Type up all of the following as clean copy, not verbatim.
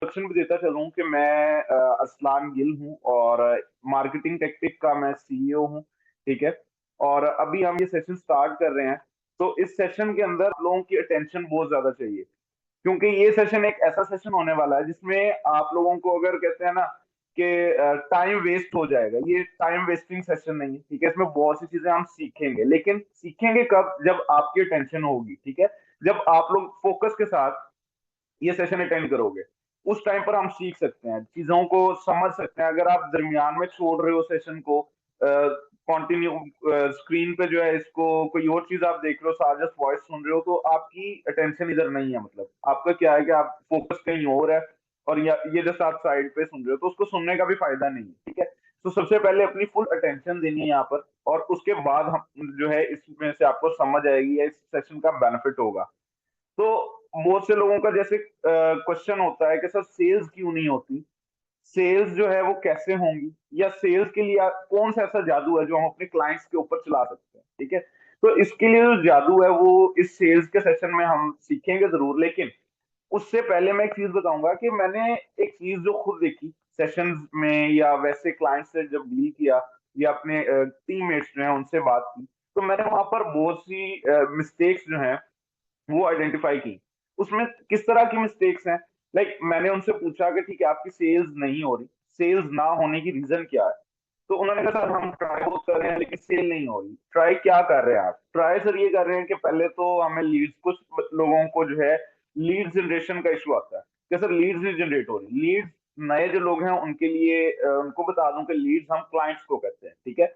Introduction भी देता चलूँ कि मैं असलान गिल हूँ और मार्केटिंग टेक्टिक का मैं सीईओ हूँ, ठीक है? और अभी हम ये सेशन स्टार्ट कर रहे हैं, तो इस सेशन के अंदर आप लोगों की अटेंशन बहुत ज़्यादा चाहिए, क्योंकि ये सेशन एक ऐसा सेशन होने वाला है जिसमें आप लोगों को अगर कहते हैं ना कि टाइम वेस्ट हो जाएगा, ये टाइम वेस्टिंग सेशन नहीं है, ठीक है? इसमें बहुत सी चीज़ें हम सीखेंगे, लेकिन सीखेंगे कब? जब आपकी अटेंशन होगी, ठीक है? जब आप लोग फोकस के साथ ये सेशन अटेंड करोगे, उस टाइम पर हम सीख सकते हैं, चीज़ों को समझ सकते हैं। अगर आप दरमियान में छोड़ रहे हो सेशन को कंटिन्यू स्क्रीन पे जो है इसको कोई और चीज़ आप देख रहे हो, साथ जस्ट वॉइस सुन रहे हो, तो आपकी अटेंशन इधर नहीं है मतलब। आपका क्या है कि आप फोकस कहीं और है और ये जस्ट आप साइड पे सुन रहे हो, तो उसको सुनने का भी फायदा नहीं है, ठीक है? तो सबसे पहले अपनी फुल अटेंशन देनी है यहाँ पर और उसके बाद हम जो है इसमें से आपको समझ आएगी या इस सेशन का बेनिफिट होगा। तो बहुत से लोगों का जैसे क्वेश्चन होता है कि सर सेल्स क्यों नहीं होती? सेल्स जो है वो कैसे होंगी? या सेल्स के लिए कौन सा ऐसा जादू है जो हम अपने क्लाइंट्स के ऊपर चला सकते हैं, ठीक है? तो इसके लिए जो जादू है वो इस सेल्स के सेशन में हम सीखेंगे ज़रूर, लेकिन उससे पहले मैं एक चीज़ बताऊँगा कि मैंने एक चीज़ जो खुद देखी सेशंस में या वैसे क्लाइंट से जब डील किया या अपने टीममेट्स जो हैं उनसे बात की, तो मैंने वहाँ पर बहुत सी मिस्टेक्स जो हैं वो आइडेंटिफाई की। उसमें किस तरह की मिस्टेक्स हैं? लाइक मैंने उनसे पूछा कि ठीक है आपकी सेल्स नहीं हो रही, सेल्स ना होने की रीज़न क्या है? तो उन्होंने कहा सर हम ट्राई बहुत कर रहे हैं लेकिन सेल नहीं हो रही। ट्राई क्या कर रहे हैं आप? ट्राई सर ये कर रहे हैं कि पहले तो हमें लीड्स कुछ लोगों को जो है लीड जनरेशन का इश्यू आता है कि सर लीड्स नहीं जनरेट हो रही। लीड्स नए जो लोग हैं उनके लिए उनको बता दूँ कि लीड्स हम क्लाइंट्स को कहते हैं, ठीक है?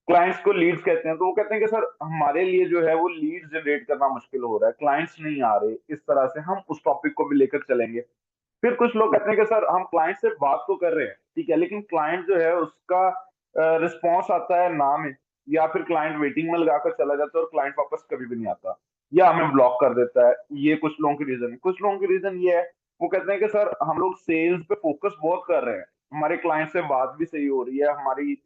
क्लाइंट्स को लीड्स कहते हैं, तो वो कहते हैं कि सर हमारे लिए जो है वो लीड्स जनरेट करना मुश्किल हो रहा है, क्लाइंट्स नहीं आ रहे, इस तरह से हम उस टॉपिक को भी लेकर चलेंगे। फिर कुछ लोग कहते हैं कि सर हम क्लाइंट से बात तो कर रहे हैं, ठीक है, लेकिन क्लाइंट जो है उसका रिस्पॉन्स आता है ना में, या फिर क्लाइंट वेटिंग में लगाकर चला जाता है और क्लाइंट वापस कभी भी नहीं आता, या हमें ब्लॉक कर देता है। ये कुछ लोगों की रीजन है। कुछ लोगों की रीजन ये है, वो कहते हैं कि सर हम लोग सेल्स पे फोकस बहुत कर रहे हैं, हमारे क्लाइंट से बात भी सही हो रही है, हमारी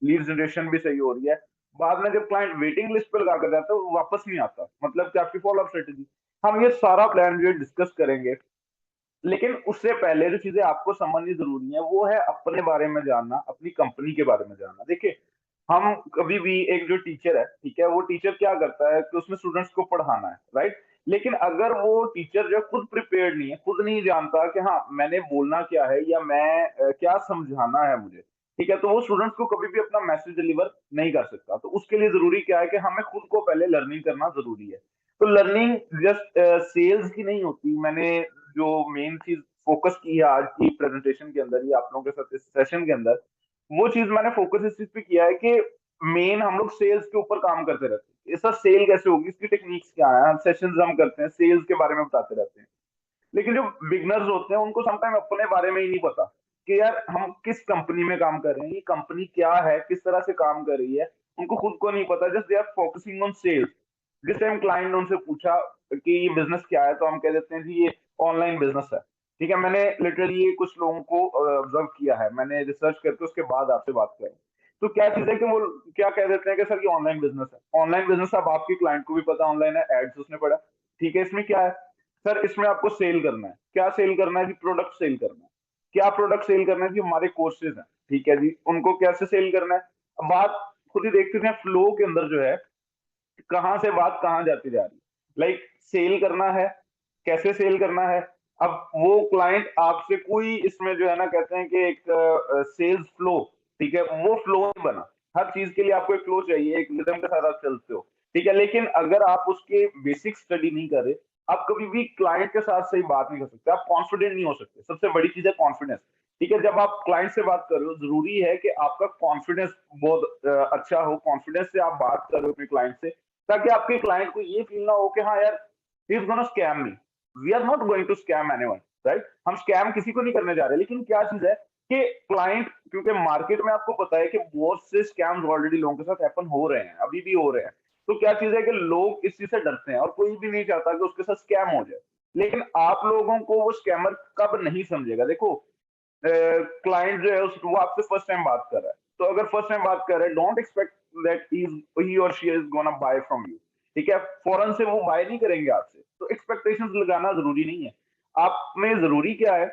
लीड जनरेशन भी सही हो रही है, बाद में जब क्लाइंट वेटिंग लिस्ट पे लगा कर जाता है वो वापस नहीं आता, मतलब कि आपकी फॉलो अप स्ट्रेटेजी। हम ये सारा प्लान जो है डिस्कस करेंगे, लेकिन उससे पहले जो चीजें आपको समझनी जरूरी है वो है अपने बारे में जानना, अपनी कंपनी के बारे में जानना। देखिए, हम कभी भी एक जो टीचर है, ठीक है, वो टीचर क्या करता है कि उसने स्टूडेंट्स को पढ़ाना है, राइट? लेकिन अगर वो टीचर जो है खुद प्रिपेयर्ड नहीं है, खुद नहीं जानता कि हाँ मैंने बोलना क्या है या मैं क्या समझाना है मुझे, ठीक है, तो वो स्टूडेंट्स को कभी भी अपना मैसेज डिलीवर नहीं कर सकता। तो उसके लिए जरूरी क्या है कि हमें खुद को पहले लर्निंग करना जरूरी है। तो लर्निंग जस्ट सेल्स की नहीं होती। मैंने जो मेन चीज फोकस की है आज की प्रेजेंटेशन के अंदर, ये आप लोगों के साथ इस सेशन के अंदर, वो चीज मैंने फोकस इस चीज पे किया है कि मेन हम लोग सेल्स के ऊपर काम करते रहते हैं। ये सर सेल कैसे होगी, इसकी टेक्निक्स क्या है, सेशंस हम करते हैं सेल्स के बारे में बताते रहते हैं, लेकिन जो बिगनर्स होते हैं उनको समटाइम अपने बारे में ही नहीं पता कि यार हम किस कंपनी में काम कर रहे हैं, ये कंपनी क्या है, किस तरह से काम कर रही है, उनको खुद को नहीं पता। Just they are focusing on sales. जिस टाइम क्लाइंट ने उनसे पूछा कि ये बिजनेस क्या है, तो हम कह देते हैं जी ये ऑनलाइन बिजनेस है, ठीक है। मैंने लिटरली ये कुछ लोगों को ऑब्जर्व किया है, मैंने रिसर्च करके उसके बाद आपसे बात करी। तो क्या चीज है कि वो क्या कह देते हैं कि सर ये ऑनलाइन बिजनेस है। ऑनलाइन बिजनेस अब आपके क्लाइंट को भी पता ऑनलाइन है, एड्स उसने पढ़ा, ठीक है। इसमें क्या है सर, इसमें आपको सेल करना है। क्या सेल करना है जी? प्रोडक्ट सेल करना है। क्या प्रोडक्ट सेल करना है जी? हमारे कोर्सेज हैं, ठीक है जी, उनको कैसे सेल करना है। अब बात खुद ही देखते हैं फ्लो के अंदर जो है, कहाँ से बात कहाँ जाती जा रही है। लाइक सेल करना है, कैसे सेल करना है। अब वो क्लाइंट आपसे कोई इसमें जो है ना कहते हैं कि एक सेल्स फ्लो, ठीक है, वो फ्लो नहीं बना। हर चीज के लिए आपको एक फ्लो चाहिए, एक रिदम के साथ आप चलते हो, ठीक है, लेकिन अगर आप उसके बेसिक स्टडी नहीं करे, आप कभी भी क्लाइंट के साथ सही बात नहीं कर सकते, आप कॉन्फिडेंट नहीं हो सकते। सबसे बड़ी चीज है कॉन्फिडेंस, ठीक है। जब आप क्लाइंट से बात कर रहे हो, जरूरी है कि आपका कॉन्फिडेंस बहुत अच्छा हो, कॉन्फिडेंस से आप बात कर रहे हो अपने क्लाइंट से, ताकि आपके क्लाइंट को ये फील ना हो कि हाँ यार he is gonna scam me. We are not going to scam anyone, right? हम स्कैम किसी को नहीं करने जा रहे, लेकिन क्या चीज है कि क्लाइंट, क्योंकि मार्केट में आपको पता है कि बहुत से स्कैम्स ऑलरेडी लोगों के साथ हैपन हो रहे हैं, अभी भी हो रहे हैं। तो क्या चीज है कि लोग इस चीज से डरते हैं और कोई भी नहीं चाहता कि उसके साथ स्कैम हो जाए। लेकिन आप लोगों को वो स्कैमर कब नहीं समझेगा? देखो, क्लाइंट जो है वो आपसे फर्स्ट टाइम बात कर रहा है, तो अगर फर्स्ट टाइम बात कर रहा है, डोंट एक्सपेक्ट दैट ही और she is gonna buy from you, ठीक है। फौरन से वो बाय नहीं करेंगे आपसे, तो एक्सपेक्टेशंस लगाना जरूरी नहीं है। आप में जरूरी क्या है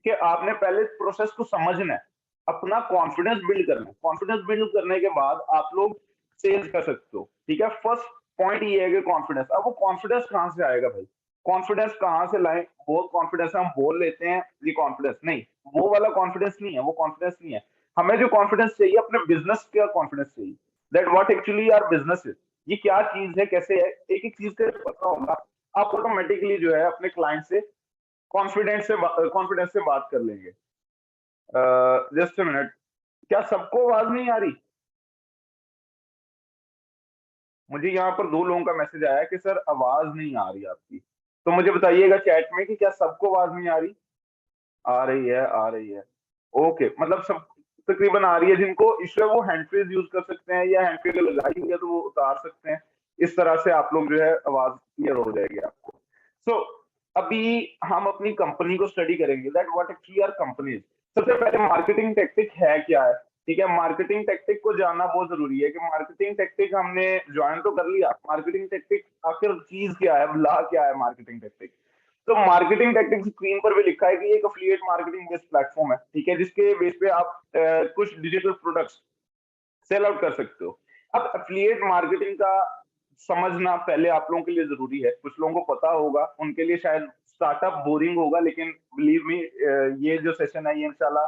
कि आपने पहले प्रोसेस को समझना है, अपना कॉन्फिडेंस बिल्ड करना है। कॉन्फिडेंस बिल्ड करने के बाद आप लोग सेल्स कर सकते हो, ठीक है। फर्स्ट पॉइंट ये है कि कॉन्फिडेंस। अब वो कॉन्फिडेंस कहाँ से आएगा भाई? कॉन्फिडेंस कहाँ से लाएं? बहुत कॉन्फिडेंस हम बोल लेते हैं ये कॉन्फिडेंस नहीं, वो वाला कॉन्फिडेंस नहीं है, वो कॉन्फिडेंस नहीं है। हमें जो कॉन्फिडेंस चाहिए अपने बिजनेस का कॉन्फिडेंस चाहिए, that what actually our business is. ये क्या चीज है, कैसे है, एक एक चीज का पता होगा, आप ऑटोमेटिकली जो है अपने क्लाइंट से कॉन्फिडेंस से बात कर लेंगे। जस्ट अ मिनट, क्या सबको आवाज नहीं आ रही? मुझे यहाँ पर दो लोगों का मैसेज आया कि सर आवाज नहीं आ रही आपकी, तो मुझे बताइएगा चैट में कि क्या सबको आवाज नहीं आ रही? आ रही है, आ रही है। ओके, मतलब सब तकरीबन आ रही है। जिनको इश्यू है वो हैंड फ्रीज यूज कर सकते हैं, या हैंड फ्री लगाई हुई है तो वो उतार सकते हैं। इस तरह से आप लोग जो है आवाज क्लियर हो जाएगी आपको। सो अभी हम अपनी कंपनी को स्टडी करेंगे, that what actually are company. सबसे पहले मार्केटिंग टेक्टिक है क्या है, ठीक है। मार्केटिंग टेक्टिक को जानना बहुत जरूरी है कि मार्केटिंग टेक्टिक हमने ज्वाइन तो कर लिया, मार्केटिंग टेक्टिक आखिर चीज क्या है, ला क्या है मार्केटिंग टेक्टिक। तो मार्केटिंग टेक्टिक्स स्क्रीन पर भी लिखा है कि एक अफिलिएट मार्केटिंग बेस्ड प्लेटफॉर्म है, ठीक है, जिसके बेस पे आप कुछ डिजिटल प्रोडक्ट्स सेल आउट कर सकते हो। अब एफिलिएट मार्केटिंग का समझना पहले आप लोगों के लिए जरूरी है। कुछ लोगों को पता होगा, उनके लिए शायद स्टार्टअप बोरिंग होगा, लेकिन बिलीव मी, ये जो सेशन है ये इंशाल्लाह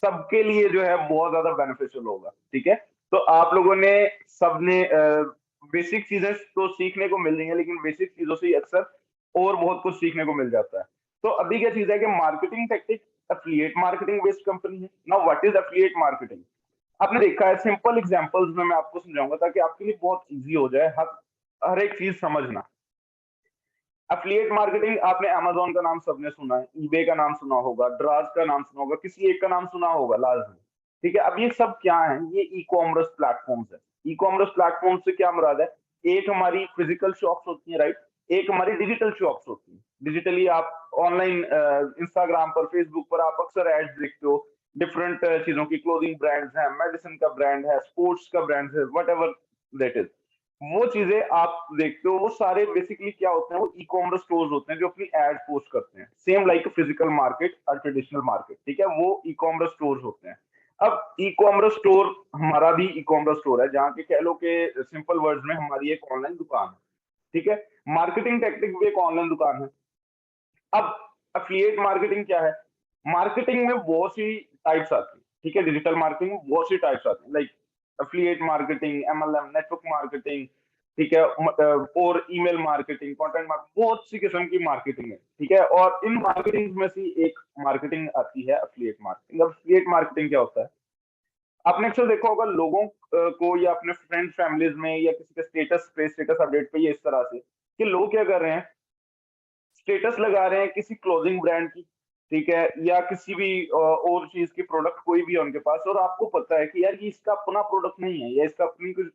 सबके लिए जो है बहुत ज्यादा बेनिफिशियल होगा, ठीक है। तो आप लोगों ने सबने बेसिक चीजें तो सीखने को मिल रही है, लेकिन बेसिक चीजों से ही अक्सर और बहुत कुछ सीखने को मिल जाता है। तो अभी क्या चीज है कि marketing tactic affiliate marketing based company है। Now what is affiliate marketing? आपने देखा है, सिंपल एग्जांपल्स में मैं आपको समझाऊंगा ताकि आपके लिए बहुत इजी हो जाए हर हर एक चीज समझना। एफिलिएट मार्केटिंग, आपने अमेज़न का नाम सबने सुना है, ईबे का नाम सुना होगा, ड्राज का नाम सुना होगा, किसी एक का नाम सुना होगा लाजमी, ठीक है। अब ये सब क्या है? ये ई कॉमर्स प्लेटफॉर्म्स है। ई कॉमर्स प्लेटफॉर्म से क्या मुराद है? एक हमारी फिजिकल शॉप्स होती है, राइट, एक हमारी डिजिटल शॉप्स होती है। डिजिटली आप ऑनलाइन इंस्टाग्राम पर, फेसबुक पर आप अक्सर एड्स देखते हो, डिफरेंट चीजों की, क्लोथिंग ब्रांड्स हैं, मेडिसिन का ब्रांड है, स्पोर्ट्स का ब्रांड है, वट एवर दैट इज। वो चीजें आप देखते हो, वो सारे बेसिकली क्या होते हैं, वो ई कॉमर्स स्टोर्स होते हैं जो अपनी एड पोस्ट करते हैं, सेम लाइक फिजिकल मार्केट और ट्रेडिशनल मार्केट, ठीक है। वो ई कॉमर्स स्टोर्स होते हैं। अब ई कॉमर्स स्टोर, हमारा भी ई कॉमर्स स्टोर है, जहाँ के कह लो के सिंपल वर्ड्स में हमारी एक ऑनलाइन दुकान है, ठीक है। मार्केटिंग टेक्टिक भी एक ऑनलाइन दुकान है। अब एफिलिएट मार्केटिंग क्या है? मार्केटिंग में बहुत सी टाइप्स आती है, ठीक है। डिजिटल मार्केटिंग में बहुत सी टाइप्स आती है, like affiliate marketing, MLM, network marketing, ठीक है, और ईमेल मार्केटिंग, कंटेंट मार्केटिंग, बहुत सी किस्म की मार्केटिंग है, ठीक है। और इन मार्केटिंग में से एक मार्केटिंग आती है एफिलिएट मार्केटिंग। अब एफिलिएट मार्केटिंग क्या होता है? आपने अक्सर देखा होगा लोगों को, या अपने फ्रेंड फैमिलीज में, या किसी के स्टेटस पे, स्टेटस अपडेट पे, ये इस तरह से कि लोग क्या कर रहे हैं, स्टेटस लगा रहे हैं किसी क्लोथिंग ब्रांड की, ठीक है, या किसी भी और चीज की प्रोडक्ट कोई भी है उनके पास, और आपको पता है कि यार ये इसका अपना प्रोडक्ट नहीं है, या इसका अपनी कुछ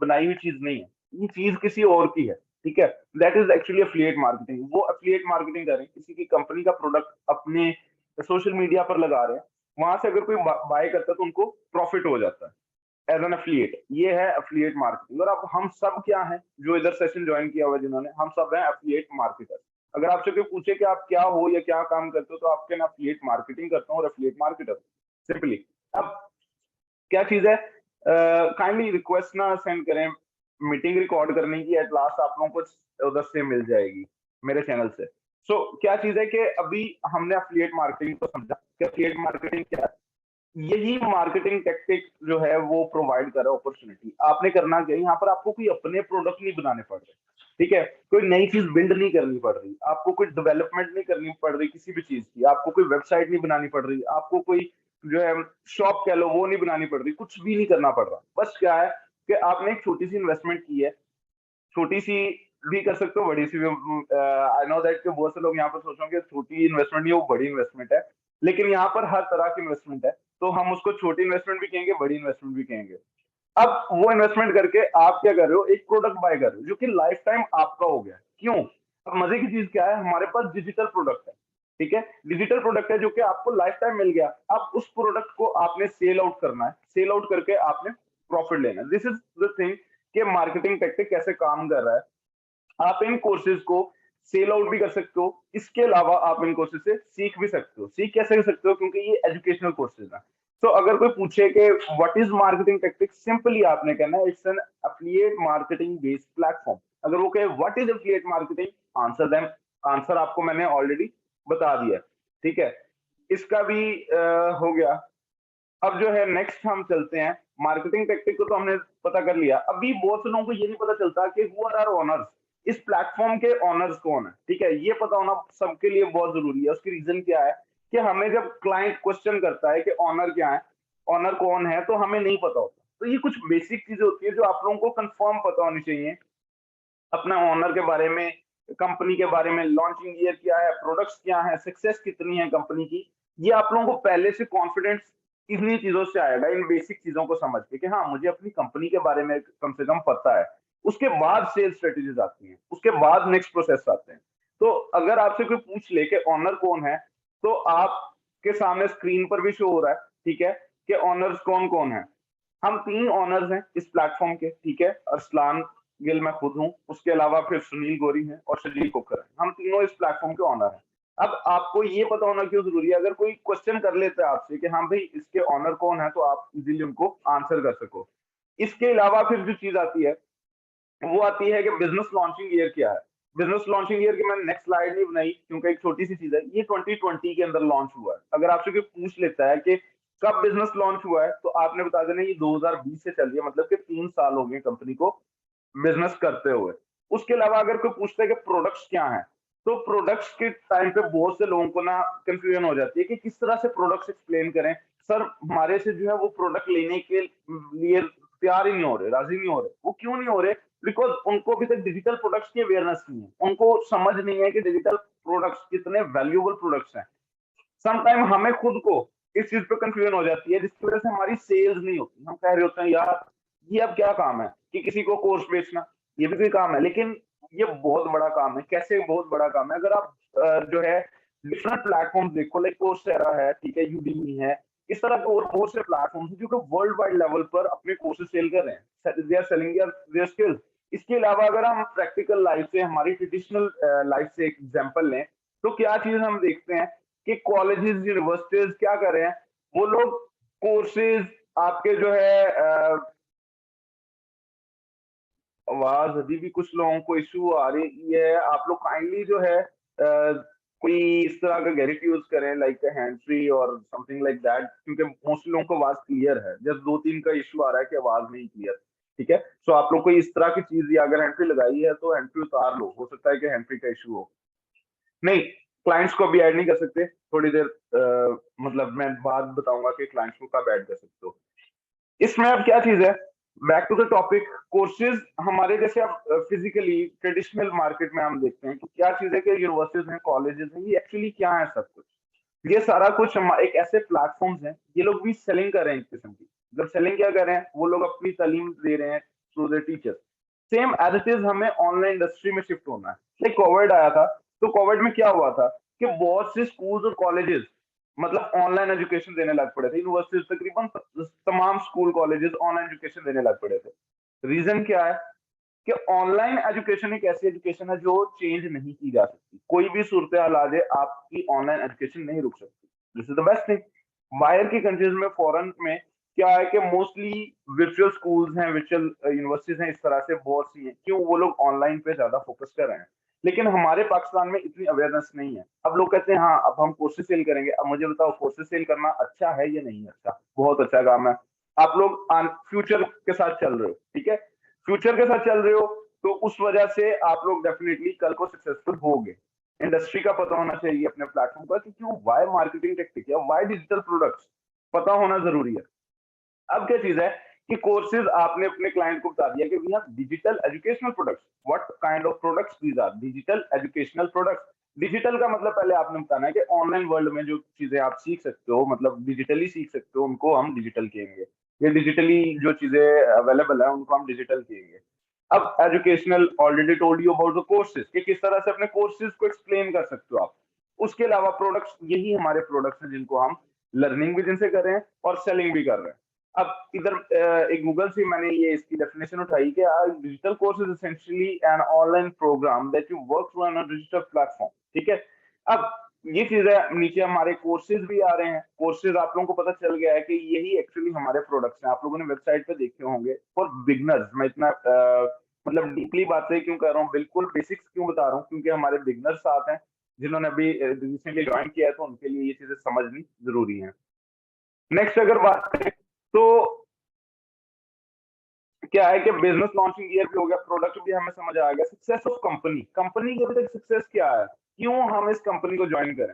बनाई हुई चीज नहीं है, ये चीज किसी और की है, ठीक है। That is actually affiliate marketing. वो एफिलिएट मार्केटिंग कर रहे हैं, किसी की कंपनी का प्रोडक्ट अपने सोशल मीडिया पर लगा रहे हैं, वहां से अगर कोई बाय करता है तो उनको प्रॉफिट हो जाता है एज एन एफिलिएट। ये है एफिलिएट मार्केटिंग। और अब हम सब क्या हैं, जो इधर सेशन ज्वाइन किया हुआ है जिन्होंने, हम सब हैं एफिलिएट मार्केटर। अगर आपसे कोई पूछे कि आप क्या हो या क्या काम करते हो, तो आपके ना एफिलिएट मार्केटिंग करता हूँ और एफिलिएट मार्केटर, सिंपली। अब क्या चीज है, काइंडली रिक्वेस्ट ना सेंड करें, मीटिंग रिकॉर्ड करने की, एट लास्ट आप लोगों को उधर से मिल जाएगी मेरे चैनल से। सो क्या चीज है कि अभी हमने एफिलिएट मार्केटिंग को समझा कि एफिलिएट मार्केटिंग क्या है। यही मार्केटिंग टेक्टिक जो है वो प्रोवाइड कर रहा है अपॉर्चुनिटी। आपने करना क्या है, यहाँ पर आपको कोई अपने प्रोडक्ट नहीं बनाने पड़ रहे, ठीक है, कोई नई चीज बिल्ड नहीं करनी पड़ रही, आपको कोई डेवलपमेंट नहीं करनी पड़ रही किसी भी चीज की, आपको कोई वेबसाइट नहीं बनानी पड़ रही, आपको कोई जो है शॉप कह लो वो नहीं बनानी पड़ रही, कुछ भी नहीं करना पड़ रहा। बस क्या है कि आपने एक छोटी सी इन्वेस्टमेंट की है, छोटी सी भी कर सकते हो, बड़ी सी भी। आई नो दैट कि बहुत से लोग यहाँ पर सोचोगे छोटी इन्वेस्टमेंट नहीं, वो बड़ी इन्वेस्टमेंट है, लेकिन यहाँ पर हर तरह की इन्वेस्टमेंट है, तो हम उसको छोटी इन्वेस्टमेंट भी कहेंगे, बड़ी इन्वेस्टमेंट भी कहेंगे। अब वो इन्वेस्टमेंट करके आप क्या कर रहे हो, एक प्रोडक्ट बाय कर रहे हो जो कि लाइफ टाइम आपका हो गया। क्यों? अब मजे की चीज क्या है, हमारे पास डिजिटल प्रोडक्ट है, ठीक है, डिजिटल प्रोडक्ट है जो कि आपको लाइफ टाइम मिल गया। अब उस प्रोडक्ट को आपने सेल आउट करना है, सेल आउट करके आपने प्रॉफिट लेना है। दिस इज द थिंग कि मार्केटिंग टेक्टिक कैसे काम कर रहा है। आप इन कोर्सेज को सेल आउट भी कर सकते हो। इसके अलावा आप इन कोर्सेज से सीख भी सकते हो। सीख कैसे कर सकते हो, क्योंकि ये एजुकेशनल कोर्सेज है। तो अगर कोई पूछे कि what is marketing tactics, simply आपने कहना है it's an affiliate marketing based platform. अगर वो कहे what is affiliate marketing, answer them, answer आपको मैंने ऑलरेडी बता दिया, ठीक है। इसका भी हो गया। अब जो है नेक्स्ट हम चलते हैं, मार्केटिंग टेक्टिक को तो हमने पता कर लिया। अभी बहुत से लोगों को ये नहीं पता चलता कि हु आर आर ओनर्स, इस प्लेटफॉर्म के ओनर्स कौन है, ठीक है। ये पता होना सबके लिए बहुत जरूरी है। उसकी रीजन क्या है कि हमें जब क्लाइंट क्वेश्चन करता है कि ओनर क्या है, ओनर कौन है, तो हमें नहीं पता होता। तो ये कुछ बेसिक चीजें होती है जो आप लोगों को कंफर्म पता होनी चाहिए अपना ओनर के बारे में, कंपनी के बारे में, लॉन्चिंग ईयर क्या है, प्रोडक्ट्स क्या है, सक्सेस कितनी है कंपनी की। ये आप लोगों को पहले से कॉन्फिडेंस इन्हीं चीजों से आएगा, इन बेसिक चीजों को समझ के कि हाँ मुझे अपनी कंपनी के बारे में कम से कम पता है। उसके बाद सेल्स स्ट्रेटेजीज आती हैं, उसके बाद नेक्स्ट प्रोसेस आते हैं। तो अगर आपसे कोई पूछ ले कि ऑनर कौन है, तो आपके सामने स्क्रीन पर भी शो हो रहा है, ठीक है, कि ऑनर्स कौन कौन है। हम 3 ऑनर्स हैं इस प्लेटफॉर्म के, ठीक है। अरसलान गिल मैं खुद हूँ, उसके अलावा फिर सुनील गौरी हैं और शजील कोकर हैं। हम तीनों इस प्लेटफॉर्म के ऑनर हैं। अब आपको ये पता होना क्यों जरूरी है, अगर कोई क्वेश्चन कर लेता है आपसे कि हाँ भाई इसके ऑनर कौन है, तो आप इजीली उनको आंसर कर सको। इसके अलावा फिर जो चीज आती है वो आती है कि बिजनेस लॉन्चिंग ईयर क्या है। बिजनेस लॉन्चिंग ईयर की मैंने नेक्स्ट स्लाइड नहीं बनाई क्योंकि एक छोटी सी चीज है, ये 2020 के अंदर लॉन्च हुआ है। अगर आपसे कोई पूछ लेता है कि कब बिजनेस लॉन्च हुआ है, तो आपने बता देना ये 2020 से चल रही है, मतलब कि 3 साल हो गए कंपनी को बिजनेस करते हुए। उसके अलावा अगर कोई पूछता है कि प्रोडक्ट्स क्या हैं, तो प्रोडक्ट्स के टाइम पे बहुत से लोगों को ना कंफ्यूजन हो जाती है कि किस तरह से प्रोडक्ट्स एक्सप्लेन करें। सर हमारे से जो है वो प्रोडक्ट लेने के लिए तैयार ही नहीं हो रहे, राजी नहीं हो रहे। वो क्यों नहीं हो रहे? बिकॉज उनको अभी तक डिजिटल प्रोडक्ट्स की अवेयरनेस नहीं है, उनको समझ नहीं है कि डिजिटल प्रोडक्ट्स कितने वैल्यूएबल प्रोडक्ट्स हैं। समटाइम हमें खुद को इस चीज पे कंफ्यूजन हो जाती है, जिसकी वजह से हमारी सेल्स नहीं होती। हम कह रहे होते हैं यार ये अब क्या काम है कि किसी को कोर्स बेचना, ये भी कोई काम है, लेकिन ये बहुत बड़ा काम है। कैसे बहुत बड़ा काम है? अगर आप जो है डिफरेंट प्लेटफॉर्म देखो, लाइक कोर्सेरा है, ठीक है, यूडीमी है, इस तरह के और बहुत से प्लेटफॉर्म जो कि वर्ल्ड वाइड लेवल पर अपने कोर्सेज सेल कर रहे हैं, they are selling their skills. इसके अलावा अगर हम प्रैक्टिकल लाइफ से, हमारी ट्रेडिशनल लाइफ से एक एग्जांपल लें, तो क्या चीज हम देखते हैं कि कॉलेजेस यूनिवर्सिटीज क्या कर रहे हैं, वो लोग कोर्सेज आपके जो है आवाज अभी भी कुछ लोगों को इशू आ रही है। आप लोग काइंडली जो है कोई इस तरह का गैजेट यूज करें, लाइक हैंड फ्री और समथिंग लाइक दैट, क्योंकि मोस्टली लोगों को आवाज क्लियर है। जस्ट 2-3 का इशू आ रहा है कि आवाज नहीं क्लियर, ठीक है। सो आप लोग कोई इस तरह की चीज, या अगर हैंड फ्री लगाई है तो हैंड फ्री उतार लो, हो सकता है कि हैंड फ्री का इशू हो। नहीं, क्लाइंट्स को अभी ऐड नहीं कर सकते, थोड़ी देर मतलब मैं बाद बताऊंगा कि क्लाइंट्स को कब ऐड कर सकते हो। इसमें अब क्या चीज है, back to the topic, courses हमारे जैसे अब फिजिकली ट्रेडिशनल मार्केट में हम देखते हैं कि क्या चीज है कि यूनिवर्सिटीज हैं, कॉलेजेस हैं, ये एक्चुअली क्या है सब कुछ। ये सारा कुछ एक ऐसे प्लेटफॉर्म्स हैं, ये लोग भी सेलिंग कर रहे हैं एक किस्म की। जब सेलिंग क्या कर रहे हैं, वो लोग अपनी तालीम दे रहे हैं through the teachers. Same as it is हमें ऑनलाइन इंडस्ट्री में शिफ्ट होना है। लाइक कोविड आया था, तो कोविड में क्या हुआ था कि बहुत से स्कूल्स और कॉलेजेस मतलब ऑनलाइन एजुकेशन देने लग पड़े थे। यूनिवर्सिटीज तकरीबन तमाम स्कूल कॉलेजेस ऑनलाइन एजुकेशन देने लग पड़े थे। रीजन क्या है कि ऑनलाइन एजुकेशन एक ऐसी एजुकेशन है जो चेंज नहीं की जा सकती। कोई भी सूरत हाल आ जाए, आपकी ऑनलाइन एजुकेशन नहीं रुक सकती। This is the best thing. बाहर की कंट्रीज में, फॉरेन में क्या है कि मोस्टली वर्चुअल स्कूल्स हैं, वर्चुअल यूनिवर्सिटीज हैं, इस तरह से बहुत सी हैं। क्यों? वो लोग ऑनलाइन पे ज्यादा फोकस कर रहे हैं। लेकिन हमारे पाकिस्तान में इतनी अवेयरनेस नहीं है। अब लोग कहते हैं हाँ अब हम कोर्सेज सेल करेंगे। अब मुझे बताओ, कोर्सेज सेल करना अच्छा है या नहीं अच्छा? बहुत अच्छा काम है। आप लोग फ्यूचर के साथ चल रहे हो, ठीक है, फ्यूचर के साथ चल रहे हो, तो उस वजह से आप लोग डेफिनेटली कल को सक्सेसफुल होगे। इंडस्ट्री का पता होना चाहिए अपने प्लेटफॉर्म का कि क्यों, वाई मार्केटिंग टेक्टिक या वाई डिजिटल प्रोडक्ट्स, पता होना जरूरी है। अब क्या चीज है कि कोर्सेज आपने अपने क्लाइंट को बता दिया कि we have digital educational products. What kind of products these are? Digital educational products. Digital का मतलब पहले आपने बताना है कि ऑनलाइन वर्ल्ड में जो चीजें आप सीख सकते हो, मतलब डिजिटली सीख सकते हो, उनको हम डिजिटल कहेंगे। ये डिजिटली जो चीजें अवेलेबल है उनको हम डिजिटल कहेंगे। अब educational, already told you about the courses कि किस तरह से अपने कोर्सेज को एक्सप्लेन कर सकते हो आप। उसके अलावा प्रोडक्ट्स, यही हमारे प्रोडक्ट्स हैं जिनको हम लर्निंग भी जिनसे कर रहे हैं और सेलिंग भी कर रहे हैं। अब इधर एक गूगल से मैंने ये इसकी डेफिनेशन उठाई कि digital course is essentially an online program that you work through on a digital platform. ठीक है, अब ये चीज है, नीचे हमारे कोर्सेज भी आ रहे हैं। कोर्सेज आप लोगों को पता चल गया है कि यही एक्चुअली हमारे प्रोडक्ट्स हैं। आप लोगों ने वेबसाइट पे देखे होंगे फॉर बिगनर्स। मैं इतना मतलब डीपली बातें क्यों कर रहा हूँ, बिल्कुल बेसिक्स क्यों बता रहा हूँ, क्योंकि हमारे बिगनर्स आते हैं जिन्होंने अभी रिसेंटली ज्वाइन किया है, तो उनके लिए ये चीजें समझनी जरूरी है। नेक्स्ट अगर बात करें तो क्या है कि बिजनेस लॉन्चिंग ईयर भी हो गया, प्रोडक्ट भी हमें समझ आ गया। सक्सेस ऑफ कंपनी, कंपनी की अभी तक सक्सेस क्या है, क्यों हम इस कंपनी को ज्वाइन करें।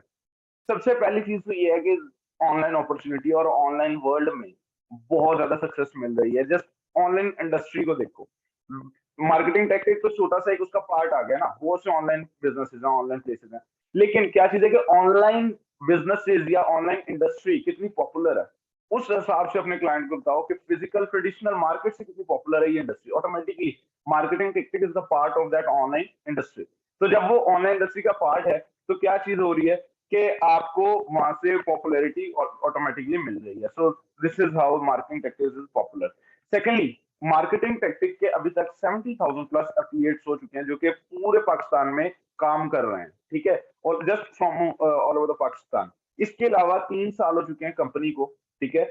सबसे पहली चीज तो ये है कि ऑनलाइन अपॉर्चुनिटी और ऑनलाइन वर्ल्ड में बहुत ज्यादा सक्सेस मिल रही है। जस्ट ऑनलाइन इंडस्ट्री को देखो, मार्केटिंग टेक्टिक तो छोटा सा एक उसका पार्ट आ गया ना, बहुत से ऑनलाइन बिजनेसेस हैं, ऑनलाइन प्लेसेस हैं। लेकिन क्या चीज है कि ऑनलाइन बिजनेसेस या ऑनलाइन इंडस्ट्री कितनी पॉपुलर है, उस हिसाब से अपने क्लाइंट को बताओ कि फिजिकल ट्रेडिशनल मार्केट से कितनी पॉपुलर है ये industry. Automatically marketing tactic is the part of that online industry. तो जब वो ऑनलाइन इंडस्ट्री का पार्ट है, तो क्या चीज हो रही है कि आपको वहां से पॉपुलैरिटी ऑटोमेटिकली मिल रही है। So this is how marketing tactics is popular. Secondly, marketing tactic के अभी तक 70,000 प्लस एफिलिएट्स हो चुके हैं जो कि पूरे पाकिस्तान में काम कर रहे हैं। ठीक है, और just from all over the Pakistan. इसके अलावा 3 साल हो चुके हैं कंपनी को। ठीक है,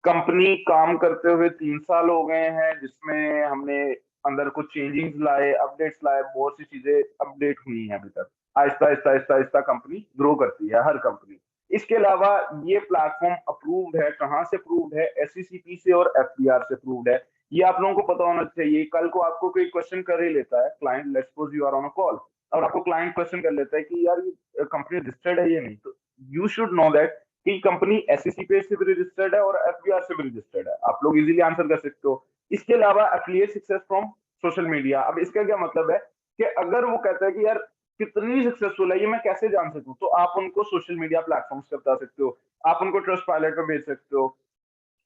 कंपनी काम करते हुए 3 साल हो गए हैं, जिसमें हमने अंदर कुछ चेंजिंग्स लाए, अपडेट्स लाए, बहुत सी चीजें अपडेट हुई हैं अभी तक। आहिस्ता आहिस्ता आहिस्ता आहिस्ता कंपनी ग्रो करती है, हर कंपनी। इसके अलावा ये प्लेटफॉर्म अप्रूव्ड है, कहाँ से अप्रूव्ड है, एससीसीपी से और एफबीआर से अप्रूव्ड है। ये आप लोगों को पता होना चाहिए। कल को आपको कोई क्वेश्चन कर ही लेता है client, let's suppose you are on a call, और आपको क्लाइंट क्वेश्चन कर लेता है कि यार ये कंपनी रजिस्टर्ड है या नहीं, तो यू शुड नो दैट कि कंपनी एससीसी पे से भी रजिस्टर्ड है और एफबीआर से भी रजिस्टर्ड है। आप लोग इजीली आंसर कर सकते हो। इसके अलावा affiliate success from social media. अब इसका क्या मतलब है कि अगर वो कहता है कि यार कितनी सक्सेसफुल है ये मैं कैसे जान सकूं, तो आप उनको सोशल मीडिया प्लेटफॉर्म्स पे बता सकते हो। आप उनको ट्रस्ट पायलट पे भेज सकते हो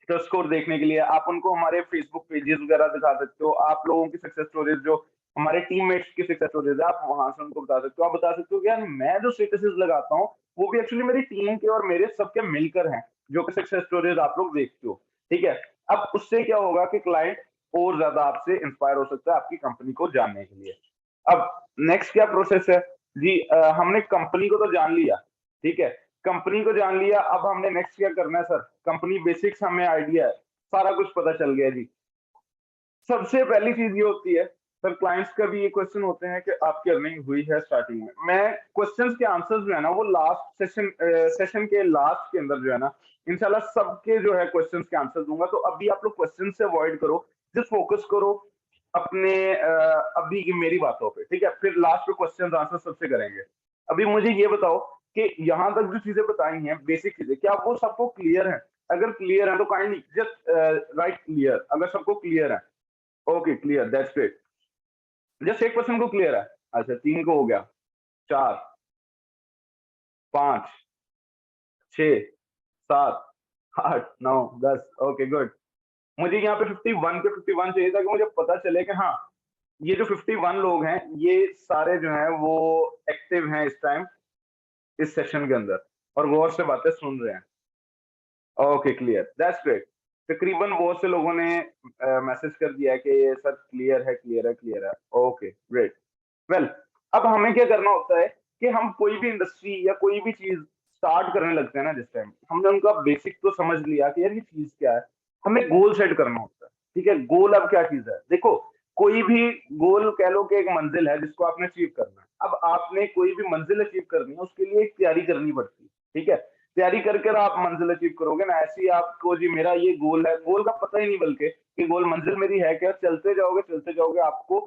ट्रस्ट स्कोर देखने के लिए। आप उनको हमारे फेसबुक पेजेस वगैरह दिखा सकते हो। आप लोगों की सक्सेस स्टोरीज, जो हमारे टीममेट्स की सक्सेस स्टोरीज है, आप वहां से उनको बता सकते हो। आप बता सकते हो कि यार मैं जो स्टेटसेस लगाता हूँ वो भी एक्चुअली मेरी टीम के और मेरे सबके मिलकर हैं, जो कि सक्सेस स्टोरीज आप लोग देखते हो। ठीक है, अब उससे क्या होगा कि क्लाइंट और ज्यादा आपसे इंस्पायर हो सकता है आपकी कंपनी को जानने के लिए। अब नेक्स्ट क्या प्रोसेस है जी, हमने कंपनी को तो जान लिया। ठीक है, कंपनी को जान लिया, अब हमने नेक्स्ट क्या करना है सर, कंपनी बेसिक्स हमें आइडिया है, सारा कुछ पता चल गया जी। सबसे पहली चीज ये होती है सर, क्लाइंट्स का भी ये क्वेश्चन होते हैं कि आपकी अर्निंग हुई है स्टार्टिंग में। मैं क्वेश्चंस के आंसर्स जो है ना वो लास्ट सेशन के लास्ट के अंदर जो है ना इंशाल्लाह सबके जो है क्वेश्चंस के आंसर दूंगा। तो अभी आप लोग क्वेश्चन से अवॉइड करो, जस्ट फोकस करो अपने अभी की मेरी बातों पे। ठीक है, फिर लास्ट में क्वेश्चन आंसर सबसे करेंगे। अभी मुझे ये बताओ कि यहाँ तक जो चीजें बताई हैं, बेसिक चीजें, क्या वो सबको क्लियर है? अगर क्लियर है तो काइंडली जस्ट राइट क्लियर, अगर सबको क्लियर है। Okay clear, that's great. Just एक पर्सन को क्लियर है। अच्छा, 3 को हो गया, 4, 5, 6, 7, 8, 9, 10। Okay good. मुझे यहाँ पे 51 पे 51 चाहिए था कि मुझे पता चले कि हाँ ये जो 51 लोग हैं ये सारे जो हैं वो एक्टिव हैं इस टाइम इस सेशन के अंदर और गौर से बातें सुन रहे हैं। Okay clear, that's great. तकरीबन बहुत से लोगों ने मैसेज कर दिया है कि ये सर क्लियर है, क्लियर है, क्लियर है। Okay great. वेल, अब हमें क्या करना होता है कि हम कोई भी इंडस्ट्री या कोई भी चीज स्टार्ट करने लगते हैं ना, जिस टाइम हमने उनका बेसिक तो समझ लिया कि यार ये चीज क्या है, हमें गोल सेट करना होता है। ठीक है, गोल अब क्या चीज है, देखो कोई भी गोल कह लो कि एक मंजिल है जिसको आपने अचीव करना है। अब आपने कोई भी मंजिल अचीव करनी है उसके लिए एक तैयारी करनी पड़ती है। ठीक है, तैयारी करके आप मंजिल अचीव करोगे ना। ऐसे ही आपको जी मेरा ये गोल है, गोल का पता ही नहीं बल्कि कि गोल मंजिल मेरी है क्या, चलते जाओगे आपको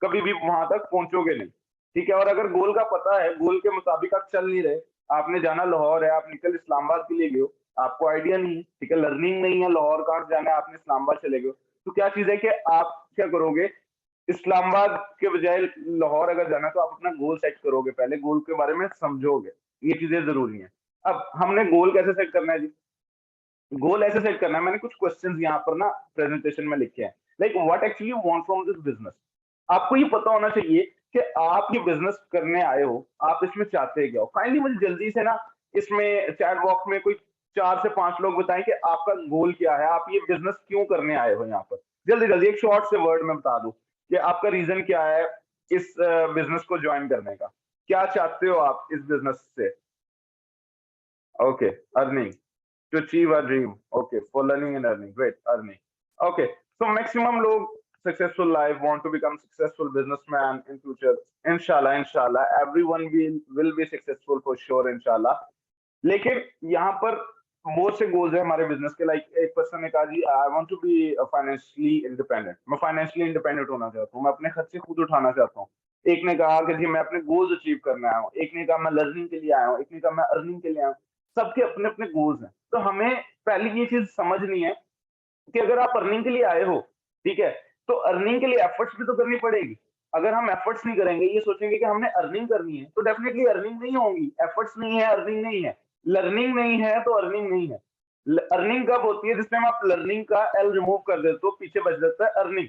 कभी भी वहां तक पहुंचोगे नहीं। ठीक है, और अगर गोल का पता है, गोल के मुताबिक आप चल नहीं रहे, आपने जाना लाहौर है, आप निकल इस्लामाबाद के लिए गए हो, आपको आइडिया नहीं है, ठीक है, लर्निंग नहीं है लाहौर कहाँ से जाना है, आपने इस्लामाबाद चले गए हो, तो क्या चीज है कि आप क्या करोगे, इस्लामाबाद के बजाय लाहौर अगर जाना है तो आप अपना गोल सेट करोगे, पहले गोल के बारे में समझोगे। ये चीजें जरूरी है। अब हमने गोल कैसे सेट करना है जी, गोल ऐसे सेट करना है, मैंने कुछ क्वेश्चंस यहाँ पर ना प्रेजेंटेशन में लिखे हैं। Like what actually you want from this business. आपको ये पता होना चाहिए कि आप ये बिजनेस करने आए हो, आप इसमें चाहते क्या हो। काइंडली मुझे जल्दी से ना इसमें चैट बॉक्स में कोई 4 से 5 लोग बताएं कि आपका गोल क्या है, आप ये बिजनेस क्यों करने आए हो यहाँ पर। जल्दी जल्दी एक शॉर्ट से वर्ड में बता दो कि आपका रीजन क्या है इस बिजनेस को ज्वाइन करने का, क्या चाहते हो आप इस बिजनेस से। Okay, earning, to achieve our dream. Okay, for learning and earning. Great, earning. Okay, so maximum log successful life want to become successful businessman in future. Inshallah, inshallah, everyone will be successful for sure. Inshallah. लेकिन यहाँ पर बहुत से goals है हमारे business के। Like एक person ने कहा जी I want to be financially independent, मैं फाइनेंशियली इंडिपेंडेंट होना चाहता हूँ, मैं अपने खर्चे खुद उठाना चाहता हूँ। एक ने कहा कि जी मैं अपने गोल्स अचीव करने आया हूँ, एक ने कहा मैं लर्निंग के लिए आया हूँ, एक ने कहा मैं अर्निंग के लिए आया हूँ। सबके अपने अपने गोल्स हैं। तो हमें पहली ये चीज समझनी है कि अगर आप अर्निंग के लिए आए हो, ठीक है, तो अर्निंग के लिए एफर्ट्स भी तो करनी पड़ेगी। अगर हम एफर्ट्स नहीं करेंगे, ये सोचेंगे कि हमने अर्निंग करनी है, तो डेफिनेटली अर्निंग नहीं होगी। एफर्ट्स नहीं है, अर्निंग नहीं है, लर्निंग नहीं है तो अर्निंग नहीं है। अर्निंग कब होती है, जिस टाइम आप लर्निंग का एल रिमूव कर देते हो, पीछे बच जाता है अर्निंग।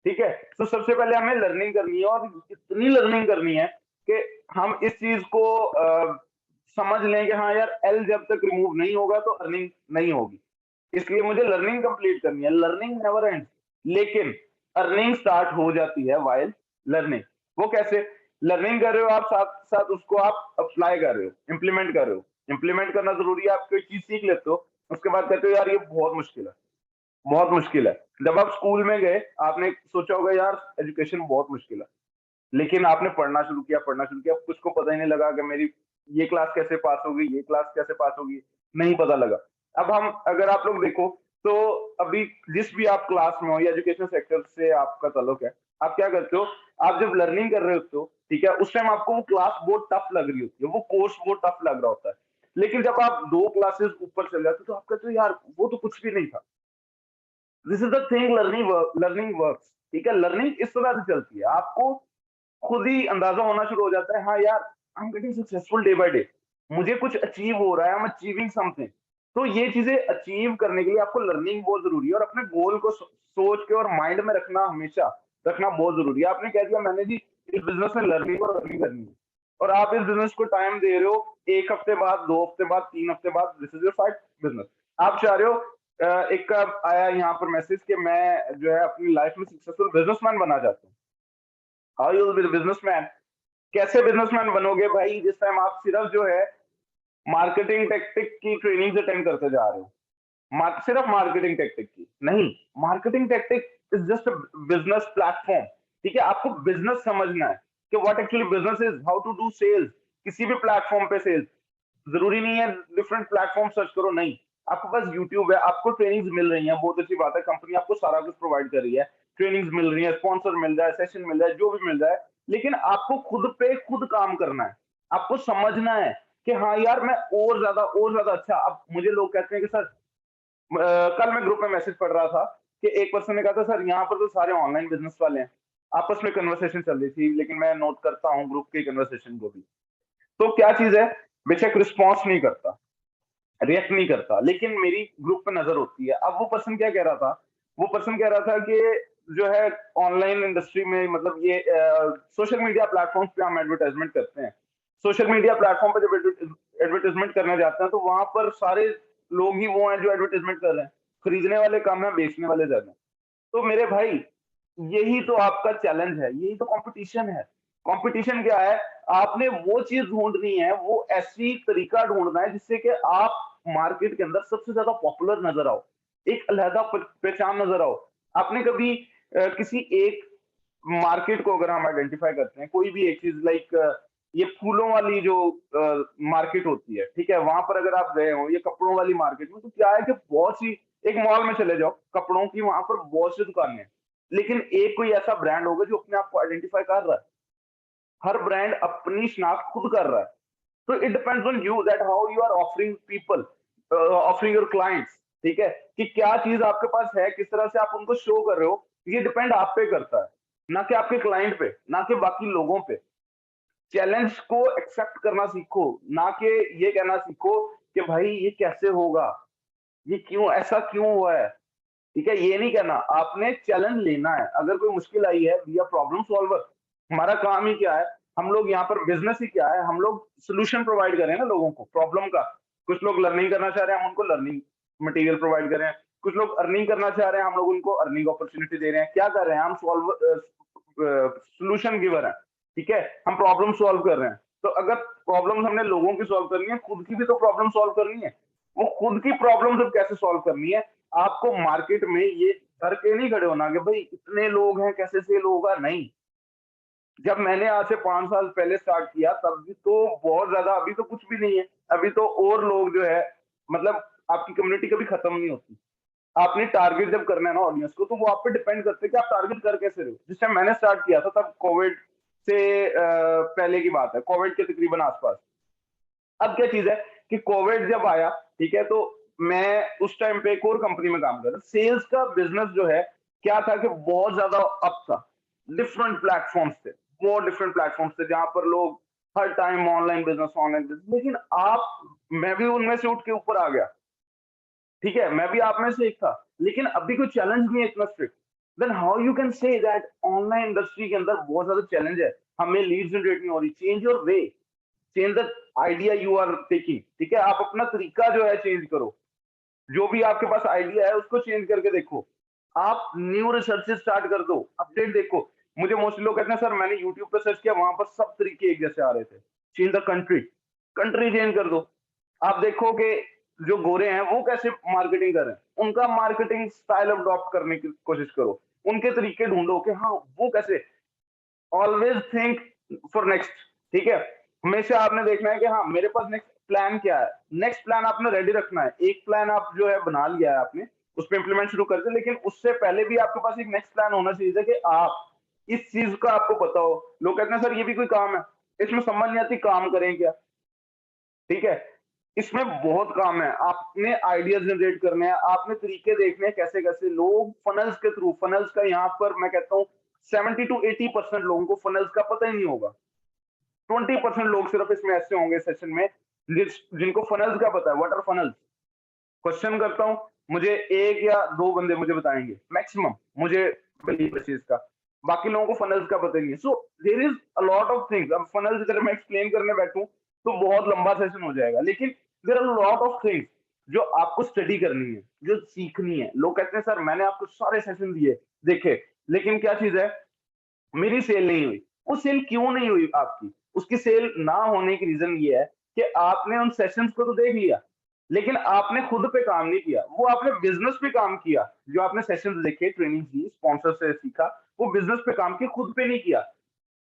ठीक है, तो सबसे पहले हमें लर्निंग करनी है और इतनी लर्निंग करनी है कि हम इस चीज को समझ लें कि हाँ यार एल जब तक रिमूव नहीं होगा तो अर्निंग नहीं होगी। इसलिए मुझे लर्निंग कंप्लीट करनी है। लर्निंग नेवर एंड, लेकिन अर्निंग स्टार्ट हो जाती है वाइल लर्निंग। वो कैसे? लर्निंग कर रहे हो आप, साथ साथ उसको आप अप्लाई कर रहे हो, इम्प्लीमेंट कर रहे हो। इम्प्लीमेंट करना जरूरी है। आप कोई चीज सीख लेते हो, उसके बाद कहते हो यार ये बहुत मुश्किल है, बहुत मुश्किल है। जब आप स्कूल में गए आपने सोचा होगा यार एजुकेशन बहुत मुश्किल है, लेकिन आपने पढ़ना शुरू किया, कुछ को पता ही नहीं लगा कि मेरी ये क्लास कैसे पास होगी, ये क्लास कैसे पास होगी, नहीं पता लगा। अब हम अगर आप लोग देखो तो अभी जिस भी आप क्लास में हो या एजुकेशन सेक्टर से आपका ताल्लुक है, आप क्या करते हो, आप जब लर्निंग कर रहे होते हो, ठीक है, उस टाइम आपको वो क्लास बहुत टफ लग रही होती है, वो कोर्स बहुत टफ लग रहा होता है। लेकिन जब आप 2 क्लासेस ऊपर चले जाते हो तो आप कहते हो यार वो तो कुछ भी नहीं था। This is the thing, learning works. ठीक है, लर्निंग इस तरह से चलती है, आपको खुद ही अंदाजा होना शुरू हो जाता है, हाँ यार I am getting successful day by day, मुझे कुछ अचीव हो रहा है, आई एम अचीविंग समथिंग। तो ये चीजें अचीव करने के लिए आपको लर्निंग बहुत जरूरी है, और अपने गोल को सोच के और माइंड में रखना, हमेशा रखना बहुत जरूरी है। आपने कह दिया मैंने जी इस बिजनेस में लर्निंग और अर्निंग करनी है, और आप इस बिजनेस को टाइम दे रहे हो 1 हफ्ते बाद, 2 हफ्ते बाद, 3 हफ्ते बाद, this is your side business. आप चाह रहे हो एक का आया यहाँ पर मैसेज कि मैं जो है अपनी लाइफ में सक्सेसफुल बिजनेसमैन बनना चाहता हूँ। How you will be businessman? कैसे बिजनेसमैन बनोगे भाई, जिस टाइम आप सिर्फ जो है मार्केटिंग टेक्टिक की ट्रेनिंग अटेंड करते जा रहे हो। सिर्फ मार्केटिंग टेक्टिक की नहीं, marketing tactic is just business platform. ठीक है, आपको बिजनेस समझना है कि what actually business is, how to do sales, किसी भी प्लेटफॉर्म पे सेल्स। जरूरी नहीं है डिफरेंट प्लेटफॉर्म सर्च करो, नहीं, आपके पास यूट्यूब है, आपको ट्रेनिंग्स मिल रही है, बहुत अच्छी बात है, कंपनी आपको सारा कुछ प्रोवाइड कर रही है, ट्रेनिंग्स मिल रही है, स्पॉन्सर मिल रहा है, सेशन मिल रहा है, जो भी मिल रहा है। लेकिन आपको खुद पे खुद काम करना है, आपको समझना है कि हाँ यार मैं और ज्यादा अच्छा। अब मुझे लोग कहते हैं कि सर कल मैं ग्रुप में मैसेज पढ़ रहा था कि एक पर्सन ने कहा था सर यहाँ पर तो सारे ऑनलाइन बिजनेस वाले हैं। आपस में कन्वर्सेशन चल रही थी, लेकिन मैं नोट करता हूँ ग्रुप की कन्वर्सेशन को भी। तो क्या चीज है, बेशक रिस्पॉन्स नहीं करता, रिएक्ट नहीं करता, लेकिन मेरी ग्रुप पे नजर होती है। अब वो पर्सन क्या कह रहा था, वो पर्सन कह रहा था कि जो है ऑनलाइन इंडस्ट्री में, मतलब ये सोशल मीडिया प्लेटफॉर्म पे हम एडवर्टाइजमेंट करते हैं। सोशल मीडिया प्लेटफॉर्म पे जब एडवर्टाइजमेंट करने जाते हैं तो वहां पर सारे लोग ही वो हैं जो एडवर्टाइजमेंट कर रहे हैं, खरीदने वाले कम है, बेचने वाले ज्यादा हैं। तो मेरे भाई यही तो आपका चैलेंज है, यही तो कंपटीशन है। कंपटीशन क्या है, आपने वो चीज ढूंढनी है, वो ऐसी तरीका ढूंढना है जिससे कि आप मार्केट के अंदर सबसे ज्यादा पॉपुलर नजर आओ, एक अलहदा पहचान नजर आओ। आपने कभी किसी एक मार्केट को अगर हम आइडेंटिफाई करते हैं, कोई भी एक चीज, लाइक ये फूलों वाली जो मार्केट होती है, ठीक है, वहां पर अगर आप गए हो, ये कपड़ों वाली मार्केट में, तो क्या है कि बहुत सी, एक मॉल में चले जाओ कपड़ों की, वहां पर बहुत सी दुकानें हैं, लेकिन एक कोई ऐसा ब्रांड होगा जो अपने आप को आइडेंटिफाई कर रहा है। हर ब्रांड अपनी शनाख्त खुद कर रहा है। तो it depends on you that how you are offering people, offering your clients. ठीक है, कि क्या चीज आपके पास है, किस तरह से आप उनको शो कर रहे हो, ये डिपेंड आप पे करता है, ना कि आपके क्लाइंट पे, ना कि बाकी लोगों पे। चैलेंज को एक्सेप्ट करना सीखो, ना कि ये कहना सीखो कि भाई ये कैसे होगा, ये क्यों ऐसा क्यों हुआ है। ठीक है, ये नहीं कहना, आपने चैलेंज लेना है। अगर कोई मुश्किल आई है, वी आर प्रॉब्लम सॉल्वर। हमारा काम ही क्या है, हम लोग यहाँ पर बिजनेस ही क्या है, हम लोग सोल्यूशन प्रोवाइड करें ना लोगों को प्रॉब्लम का। कुछ लोग लर्निंग करना चाह रहे हैं, हम उनको लर्निंग मटेरियल प्रोवाइड कर रहे हैं, कुछ लोग अर्निंग करना चाह रहे हैं, हम लोग उनको अर्निंग अपॉर्चुनिटी दे रहे हैं। क्या कर रहे हैं हम? सोल्यूशन गिवर है, ठीक है, हम प्रॉब्लम सॉल्व कर रहे हैं। तो अगर प्रॉब्लम हमने लोगों की सॉल्व करनी है, खुद की भी तो प्रॉब्लम सॉल्व करनी है। वो खुद की प्रॉब्लम जब कैसे सॉल्व करनी है, आपको मार्केट में ये डर के नहीं खड़े होना कि भाई इतने लोग हैं, कैसे सेल होगा। नहीं, जब मैंने आज से 5 साल पहले स्टार्ट किया तब भी तो बहुत ज्यादा, अभी तो कुछ भी नहीं है। अभी तो और लोग जो है, मतलब आपकी कम्युनिटी कभी खत्म नहीं होती। आपने टारगेट जब करना है ना ऑडियंस को, तो वो आप पे डिपेंड करते हैं कि आप टारगेट कर कैसे रहे हो। जिस टाइम मैंने स्टार्ट किया था तब कोविड से पहले की बात है, कोविड के तकरीबन आसपास। अब क्या चीज है कि कोविड जब आया, ठीक है, तो मैं उस टाइम पे एक और कंपनी में काम कर रहा, सेल्स का बिजनेस जो है क्या था कि बहुत ज्यादा अप था। डिफरेंट प्लेटफॉर्म्स थे, बहुत डिफरेंट प्लेटफॉर्म्स थे जहां पर लोग हर time online business, online business. लेकिन आप, मैं भी उनमें से उठ के ऊपर आ गया, ठीक है, मैं भी आप में से एक था। लेकिन अभी कोई चैलेंज नहीं है इतना strict. Then how you can say that online industry के अंदर बहुत ज्यादा चैलेंज है, हमें लीड जनरेट नहीं हो रही। Change your way, change the idea you are taking, ठीक है, आप अपना तरीका जो है चेंज करो। जो भी आपके पास आइडिया है उसको चेंज करके देखो। आप न्यू रिसर्च स्टार्ट कर दो, अपडेट देखो। मुझे मोस्टली लोग कहते हैं सर मैंने यूट्यूब पे सर्च किया, वहां पर सब तरीके एक जैसे आ रहे थे। Change the country, country change कर दो। आप देखो कि जो गोरे हैं वो कैसे मार्केटिंग कर रहे हैं, उनका मार्केटिंग स्टाइल अडॉप्ट करने की कोशिश करो। उनके तरीके ढूंढो कि हाँ वो कैसे। ऑलवेज थिंक फॉर नेक्स्ट, ठीक है। हमेशा आपने देखना है कि हाँ मेरे पास नेक्स्ट प्लान क्या है। नेक्स्ट प्लान आपने रेडी रखना है। एक प्लान आप जो है बना लिया है आपने, उस पर इंप्लीमेंट शुरू कर दिया, लेकिन उससे पहले भी आपके पास एक नेक्स्ट प्लान होना चाहिए कि आप इस चीज का आपको पता हो। लोग कहते हैं सर ये भी कोई काम है, इसमें समझ नहीं आती काम करें क्या, ठीक है। इसमें बहुत काम है, आपने आइडिया जनरेट करने हैं, आपने तरीके देखने हैं कैसे कैसे लोग फनल्स के थ्रू। फनल्स का यहाँ पर मैं कहता हूँ 70 to 80% लोगों को फनल्स का पता ही नहीं होगा। 20% लोग सिर्फ इसमें ऐसे होंगे सेशन में जिनको फनल्स का पता है। What are funnels? क्वेश्चन करता हूँ, मुझे एक या दो बंदे मुझे बताएंगे मैक्सिमम, मुझे बिलीव इस चीज का। बाकी लोगों को फनल्स का पता ही नहीं है। So there is a lot of things. अब फनल्स अगर मैं एक्सप्लेन करने बैठूं तो बहुत लंबा सेशन हो जाएगा, लेकिन there are lot of things जो आपको स्टडी करनी है, जो सीखनी है। लोग कहते हैं सर मैंने आपको सारे सेशन दिए, देखे, लेकिन क्या चीज है, मेरी सेल नहीं हुई। वो सेल क्यों नहीं हुई आपकी? उसकी सेल ना होने की रीजन ये है कि आपने उन सेशंस को तो देख लिया, लेकिन आपने खुद पे काम नहीं किया। वो आपने बिजनेस पे काम किया। जो आपने सेशंस देखे, ट्रेनिंग की, स्पॉन्सर से सीखा, वो बिजनेस पे काम किया, खुद पे नहीं किया।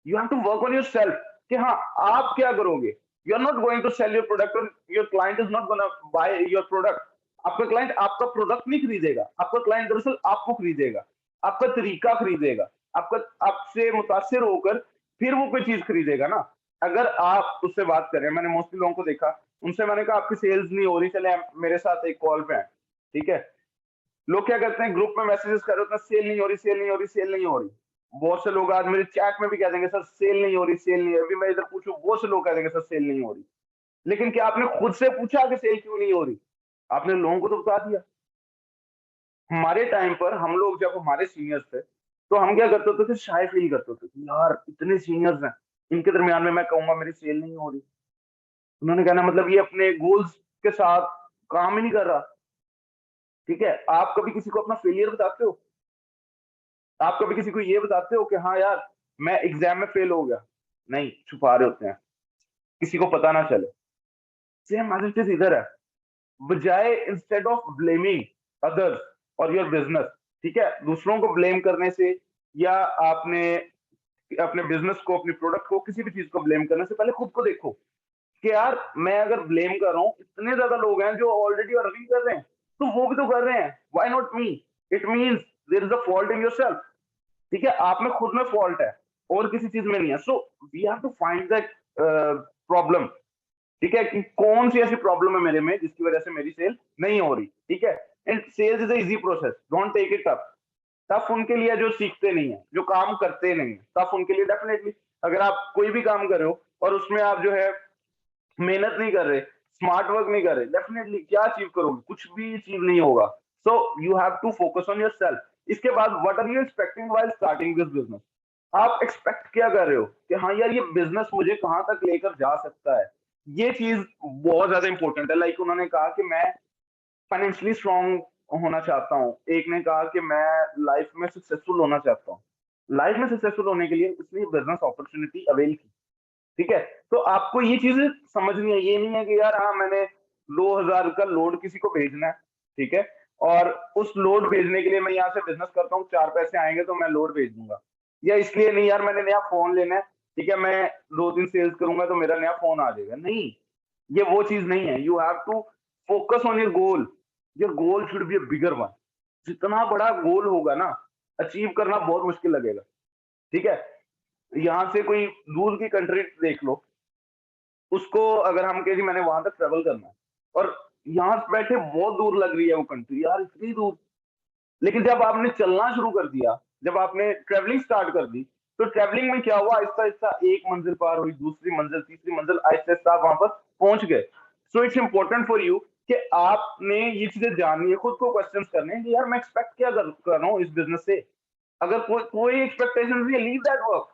You have to work on yourself कि हाँ आप क्या करोगे। You are not going to sell your product और your client is not gonna buy your product. आपका क्लाइंट आपका प्रोडक्ट नहीं खरीदेगा, आपका क्लाइंट दरअसल आपको खरीदेगा, आपका तरीका खरीदेगा, आपका आपसे मुतासिर होकर फिर वो कोई चीज खरीदेगा ना। अगर आप उससे बात करें, मैंने मोस्टली लोगों को देखा, उनसे मैंने कहा आपकी सेल्स नहीं हो रही, चले मेरे साथ एक कॉल पे है, ठीक है। लोग क्या करते हैं, ग्रुप में मैसेजेस कर रहे होते हैं, सेल नहीं हो रही, सेल नहीं हो रही, सेल नहीं हो रही। बहुत से लोग आज मेरे चैट में भी कह देंगे सर सेल नहीं हो रही, सेल नहीं हो रही। अभी मैं इधर पूछूं, बहुत से लोग कह देंगे सर सेल नहीं हो रही। लेकिन क्या आपने खुद से पूछा कि सेल क्यों नहीं हो रही? आपने लोगों को तो बता दिया। हमारे टाइम पर हम लोग जब हमारे सीनियर्स थे, तो हम क्या करते होते थे, शाय फील करते होते थे, यार इतने सीनियर्स हैं, इनके दरमियान में मैं कहूंगा मेरी सेल नहीं हो रही। उन्होंने कहना मतलब ये अपने गोल्स के साथ काम ही नहीं कर रहा, ठीक है। आप कभी किसी को अपना फेलियर बताते हो? आप कभी किसी को ये बताते हो कि हाँ यार मैं एग्जाम में फेल हो गया? नहीं, छुपा रहे होते हैं, किसी को पता ना चले। सेम एज इट इज इधर है। बजाय इंस्टेड ऑफ ब्लेमिंग अदर्स और योर बिजनेस, ठीक है, दूसरों को ब्लेम करने से, या आपने अपने बिजनेस को, अपनी प्रोडक्ट को, किसी भी चीज को ब्लेम करने से पहले खुद को देखो कि यार मैं अगर ब्लेम कर रहा हूँ, इतने ज्यादा लोग हैं जो ऑलरेडी अर्निंग कर रहे हैं, तो वो भी तो कर रहे हैं, why not me? It means there is a fault in yourself, ठीक है। आप में खुद में फॉल्ट है और किसी चीज में नहीं है। So we have to find that problem, ठीक है, कि कौन सी ऐसी प्रॉब्लम है मेरे में जिसकी वजह से मेरी सेल नहीं हो रही, ठीक है। And sales is easy process, don't take it tough. Tough उनके लिए जो सीखते नहीं है, जो काम करते नहीं है। टफ उनके लिए डेफिनेटली, अगर आप कोई भी काम कर रहे हो और उसमें आप जो है मेहनत नहीं कर रहे, स्मार्ट वर्क नहीं कर रहे, डेफिनेटली क्या अचीव करोगे? कुछ भी अचीव नहीं होगा। So you have to focus on yourself. इसके बाद what are you expecting while starting this business? आप एक्सपेक्ट क्या कर रहे हो कि हाँ यार ये बिजनेस मुझे कहां तक लेकर जा सकता है? ये चीज बहुत ज्यादा इंपॉर्टेंट है। लाइक उन्होंने कहा कि मैं फाइनेंशियली स्ट्रांग होना चाहता हूँ, एक ने कहा कि मैं लाइफ में सक्सेसफुल होना चाहता हूँ। लाइफ में सक्सेसफुल होने के लिए उसने बिजनेस अपॉर्चुनिटी अवेल की, ठीक है। तो आपको ये चीजें समझनी है, ये नहीं है कि यार हाँ मैंने 2000 का लोड किसी को भेजना है, ठीक है, और उस लोड भेजने के लिए मैं यहाँ से बिजनेस करता हूँ, 4 पैसे आएंगे तो मैं लोड भेज दूंगा। या इसलिए नहीं यार मैंने नया फोन लेना है, ठीक है, मैं 2 दिन सेल्स करूंगा तो मेरा नया फोन आ जाएगा, नहीं, ये वो चीज नहीं है। You have to focus on your goal. Your goal should be a bigger one. जितना बड़ा गोल होगा ना, अचीव करना बहुत मुश्किल लगेगा, ठीक है। यहाँ से कोई दूर की कंट्री देख लो, उसको अगर हम कहें कि मैंने वहां तक ट्रेवल करना है, और यहाँ से बैठे बहुत दूर लग रही है वो कंट्री, यार इतनी दूर। लेकिन जब आपने चलना शुरू कर दिया, जब आपने ट्रेवलिंग स्टार्ट कर दी, तो ट्रेवलिंग में क्या हुआ, आहिस्ता आहिस्ता एक मंजिल पार हुई, दूसरी मंजिल, तीसरी मंजिल, आहिस्ता आहिस्ता आप वहां पर पहुंच गए। So it's important for you कि आपने ये चीजें जाननी है, खुद को क्वेश्चन करने हैं कि यार मैं एक्सपेक्ट क्या कर रहा हूँ इस बिजनेस से। अगर कोई कोई एक्सपेक्टेशन नहीं है, leave that work,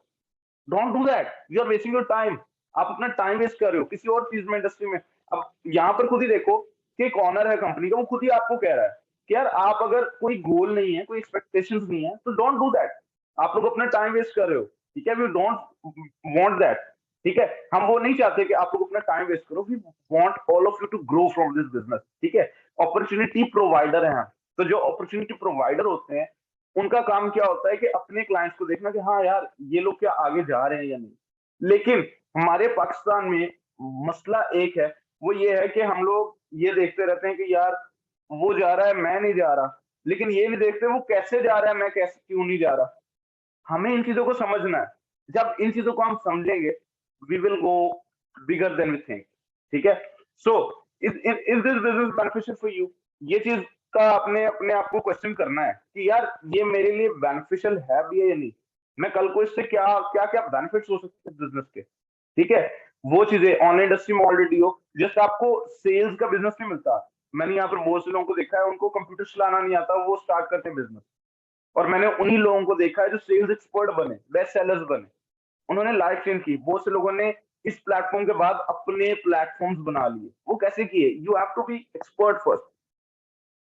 don't do that, you are wasting your time. आप अपना टाइम वेस्ट कर रहे हो किसी और चीज में, इंडस्ट्री में। अब यहाँ पर खुद ही देखो कि एक ऑनर है कंपनी का, वो खुद ही आपको कह रहा है कि यार आप अगर कोई गोल नहीं है, कोई एक्सपेक्टेशंस नहीं है, तो डोंट डू दैट। आप लोग अपना टाइम वेस्ट कर रहे हो, ठीक है, वी डोंट वांट दैट, ठीक है। हम वो नहीं चाहते कि आप लोग अपना टाइम वेस्ट करो, we want all of you to grow from this business, ठीक है। अपॉर्चुनिटी प्रोवाइडर है हम। तो जो अपॉर्चुनिटी प्रोवाइडर होते हैं, उनका काम क्या होता है कि अपने क्लाइंट्स को देखना कि हाँ यार ये लोग क्या आगे जा रहे हैं या नहीं। लेकिन हमारे पाकिस्तान में मसला एक है, वो ये है कि हम लोग ये देखते रहते हैं कि यार वो जा रहा है मैं नहीं जा रहा, लेकिन ये नहीं देखते वो कैसे जा रहा है, मैं कैसे क्यों नहीं जा रहा। हमें इन चीजों को समझना है। जब इन चीजों को हम समझेंगे, we will go bigger than we think, ठीक है। So is this business beneficial for you, ये चीज का आपने अपने आप को क्वेश्चन करना है कि यार ये मेरे लिए बेनिफिशियल है भी है या नहीं। मैं कल को इससे क्या क्या क्या बेनिफिट्स हो सकते हैं बिजनेस के, ठीक है। वो चीजें ऑनलाइन इंडस्ट्री में ऑलरेडी हो, जस्ट आपको सेल्स का बिजनेस नहीं मिलता। मैंने यहाँ पर बहुत से लोगों को देखा है, उनको कंप्यूटर चलाना नहीं आता, वो स्टार्ट करते हैं बिजनेस। और मैंने उन्हीं लोगों को देखा है जो सेल्स एक्सपर्ट बने, बेस्ट सेलर्स बने, उन्होंने लाइफ चेंज की। बहुत से लोगों ने इस प्लेटफॉर्म के बाद अपने प्लेटफॉर्म्स बना लिए। वो कैसे किए, you have to be expert first.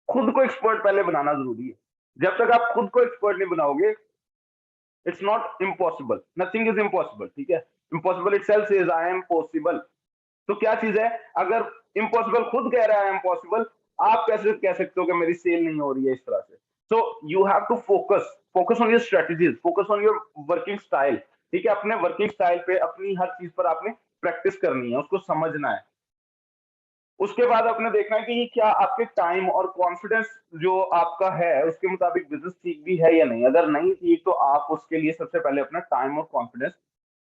खुद को एक्सपर्ट पहले बनाना जरूरी है। जब तक आप खुद को एक्सपर्ट नहीं बनाओगे, it's not impossible, nothing is impossible, ठीक है। Impossible itself says I am possible. तो क्या चीज है, अगर इम्पॉसिबल खुद कह रहा है इम्पॉसिबल, आप कैसे कह सकते हो कि मेरी सेल नहीं हो रही है इस तरह से। So you have to focus, focus on your strategies, focus on your working style, ठीक है। अपने वर्किंग स्टाइल पे, अपनी हर चीज पर आपने प्रैक्टिस करनी है, उसको समझना है। उसके बाद आपने देखना है कि ये क्या आपके टाइम और कॉन्फिडेंस जो आपका है उसके मुताबिक बिजनेस ठीक भी है या नहीं। अगर नहीं ठीक, तो आप उसके लिए सबसे पहले अपना टाइम और कॉन्फिडेंस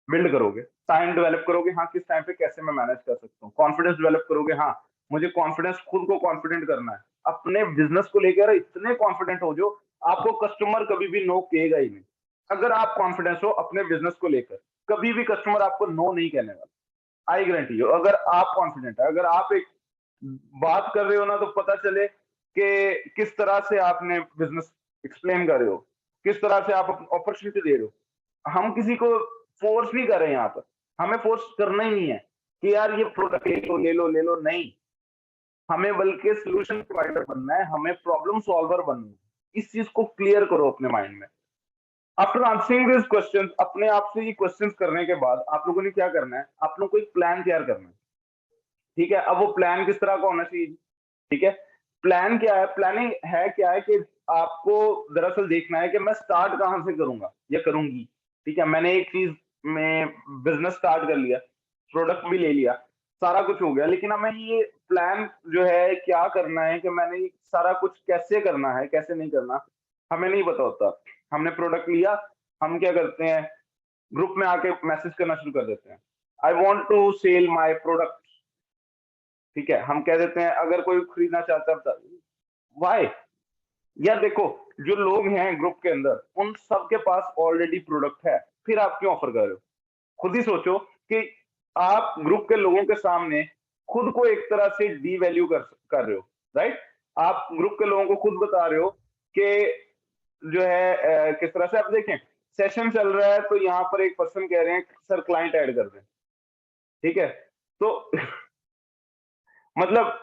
बिल्ड करोगे, टाइम डेवलप करोगे, हाँ किस टाइम पे कैसे मैं मैनेज कर सकता हूँ। कॉन्फिडेंस डेवलप करोगे, हाँ मुझे कॉन्फिडेंस, खुद को कॉन्फिडेंट करना है अपने बिजनेस को लेकर। इतने कॉन्फिडेंट हो जो आपको कस्टमर कभी भी नो कहेगा ही नहीं। अगर आप कॉन्फिडेंस हो अपने बिजनेस को लेकर, कभी भी कस्टमर आपको नो नहीं कहने वाला, आई गारंटी यू। अगर आप कॉन्फिडेंट है, अगर आप एक बात कर रहे हो ना, तो पता चले कि किस तरह से आपने बिजनेस एक्सप्लेन कर रहे हो, किस तरह से आप अपॉर्चुनिटी दे रहे हो। हम किसी को फोर्स नहीं कर रहे हैं यहाँ पर, हमें फोर्स करना ही नहीं है कि यार ये प्रोडक्ट ले लो ले लो ले लो, नहीं। हमें बल्कि सोल्यूशन प्रोवाइडर बनना है, हमें प्रॉब्लम सॉल्वर बनना है। इस चीज को क्लियर करो अपने माइंड में। आफ्टर आंसरिंग दिस क्वेश्चन, अपने आप से ये क्वेश्चन करने के बाद आप लोगों ने क्या करना है, आप लोगों को एक प्लान तैयार करना है, ठीक है। अब वो प्लान किस तरह का होना चाहिए, ठीक है। प्लान क्या है, प्लानिंग है क्या है कि आपको दरअसल देखना है कि मैं स्टार्ट कहां से करूंगा या करूंगी, ठीक है। मैंने एक चीज में बिजनेस स्टार्ट कर लिया, प्रोडक्ट भी ले लिया, सारा कुछ हो गया, लेकिन हमें ये प्लान जो है क्या करना है कि मैंने ये सारा कुछ कैसे करना है कैसे नहीं करना, हमें नहीं पता होता। हमने प्रोडक्ट लिया, हम क्या करते हैं, ग्रुप में आके मैसेज करना शुरू कर देते हैं, I want to sell my product, ठीक है। हम कह देते हैं अगर कोई खरीदना चाहता है, वाई, यार देखो, जो लोग हैं ग्रुप के अंदर उन सबके पास ऑलरेडी प्रोडक्ट है, फिर आप क्यों ऑफर कर रहे हो। खुद ही सोचो कि आप ग्रुप के लोगों के सामने खुद को एक तरह से डी वैल्यू कर रहे हो, राइट। आप ग्रुप के लोगों को खुद बता रहे हो कि जो है किस तरह से, आप देखें सेशन चल रहा है तो यहाँ पर एक पर्सन कह रहे हैं सर क्लाइंट ऐड कर दें, ठीक है। तो मतलब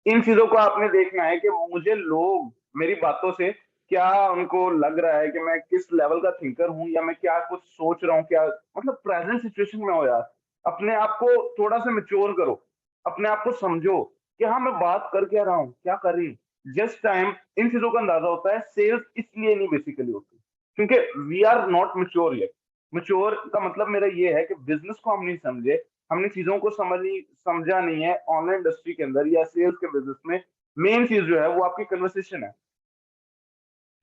इन चीज़ों को आपने देखना है कि मुझे लोग मेरी बातों से क्या उनको लग रहा है कि मैं किस लेवल का थिंकर हूँ या मैं क्या कुछ सोच रहा हूँ, क्या मतलब प्रेज़ेंट सिचुएशन में हो यार। अपने आप को थोड़ा-सा मैच्योर करो, अपने आप को समझो कि हाँ, मैं बात कर क्या रहा हूँ, क्या कर रही हूँ। जिस टाइम इन चीज़ों का अंदाज़ा होता है, सेल्स इसलिए नहीं बेसिकली होती, क्योंकि we are not mature yet. Mature का मतलब मेरा ये है कि बिज़नेस को हम नहीं समझे, हमने चीज़ों को समझा नहीं है ऑनलाइन इंडस्ट्री के अंदर या सेल्स के बिज़नेस में। मेन चीज़ जो है वो आपकी कन्वर्सेशन है,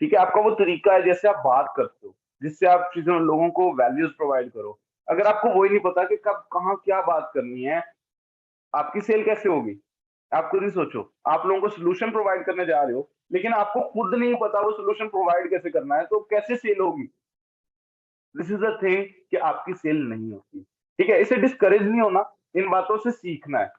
ठीक है? आपका वो तरीका है जैसे आप बात करते हो, जिससे आप चीज़ों लोगों को वैल्यूज़ प्रोवाइड करो। अगर आपको वो ही नहीं पता कि कब, कहाँ, क्या बात करनी है, आपकी सेल कैसे होगी? आप खुद ही सोचो। आप लोगों को सॉल्यूशन प्रोवाइड करने जा रहे हो, लेकिन आपको खुद नहीं पता वो सॉल्यूशन प्रोवाइड कैसे करना है, तो कैसे सेल होगी? दिस इज़ द थिंग कि आपकी सेल नहीं होती, ठीक है? इससे डिस्करेज नहीं होना, इन बातों से सीखना है।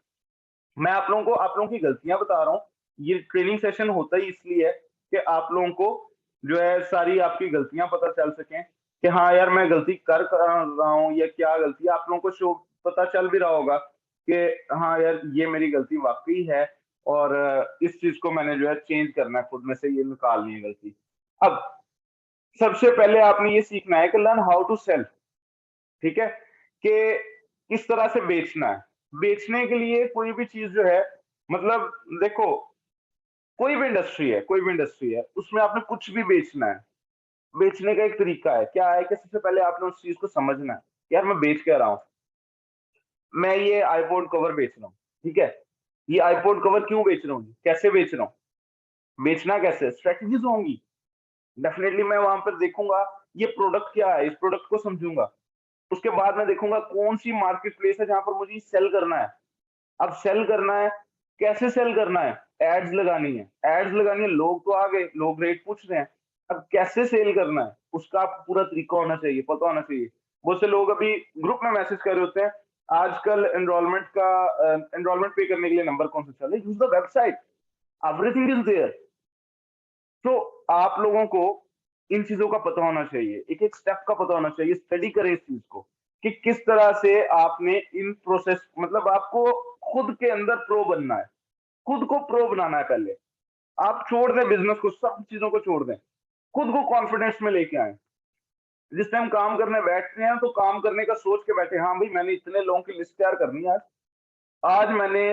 मैं आप लोगों की गलतियाँ बता रहा हूँ। ये ट्रेनिंग सेशन होता ही इसलिए है कि आप लोगों को जो है सारी आपकी गलतियाँ पता चल सकें कि हाँ यार, मैं गलती कर रहा हूँ या क्या गलती है। आप लोगों को शो पता चल भी रहा होगा कि हाँ यार, ये मेरी गलती वाक़ई है और इस चीज़ को मैंने जो है चेंज करना है, खुद में से ये निकालनी है गलती। अब सबसे पहले आपने ये सीखना है कि लर्न हाउ टू सेल, ठीक है? कि किस तरह से बेचना है। बेचने के लिए कोई भी चीज़ जो है, मतलब देखो, कोई भी इंडस्ट्री है, उसमें आपने कुछ भी बेचना है। बेचने का एक तरीका है, क्या है कि सबसे पहले आपने उस चीज़ को समझना है। यार मैं बेच क्या रहा हूँ? मैं ये आईपॉड कवर बेच रहा हूँ, ठीक है? ये आईपॉड कवर क्यों बेच रहा हूँ? कैसे बेच रहा हूँ? बेचना कैसे है? स्ट्रैटेजीज़ होंगी। डेफिनिटली मैं वहाँ पर देखूँगा, ये प्रोडक्ट क्या है? इस प्रोडक्ट को समझूँगा। उसके बाद मैं देखूँगा कौन-सी मार्केट प्लेस है जहाँ पर मुझे सेल करना है। अब सेल करना है, कैसे सेल करना है? एड्स लगानी है, लोग तो आ गए, लोग रेट पूछ रहे हैं। अब कैसे सेल करना है? उसका आपको पूरा तरीका होना चाहिए, पता होना चाहिए। बहुत से लोग अभी ग्रुप में मैसेज कर रहे होते हैं, आजकल एनरोलमेंट पे करने के लिए नंबर कौन सा चल रहा है? Use the website, everything is there. तो आप लोगों को इन चीज़ों का पता होना चाहिए, एक-एक स्टेप का पता होना चाहिए, स्टडी करें इस चीज़ को, कि किस तरह से आपने इन प्रोसेस, मतलब आपको खुद के अंदर प्रो बनना है, खुद को प्रो बनाना है पहले। आप छोड़ दें बिज़नेस को, सब चीज़ों को छोड़ दें, खुद को कॉन्फिडेंस में लेके आएँ। जिस टाइम काम करने बैठते हैं, तो काम करने का सोच के बैठे, हाँ भाई मैंने इतने लोगों की लिस्ट तैयार करनी है आज। आज मैंने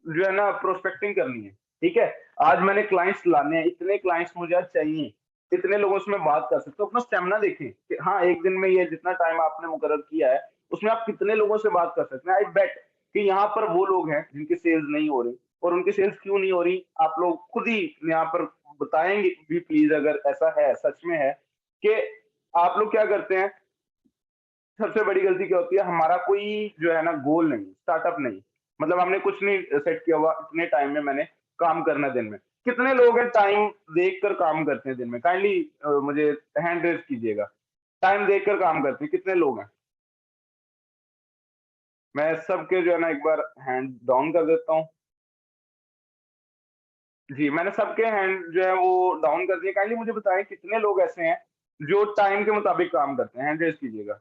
जो है ना प्रोस्पेक्टिंग करनी है, ठीक है? आज मैंने क्लाइंट्स लाने हैं, इतने क्लाइंट्स मुझे आज चाहिए, इतने लोगों से मैं बात कर सकता हूँ। अपना स्टैमिना देखें कि हाँ, 1 दिन में ये जितना टाइम आपने मुकर्रर किया है, उसमें आप कितने लोगों से बात कर सकते हैं। आई बेट कि यहाँ पर वो लोग हैं जिनकी सेल्स नहीं हो रही, और उनकी सेल्स क्यों नहीं हो रही, आप लोग खुद ही यहाँ पर बताएँगे भी प्लीज़, अगर ऐसा है, सच में है कि आप लोग क्या करते हैं, सबसे बड़ी गलती क्या होती है, हमारा कोई जो है ना गोल नहीं, स्टार्टअप नहीं। मतलब हमने कुछ नहीं सेट किया हुआ, इतने टाइम में मैंने काम करना है दिन में। कितने लोग हैं टाइम देखकर काम करते हैं दिन में? काइंडली मुझे हैंड रेज़ कीजिएगा। टाइम देखकर काम करते हैं, कितने लोग हैं? मैं सबके जो है ना एक बार हैंड डाउन कर देता हूँ। जी, मैंने सबके हैंड जो है वो डाउन कर दिए। काइंडली मुझे बताएँ कितने लोग ऐसे हैं जो टाइम के मुताबिक काम करते हैं? हैंड रेज़ कीजिएगा।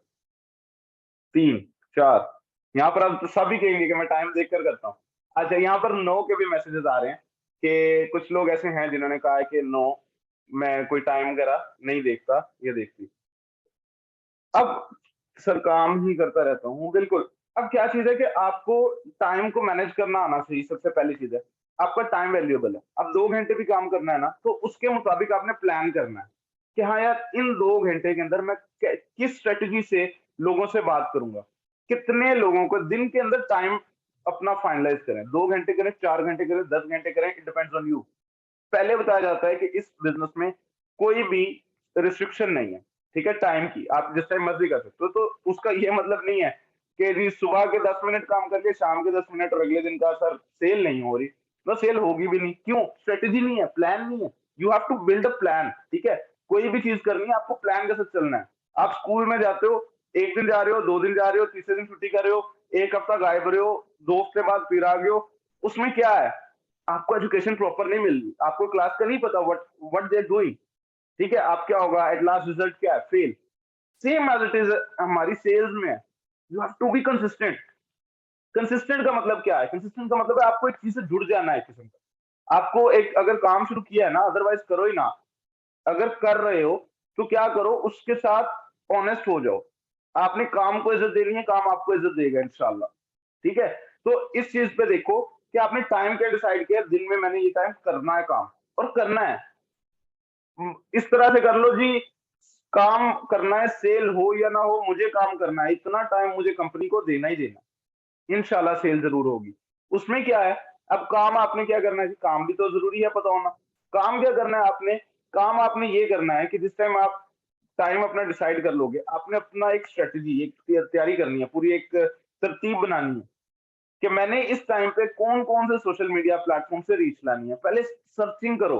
3, 4, यहाँ पर अब सभी कहेंगे कि मैं टाइम देखकर करता हूँ। अच्छा, यहाँ पर नो के भी मैसेजेस आ रहे हैं कि कुछ लोग ऐसे हैं जिन्होंने कहा है कि नो, मैं कोई टाइम वगैरह नहीं देखता या देखती। अब सर काम ही करता रहता हूँ, बिल्कुल। अब क्या चीज़ है कि आपको टाइम को मैनेज करना आना चाहिए, सबसे पहली चीज़ है। आपका टाइम वैल्यूएबल है। अब 2 घंटे भी काम करना है ना, तो उसके मुताबिक आपने प्लान करना है कि हाँ यार, इन 2 घंटे के अंदर मैं किस स्ट्रैटेजी से लोगों से बात करूँगा। कितने लोगों को दिन के अंदर टाइम अपना फाइनलाइज़ करें। 2 घंटे करें, 4 घंटे करें, 10 घंटे करें, इट डिपेंड्स ऑन यू। पहले बताया जाता है कि इस बिज़नेस में कोई भी रिस्ट्रिक्शन नहीं है, ठीक है, टाइम की। आप जिस टाइम मर्ज़ी कर सकते हो। तो उसका ये मतलब नहीं है कि जी सुबह के 10 मिनट काम करके शाम के 10 मिनट और अगले दिन का सर सेल नहीं हो रही, तो सेल होगी भी नहीं। क्यों? स्ट्रैटेजी नहीं है, प्लान नहीं है। You have to build a plan, ठीक है? कोई भी चीज़ करनी है, आपको प्लान के साथ चलना है। आप स्कूल में जाते हो, 1 दिन जा रहे हो, 2 दिन जा रहे हो, तीसरे दिन छुट्टी कर रहे हो, 1 हफ्ता गायब रहे हो, 2 हफ्ते बाद फिर आ गए हो। उसमें क्या है? आपको एजुकेशन प्रॉपर नहीं मिल रही, आपको क्लास का नहीं पता व्हाट दे आर डूइंग, ठीक है? अब क्या होगा, एट लास्ट रिजल्ट क्या है? Fail. Same as it is हमारी सेल्स में है। You have to be consistent. Consistent का मतलब क्या है? कंसिस्टेंट का मतलब है आपको एक चीज से जुड़ जाना है किस्म का। आपको एक अगर काम शुरू किया है ना, अदरवाइज करो ही ना। अगर कर रहे हो तो क्या करो, उसके साथ ऑनेस्ट हो जाओ। आपने काम को इज्जत देनी है, काम आपको इज्जत देगा इंशाल्लाह। ठीक है। तो इस चीज पे देखो कि आपने टाइम क्या डिसाइड किया, दिन में मैंने ये टाइम करना है काम, और करना है। इस तरह से कर लो जी, काम करना है, सेल हो या ना हो, मुझे काम करना है, इतना टाइम मुझे कंपनी को देना ही देना। इंशाल्लाह सेल जरूर होगी। उसमें क्या है, अब काम आपने क्या करना है कि काम भी तो जरूरी है पता होना। काम क्या करना है आपने? काम आपने ये करना है कि जिस टाइम आप टाइम अपना डिसाइड कर लोगे, आपने अपना एक स्ट्रेटेजी, एक तैयारी करनी है, पूरी एक तरतीब बनानी है कि मैंने इस टाइम पे कौन कौन से सोशल मीडिया प्लेटफॉर्म से रीच लानी है। पहले सर्चिंग करो।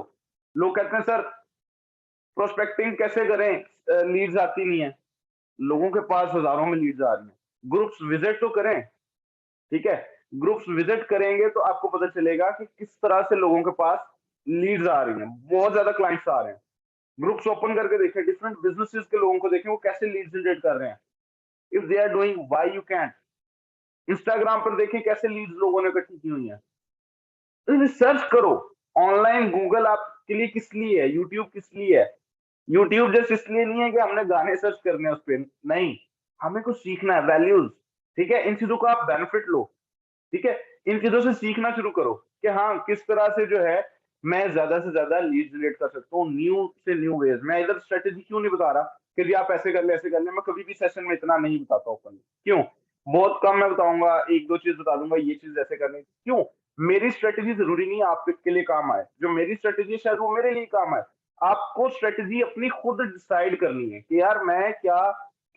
लोग कहते हैं सर प्रोस्पेक्टिंग कैसे करें, लीड्स आती नहीं है। लोगों के पास हजारों में लीड्स आ रही है। ग्रुप्स विजिट तो करें। ठीक है। ग्रुप्स विजिट करेंगे तो आपको पता चलेगा कि किस तरह से लोगों के पास लीड्स आ रही हैं, बहुत ज्यादा क्लाइंट्स आ रहे हैं। ग्रुप्स ओपन करके देखें, डिफरेंट बिजनेसेस के लोगों को देखें वो कैसे लीड जनरेट कर रहे हैं। If they are doing, why you can't. Instagram पर देखें कैसे लीड्स लोगों ने इकट्ठी की हुई हैं। तो रिसर्च करो। ऑनलाइन गूगल आपके लिए किस लिए है, यूट्यूब किस लिए है? यूट्यूब जस्ट इसलिए नहीं है कि हमने गाने सर्च करने हैं उस पर, नहीं। हमें कुछ सीखना है, वैल्यूज। ठीक है, इन चीजों का आप बेनिफिट लो। ठीक है। इन चीजों से सीखना शुरू करो कि हाँ किस तरह से जो है मैं ज्यादा से ज्यादा लीड जनरेट कर सकता हूँ, न्यू से न्यू वेज। मैं इधर स्ट्रेटेजी क्यों नहीं बता रहा कि जी आप ऐसे कर ले ऐसे कर ले। मैं कभी भी सेशन में इतना नहीं बताता ओपनली। क्यों? बहुत कम मैं बताऊंगा, एक दो चीज बता दूंगा, ये चीज ऐसे करनी। क्यों? मेरी स्ट्रेटेजी जरूरी नहीं है आपके लिए काम आए, जो मेरी स्ट्रेटेजी शायद वो मेरे लिए काम आए। आपको स्ट्रेटेजी अपनी खुद डिसाइड करनी है कि यार मैं क्या,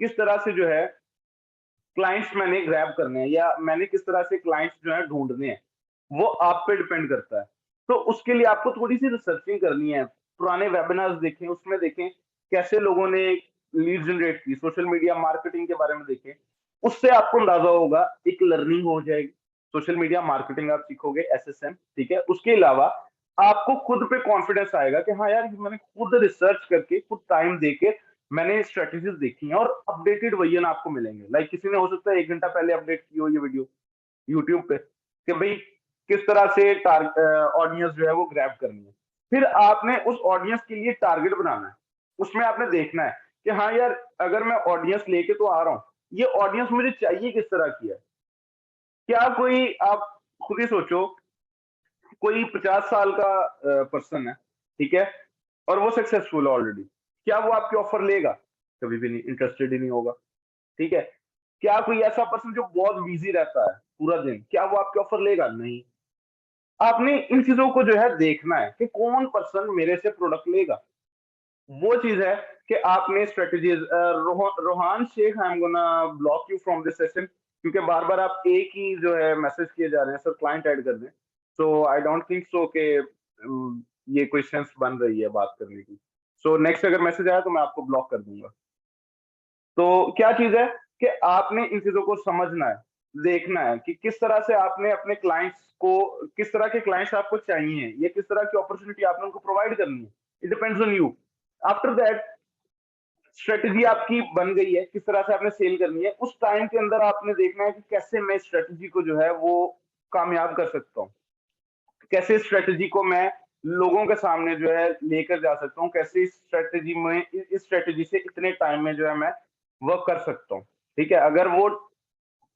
किस तरह से जो है क्लाइंट्स मैंने ग्रैब करने हैं, या मैंने किस तरह से क्लाइंट्स जो है ढूंढने हैं, वो आप पे डिपेंड करता है। तो उसके लिए आपको थोड़ी सी रिसर्चिंग करनी है। पुराने वेबिनार्स देखें, उसमें देखें कैसे लोगों ने लीड जनरेट की, सोशल मीडिया मार्केटिंग के बारे में देखें। उससे आपको अंदाजा होगा, एक लर्निंग हो जाएगी। सोशल मीडिया मार्केटिंग आप सीखोगे, एसएसएम। ठीक है। उसके अलावा आपको खुद पे कॉन्फिडेंस आएगा कि हाँ यार मैंने खुद रिसर्च करके, खुद टाइम देके मैंने स्ट्रेटेजीज देखी हैं, और अपडेटेड वर्जन आपको मिलेंगे। लाइक किसी ने हो सकता है 1 घंटा पहले अपडेट की हो ये वीडियो यूट्यूब पे कि भाई किस तरह से ऑडियंस जो है वो ग्रैब करनी है। फिर आपने उस ऑडियंस के लिए टारगेट बनाना है। उसमें आपने देखना है कि हाँ यार अगर मैं ऑडियंस लेके तो आ रहा हूँ, ये ऑडियंस मुझे चाहिए किस तरह की है। क्या कोई, आप खुद ही सोचो, कोई 50 साल का पर्सन है, ठीक है, और वो सक्सेसफुल है ऑलरेडी, क्या वो आपकी ऑफर लेगा? कभी भी नहीं, इंटरेस्टेड ही नहीं होगा। ठीक है। क्या कोई ऐसा पर्सन जो बहुत बिजी रहता है पूरा दिन, क्या वो आपके ऑफर लेगा? नहीं। आपने इन चीजों को जो है देखना है कि कौन पर्सन मेरे से प्रोडक्ट लेगा। वो चीज है कि आपने strategies. Rohan Shaikh, I am gonna block you from this session, क्योंकि बार बार आप एक ही जो है मैसेज किए जा रहे हैं, सर क्लाइंट ऐड कर दें। सो आई डोंट थिंक सो कि ये कोई सेंस बन रही है बात करने की। सो नेक्स्ट अगर मैसेज आया तो मैं आपको ब्लॉक कर दूंगा। तो क्या चीज है कि आपने इन चीजों को समझना है, देखना है कि किस तरह से आपने अपने क्लाइंट्स को, किस तरह के क्लाइंट्स आपको चाहिए, या किस तरह की अपॉर्चुनिटी आपने उनको प्रोवाइड करनी है। It depends on you. After that strategy आपकी बन गई है, किस तरह से आपने सेल करनी है। उस टाइम के अंदर आपने देखना है कि कैसे मैं स्ट्रेटेजी को जो है वो कामयाब कर सकता हूँ, कैसे स्ट्रेटेजी को मैं लोगों के सामने जो है लेकर जा सकता हूँ, कैसे इस स्ट्रेटेजी में, इस स्ट्रेटेजी से इतने टाइम में जो है मैं वर्क कर सकता हूँ। ठीक है। अगर वो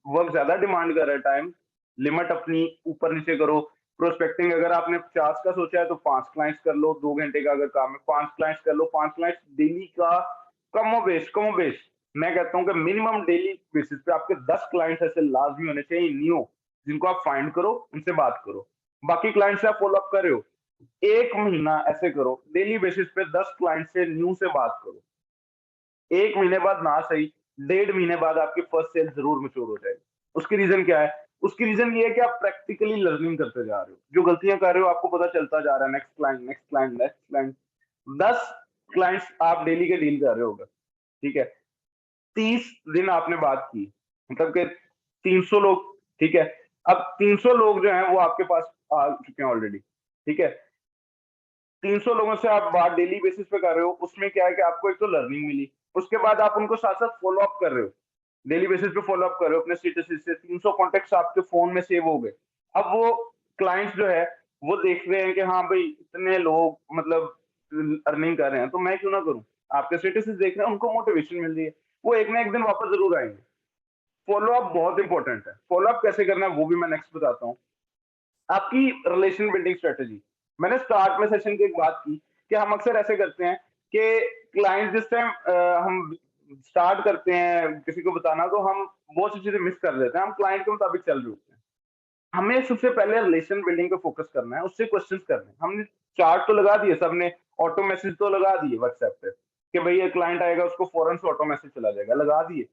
वर्क ज्यादा डिमांड कर रहा है टाइम, लिमिट अपनी ऊपर नीचे करो। प्रोस्पेक्टिंग अगर आपने 50 का सोचा है तो 5 क्लाइंट्स कर लो, 2 घंटे का अगर काम है 5 क्लाइंट्स कर लो। 5 क्लाइंट्स डेली का, कमो बेश मैं कहता हूँ कि मिनिमम डेली बेसिस पे आपके 10 क्लाइंट्स ऐसे लाजमी होने चाहिए न्यू, जिनको आप फाइंड करो, उनसे बात करो। बाकी क्लाइंट से आप फॉलो अप कर रहे हो, 1 महीना ऐसे करो, डेली बेसिस पे 10 क्लाइंट से न्यू से बात करो। 1 महीने बाद ना सही, 1.5 महीने बाद आपकी फर्स्ट सेल जरूर मैच्योर हो जाएगी। उसकी रीजन क्या है? उसकी रीजन ये है कि आप प्रैक्टिकली लर्निंग करते जा रहे हो, जो गलतियां कर रहे हो आपको पता चलता जा रहा है। Next client, next client, next client. 10 clients आप डेली के डील कर रहे होगा। ठीक है। 30 दिन आपने बात की, मतलब कि 300 लोग। ठीक है। अब 300 लोग जो है वो आपके पास आ चुके हैं ऑलरेडी। ठीक है। 300 लोगों से आप बात डेली बेसिस पे कर रहे हो, उसमें क्या है कि आपको एक तो लर्निंग मिली, उसके बाद आप उनको साथ साथ फॉलो अप कर रहे हो। डेली बेसिस पे फॉलो अप कर रहे हो अपने स्टेटस से, 300 कॉन्टेक्ट आपके फोन में सेव हो गए। अब वो क्लाइंट्स जो है वो देख रहे हैं कि हाँ भाई इतने लोग मतलब अर्निंग कर रहे हैं, तो मैं क्यों ना करूं। आपके स्टेटस देख रहे हैं, उनको मोटिवेशन मिल रही है, वो एक ना एक दिन वापस जरूर आएंगे। फॉलो अप बहुत इंपॉर्टेंट है। फॉलो अप कैसे करना है वो भी मैं नेक्स्ट बताता हूँ। आपकी रिलेशन बिल्डिंग स्ट्रेटेजी, मैंने स्टार्ट में सेशन की एक बात की कि हम अक्सर ऐसे करते हैं कि क्लाइंट जिस टाइम हम स्टार्ट करते हैं किसी को बताना, तो हम बहुत सी चीजें मिस कर देते हैं, हम क्लाइंट के मुताबिक चल रहे होते हैं। हमें सबसे पहले रिलेशन बिल्डिंग पे फोकस करना है, उससे क्वेश्चंस करने हैं। हमने चार्ट तो लगा दिए, सबने ऑटो मैसेज तो लगा दिए व्हाट्सएप पे कि भाई ये क्लाइंट आएगा उसको फौरन से ऑटो मैसेज चला जाएगा, लगा दिए।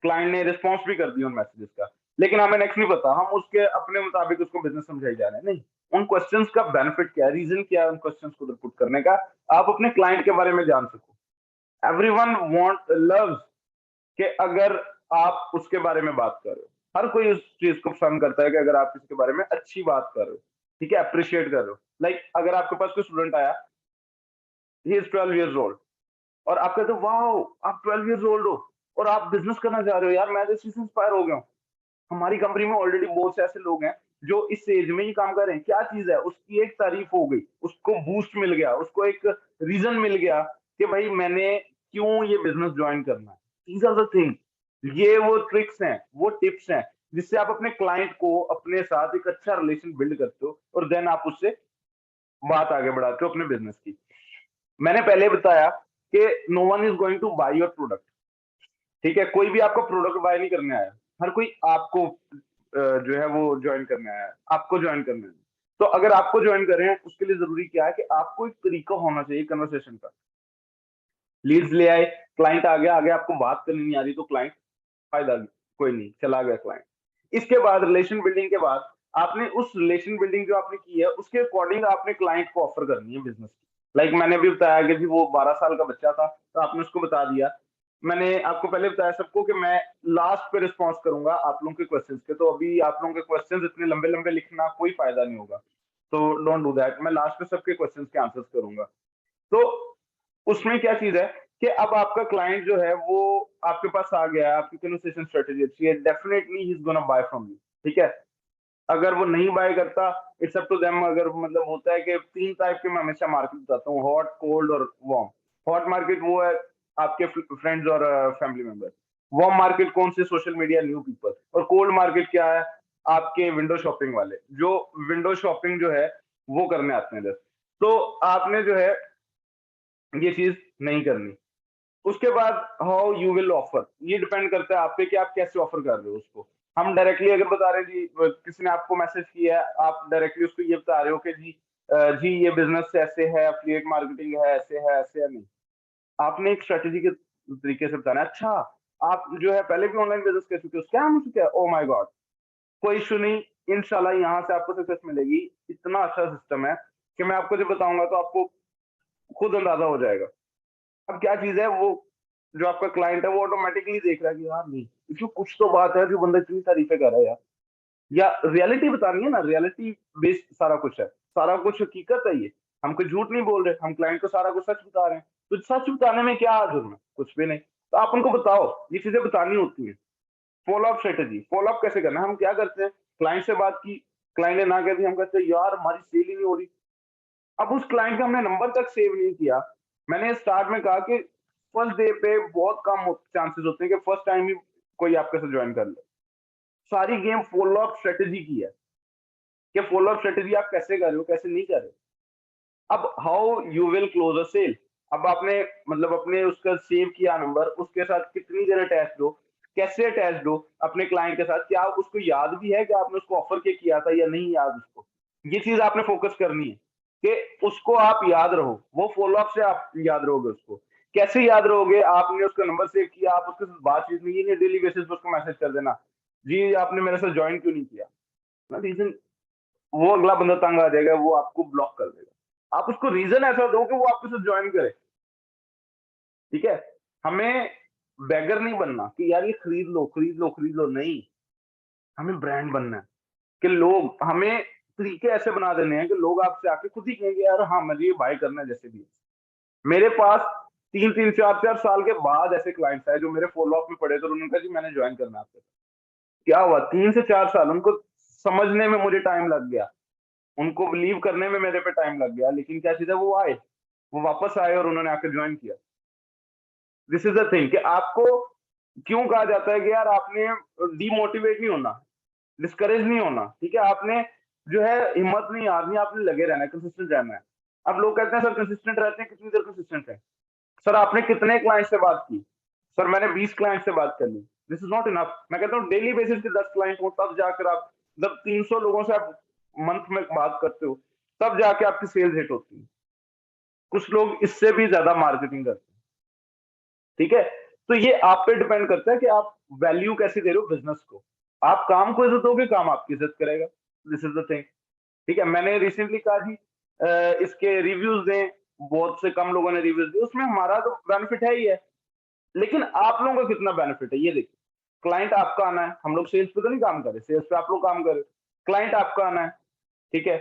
क्लाइंट ने रिस्पॉन्स भी कर दिया उन मैसेजेस का, लेकिन हमें नेक्स्ट नहीं पता, हम उसके अपने मुताबिक उसको बिजनेस समझाई जा रहे हैं। नहीं, उन क्वेश्चंस का बेनिफिट क्या है, रीजन क्या है उन क्वेश्चंस को उधर पुट करने का, आप अपने क्लाइंट के बारे में जान सको। एवरीवन वांट लव्स कि अगर आप उसके बारे में बात कर रहे हो, हर कोई उस चीज को पसंद करता है कि अगर आप किसी के बारे में अच्छी बात कर रहे हो, ठीक है, अप्रिशिएट कर रहे हो। लाइक अगर आपके पास कोई स्टूडेंट आया, ही इज 12 years old, और आप कहते हो वाह आप 12 years old हो और आप बिजनेस करना चाह रहे हो, यार मैं तो इस चीज से इंस्पायर हो गया हूँ। हमारी कंपनी में ऑलरेडी बहुत से ऐसे लोग हैं जो इस एज में ही काम कर रहे हैं। क्या चीज है, उसकी एक तारीफ हो गई, उसको बूस्ट मिल गया, उसको एक रीजन मिल गया कि भाई मैंने क्यों ये बिजनेस ज्वाइन करना है। दीज आर द थिंग, ये वो ट्रिक्स हैं, वो टिप्स हैं जिससे आप अपने क्लाइंट को अपने साथ एक अच्छा रिलेशन बिल्ड करते हो, और देन आप उससे बात आगे बढ़ाते हो अपने बिजनेस की। मैंने पहले बताया कि no one is going to buy your product, ठीक है, कोई भी आपका प्रोडक्ट बाय नहीं करने आया, हर कोई आपको जो है वो ज्वाइन करने आया है, आपको ज्वाइन करने आया है। तो अगर आपको ज्वाइन कर रहे हैं, उसके लिए जरूरी क्या है कि आपको एक तरीका होना चाहिए कन्वर्सेशन का। लीड्स ले आए, क्लाइंट आ गया, आगे आपको बात करनी नहीं आ रही तो क्लाइंट फायदा नहीं, कोई नहीं, चला गया क्लाइंट। इसके बाद रिलेशन बिल्डिंग के बाद आपने उस रिलेशन बिल्डिंग जो आपने की है उसके अकॉर्डिंग आपने क्लाइंट को ऑफर करनी है बिजनेस की। लाइक मैंने भी बताया कि जी वो 12 साल का बच्चा था, तो आपने उसको बता दिया। मैंने आपको पहले बताया सबको कि मैं लास्ट पे रिस्पॉन्स करूंगा आप लोगों के क्वेश्चंस के, तो अभी आप लोगों के क्वेश्चंस इतने लंबे लंबे लिखना कोई फायदा नहीं होगा, तो डोंट डू दैट। मैं लास्ट में सबके क्वेश्चंस के आंसर्स करूंगा। तो उसमें क्या चीज है कि अब आपका क्लाइंट जो है वो आपके पास आ गया है, आपकी कन्वर्सेशन स्ट्रेटेजी अच्छी है, definitely he is gonna buy from you, ठीक है। अगर वो नहीं बाय करता, इट्स अप टू देम। अगर मतलब होता है कि 3 टाइप के मैं हमेशा मार्केट बताता हूँ, हॉट, कोल्ड और वार्म। हॉट मार्केट वो है आपके फ्रेंड्स और फैमिली मेंबर्स। वार्म मार्केट कौन से, सोशल मीडिया न्यू पीपल। और कोल्ड मार्केट क्या है, आपके विंडो शॉपिंग वाले, जो विंडो शॉपिंग जो है वो करने आते हैं जस्ट। तो आपने जो है ये चीज नहीं करनी। उसके बाद हाउ यू विल ऑफर, ये डिपेंड करता है आप पे कि आप कैसे ऑफर कर रहे हो उसको। हम डायरेक्टली अगर बता रहे हैं जी, किसी ने आपको मैसेज किया है, आप डायरेक्टली उसको ये बता रहे हो कि जी जी ये बिजनेस ऐसे है, एफिलिएट मार्केटिंग है, ऐसे है नहीं। आपने एक स्ट्रेटेजी के तरीके से बताना है। अच्छा, आप जो है पहले भी ऑनलाइन बिजनेस कर चुके हो, स्कैम हो चुका है, ओ माय गॉड, कोई इशू नहीं, इंशाल्लाह यहाँ से आपको सक्सेस मिलेगी। इतना अच्छा सिस्टम है कि मैं आपको जब बताऊंगा तो आपको खुद अंदाजा हो जाएगा। अब क्या चीज है, वो जो आपका क्लाइंट है वो ऑटोमेटिकली देख रहा है कि यार नहीं, इसमें कुछ तो बात है जो बंदा इतनी तारीफें कर रहा है यार, या रियलिटी बतानी है ना, रियलिटी बेस्ड सारा कुछ है, सारा कुछ हकीकत है ये। हम कोई झूठ नहीं बोल रहे, हम क्लाइंट को सारा कुछ सच बता रहे हैं। तो सच बताने में क्या जुर्म है, कुछ भी नहीं। तो आप उनको बताओ, ये चीजें बतानी होती है। Follow up strategy, follow up कैसे करना है, हम क्या करते हैं, क्लाइंट से बात की, क्लाइंट ने ना कह दी, हम कहते हैं यार हमारी सेल ही नहीं हो रही। अब उस क्लाइंट का हमने नंबर तक सेव नहीं किया। मैंने स्टार्ट में कहा कि फर्स्ट डे पे बहुत कम चांसेस होते हैं कि फर्स्ट टाइम ही कोई आपके साथ ज्वाइन कर ले। सारी गेम फॉलो अप स्ट्रेटेजी की है कि फॉलो अप स्ट्रेटेजी आप कैसे कर रहे हो, कैसे नहीं कर रहे हो। अब how you will close a sale, अब आपने मतलब अपने उसका सेव किया नंबर, उसके साथ कितनी देर अटैच हो, कैसे अटैच हो अपने क्लाइंट के साथ, क्या उसको याद भी है कि आपने उसको ऑफर क्या किया था या नहीं याद उसको। ये चीज आपने फोकस करनी है कि उसको आप याद रहो, वो फॉलो अप से आप याद रहोगे उसको। कैसे याद रहोगे, आपने उसका नंबर सेव किया, आप उसके साथ बातचीत नहीं, ये डेली बेसिस पर उसको मैसेज कर देना, जी आपने मेरे साथ ज्वाइन क्यों नहीं किया ना, रीजन। वो अगला बंदा तंग आ जाएगा, वो आपको ब्लॉक कर देगा। आप उसको रीजन ऐसा दो कि वो आपके साथ ज्वाइन करे, ठीक है। हमें बेगर नहीं बनना कि यार ये खरीद लो खरीद लो खरीद लो, नहीं। हमें ब्रांड बनना है कि लोग हमें तरीके ऐसे बना देने हैं कि लोग आपसे आके खुद ही कहेंगे यार हाँ मुझे ये बाय करना है जैसे भी है। मेरे पास 3 3 4 4 साल के बाद ऐसे क्लाइंट्स आए जो मेरे फॉलो अप में पड़े थे और उन्होंने कहा जी मैंने ज्वाइन करना है आपके साथ। क्या हुआ, 3 से 4 साल उनको समझने में मुझे टाइम लग गया, उनको बिलीव करने में मेरे पे टाइम लग गया, लेकिन क्या चीज है, वो आए, वो वापस आए और उन्होंने आकर ज्वाइन किया। दिस इज द थिंग कि आपको क्यों कहा जाता है कि यार आपने डीमोटिवेट नहीं होना, डिस्करेज नहीं होना, ठीक है, आपने जो है हिम्मत नहीं हारनी, आपने लगे रहना है, कंसिस्टेंट रहना है। अब लोग कहते हैं सर कंसिस्टेंट रहते हैं, कितनी देर कंसिस्टेंट है? सर आपने कितने क्लाइंट से बात की? सर मैंने 20 क्लाइंट से बात कर ली। This is not enough. मैं कहता हूँ डेली बेसिस के 10 क्लाइंट हो तब जाकर आप, जब 300 लोगों से आप मंथ में बात करते हो, तब जाके आपकी सेल्स हिट होती है। कुछ लोग इससे भी ज्यादा मार्केटिंग करते हैं, ठीक है। तो ये आप पे डिपेंड करता है कि आप वैल्यू कैसे दे रहे हो बिजनेस को। आप काम को इज्जत दोगे, काम आपकी इज्जत करेगा। दिस इज द थिंग, ठीक है। मैंने रिसेंटली कहा जी इसके रिव्यूज दें, बहुत से कम लोगों ने रिव्यूज दिए, उसमें हमारा तो बेनिफिट है ही है, लेकिन आप लोगों का कितना बेनिफिट है ये देखिए। क्लाइंट आपका आना है, हम लोग सेल्स पे तो नहीं काम कर रहे, सेल्स पे आप लोग काम कर रहे, क्लाइंट आपका आना है, ठीक है।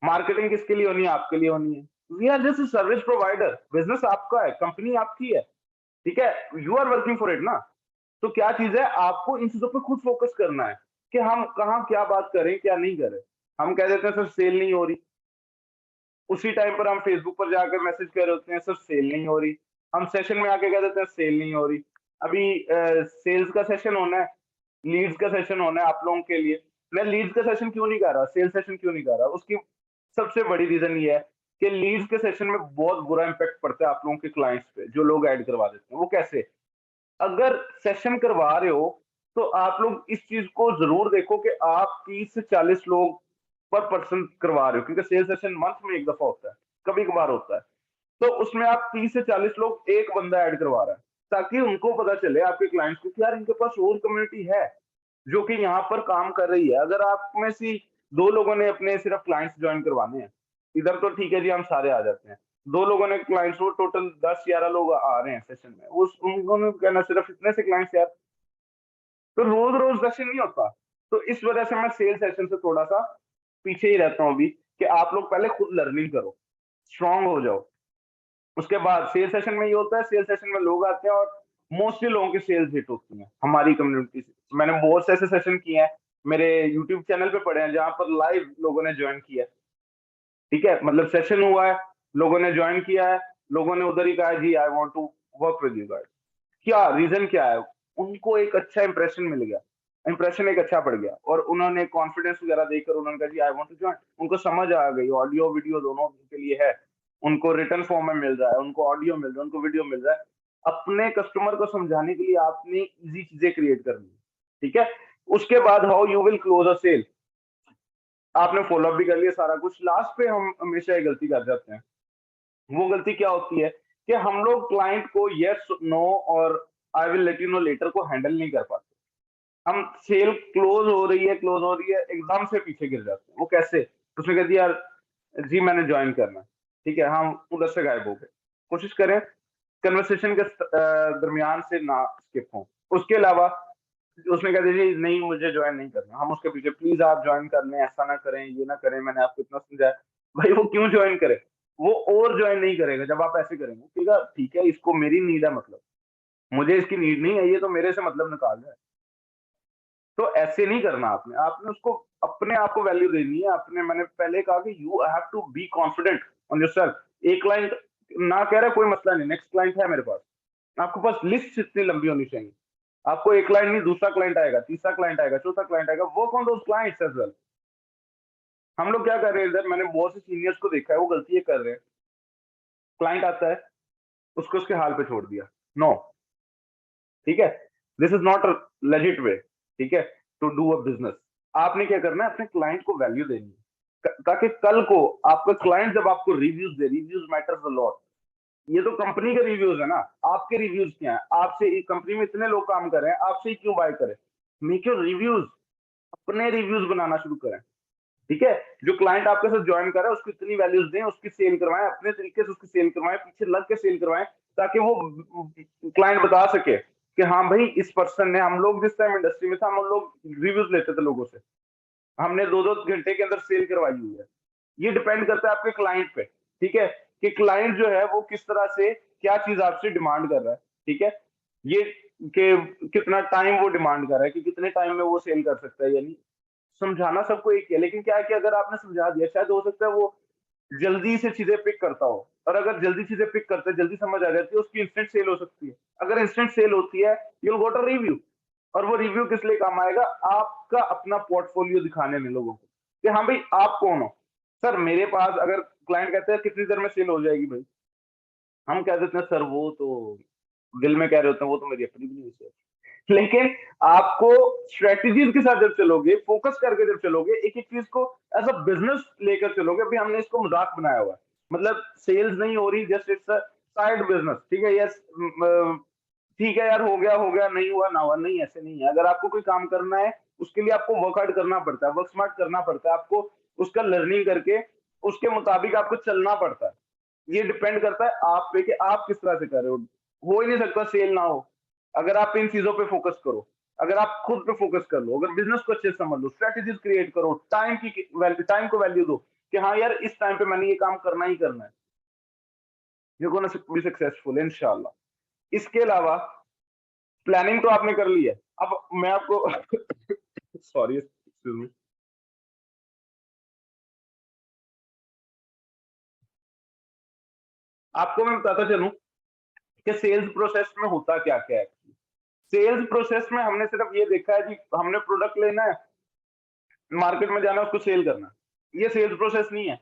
मार्केटिंग किसके लिए होनी है? आपके लिए होनी है। We are just service provider, business आपका है, कंपनी आपकी है, ठीक है। You are working for it ना। तो क्या चीज है, आपको इन चीजों पे खुद फोकस करना है कि हम कहाँ क्या बात करें, क्या नहीं करें। हम कह देते हैं सर सेल नहीं हो रही, उसी टाइम पर हम फेसबुक पर जाकर मैसेज कर रहे होते हैं सर सेल नहीं हो रही। हम सेशन में आके कह देते हैं सेल नहीं हो रही। अभी सेल्स का सेशन होना है, लीड्स का सेशन होना है आप लोगों के लिए। मैं लीड्स का सेशन क्यों नहीं कर रहा, सेल्स सेशन क्यों नहीं कर रहा? उसकी सबसे बड़ी रीजन ये है कि लीड्स के सेशन में बहुत बुरा इंपैक्ट पड़ता है आप लोगों के क्लाइंट्स पे, जो लोग ऐड करवा देते हैं। वो कैसे? अगर सेशन करवा रहे हो तो आप लोग इस चीज को जरूर देखो कि आप 30 से 40 लोग पर पर्सन करवा रहे हो, क्योंकि सेल्स सेशन मंथ में एक दफा होता है, कभी कभार होता है। तो उसमें आप 30 से 40 लोग, एक बंदा ऐड करवा रहा है, ताकि उनको पता चले आपके क्लाइंट्स को कि यार इनके पास और कम्युनिटी है जो कि यहाँ पर काम कर रही है। अगर आप में से 2 लोगों ने अपने सिर्फ क्लाइंट्स ज्वाइन करवाने हैं, इधर तो ठीक है जी हम सारे आ जाते हैं, 2 लोगों ने क्लाइंट्स, वो टोटल 10 11 लोग आ रहे हैं सेशन में, उस उन्होंने कहना सिर्फ इतने से क्लाइंट्स यार, तो रोज रोज सेशन नहीं होता। तो इस वजह से मैं सेल सेशन से थोड़ा सा पीछे ही रहता हूँ अभी, कि आप लोग पहले खुद लर्निंग करो, स्ट्रांग हो जाओ। उसके बाद सेल सेशन में ये होता है, सेल सेशन में लोग आते हैं और मोस्टली लोगों की सेल्स हिट होती है हमारी कम्युनिटी से। मैंने बहुत से ऐसे सेशन किए हैं, मेरे यूट्यूब चैनल पे पड़े हैं, जहां पर लाइव लोगों ने ज्वाइन किया है, ठीक है। मतलब सेशन हुआ है, लोगों ने ज्वाइन किया है, लोगों ने उधर ही कहा जी I want to work with you guys. क्या रीजन क्या है? उनको एक अच्छा इंप्रेशन मिल गया, इंप्रेशन एक अच्छा पड़ गया, और उन्होंने कॉन्फिडेंस वगैरह देकर उन्होंने कहा जी आई वांट टू ज्वाइन। उनको समझ आ गई, ऑडियो वीडियो दोनों के लिए है, उनको रिटर्न फॉर्म में मिल रहा है, उनको ऑडियो मिल रहा है, उनको वीडियो मिल रहा है। अपने कस्टमर को समझाने के लिए आपने इजी चीजें क्रिएट करनी है, ठीक है। उसके बाद how you will close a sale, आपने फॉलोअप भी कर लिया सारा कुछ, लास्ट पे हम हमेशा ये गलती कर जाते हैं। वो गलती क्या होती है कि हम लोग क्लाइंट को यस नो और I will let you know later को हैंडल नहीं कर पाते। हम सेल क्लोज हो रही है, क्लोज हो रही है, एकदम से पीछे गिर जाते हैं। वो कैसे? उसने कह दिया यार जी मैंने ज्वाइन करना है, ठीक है, हम उधर से गायब हो गए। कोशिश करें कन्वर्सेशन के दरमियान से ना स्किप हो। उसके अलावा उसने कह दिया जी नहीं मुझे ज्वाइन नहीं करना, हम उसके पीछे प्लीज आप ज्वाइन कर लें, ऐसा ना करें, ये ना करें, मैंने आपको इतना समझाया। भाई वो क्यों ज्वाइन करे? वो और ज्वाइन नहीं करेगा जब आप ऐसे करेंगे, ठीक है इसको मेरी नीड है, मतलब मुझे इसकी नीड नहीं है, ये तो मेरे से मतलब निकाल रहा है। तो ऐसे नहीं करना आपने, आपने उसको अपने आप को वैल्यू देनी है। अपने, मैंने पहले कहा कि you have to be confident on yourself. एक क्लाइंट ना कह रहा कोई मसला नहीं, नेक्स्ट क्लाइंट है मेरे पास, आपके पास लिस्ट इतनी लंबी होनी चाहिए। आपको एक क्लाइंट नहीं, दूसरा क्लाइंट आएगा, तीसरा क्लाइंट आएगा, चौथा क्लाइंट आएगा, work on those clients as well. हम लोग क्या कर रहे हैं इधर, मैंने बहुत से सीनियर्स को देखा है वो गलती ये कर रहे हैं, क्लाइंट आता है उसको उसके हाल पे छोड़ दिया। नो, ठीक है, this is not a legit way, ठीक है, टू डू अ बिजनेस। आपने क्या करना है, अपने क्लाइंट को वैल्यू देनी है, ताकि कल को आपका क्लाइंट जब आपको reviews they, reviews matters a lot. ये तो कंपनी के रिव्यूज है ना, आपके रिव्यूज क्या है? आपसे कंपनी में इतने लोग काम कर रहे हैं, आपसे ही क्यों बाय करें? मेक योर रिव्यूज, अपने रिव्यूज बनाना शुरू करें, ठीक है। जो क्लाइंट आपके साथ ज्वाइन कर रहा है उसको इतनी वैल्यूज दें, उसकी सेल करवाएं, अपने तरीके से उसकी सेल करवाएं, पीछे लग के सेल करवाएं, ताकि वो क्लाइंट बता सके कि हाँ भाई इस पर्सन ने, हम लोग जिस टाइम इंडस्ट्री में था हम लोग रिव्यूज लेते थे लोगों से, हमने 2 2 घंटे के अंदर सेल करवाई हुई है। ये डिपेंड करता है आपके क्लाइंट पे, ठीक है, कि क्लाइंट जो है वो किस तरह से क्या चीज आपसे डिमांड कर रहा है, ठीक है। ये कि कितना टाइम वो डिमांड कर रहा है, कि कितने टाइम में वो सेल कर सकता है, यानी समझाना सबको एक ही है, लेकिन क्या है कि अगर आपने समझा दिया, शायद हो सकता है वो जल्दी से चीजें पिक करता हो, और अगर जल्दी चीजें पिक करता है, जल्दी समझ आ जाती है, उसकी इंस्टेंट सेल हो सकती है। अगर इंस्टेंट सेल होती है, यू गोट अ रिव्यू, और वो रिव्यू किस लिए काम आएगा, आपका अपना पोर्टफोलियो दिखाने में लोगों को कि हाँ भाई आप कौन हो। सर मेरे पास अगर क्लाइंट कहते हैं कितनी देर में सेल हो जाएगी भाई, हम कह देते हैं सर वो तो दिल में कह रहे होते हैं, वो तो मेरी अपनी भी नहीं सोच। लेकिन आपको स्ट्रेटजीज के साथ जब चलोगे, फोकस करके जब चलोगे, एक एक चीज को एज अ बिजनेस लेकर चलोगे, अभी हमने इसको मजाक बनाया हुआ है, मतलब सेल्स नहीं हो रही, just it's a side business, ठीक है, यस, ठीक है यार, हो गया, नहीं हुआ ना हुआ, नहीं, ऐसे नहीं है। अगर आपको कोई काम करना है, उसके लिए आपको वर्क हार्ड करना पड़ता है, वर्क स्मार्ट करना पड़ता है, आपको उसका लर्निंग करके उसके मुताबिक आपको चलना पड़ता है। ये डिपेंड करता है आप पे कि आप किस तरह से कर रहे हो ही नहीं सकता सेल ना हो अगर आप इन चीजों पे फोकस करो, अगर आप खुद पे फोकस कर लो, अगर बिजनेस को अच्छे से समझ लो, स्ट्रेटेजीज क्रिएट करो, टाइम को वैल्यू दो कि हाँ यार इस टाइम पे मैंने ये काम करना ही करना है, यू गोना बी सक्सेसफुल इंशाल्लाह। इसके अलावा प्लानिंग तो आपने कर ली है, अब मैं आपको सॉरी एक्सक्यूज मी, आपको मैं बताता चलूं कि सेल्स प्रोसेस में होता क्या क्या है। सेल्स प्रोसेस में हमने सिर्फ ये देखा है कि हमने प्रोडक्ट लेना है, मार्केट में जाना है, उसको सेल करना है, ये सेल्स प्रोसेस नहीं है।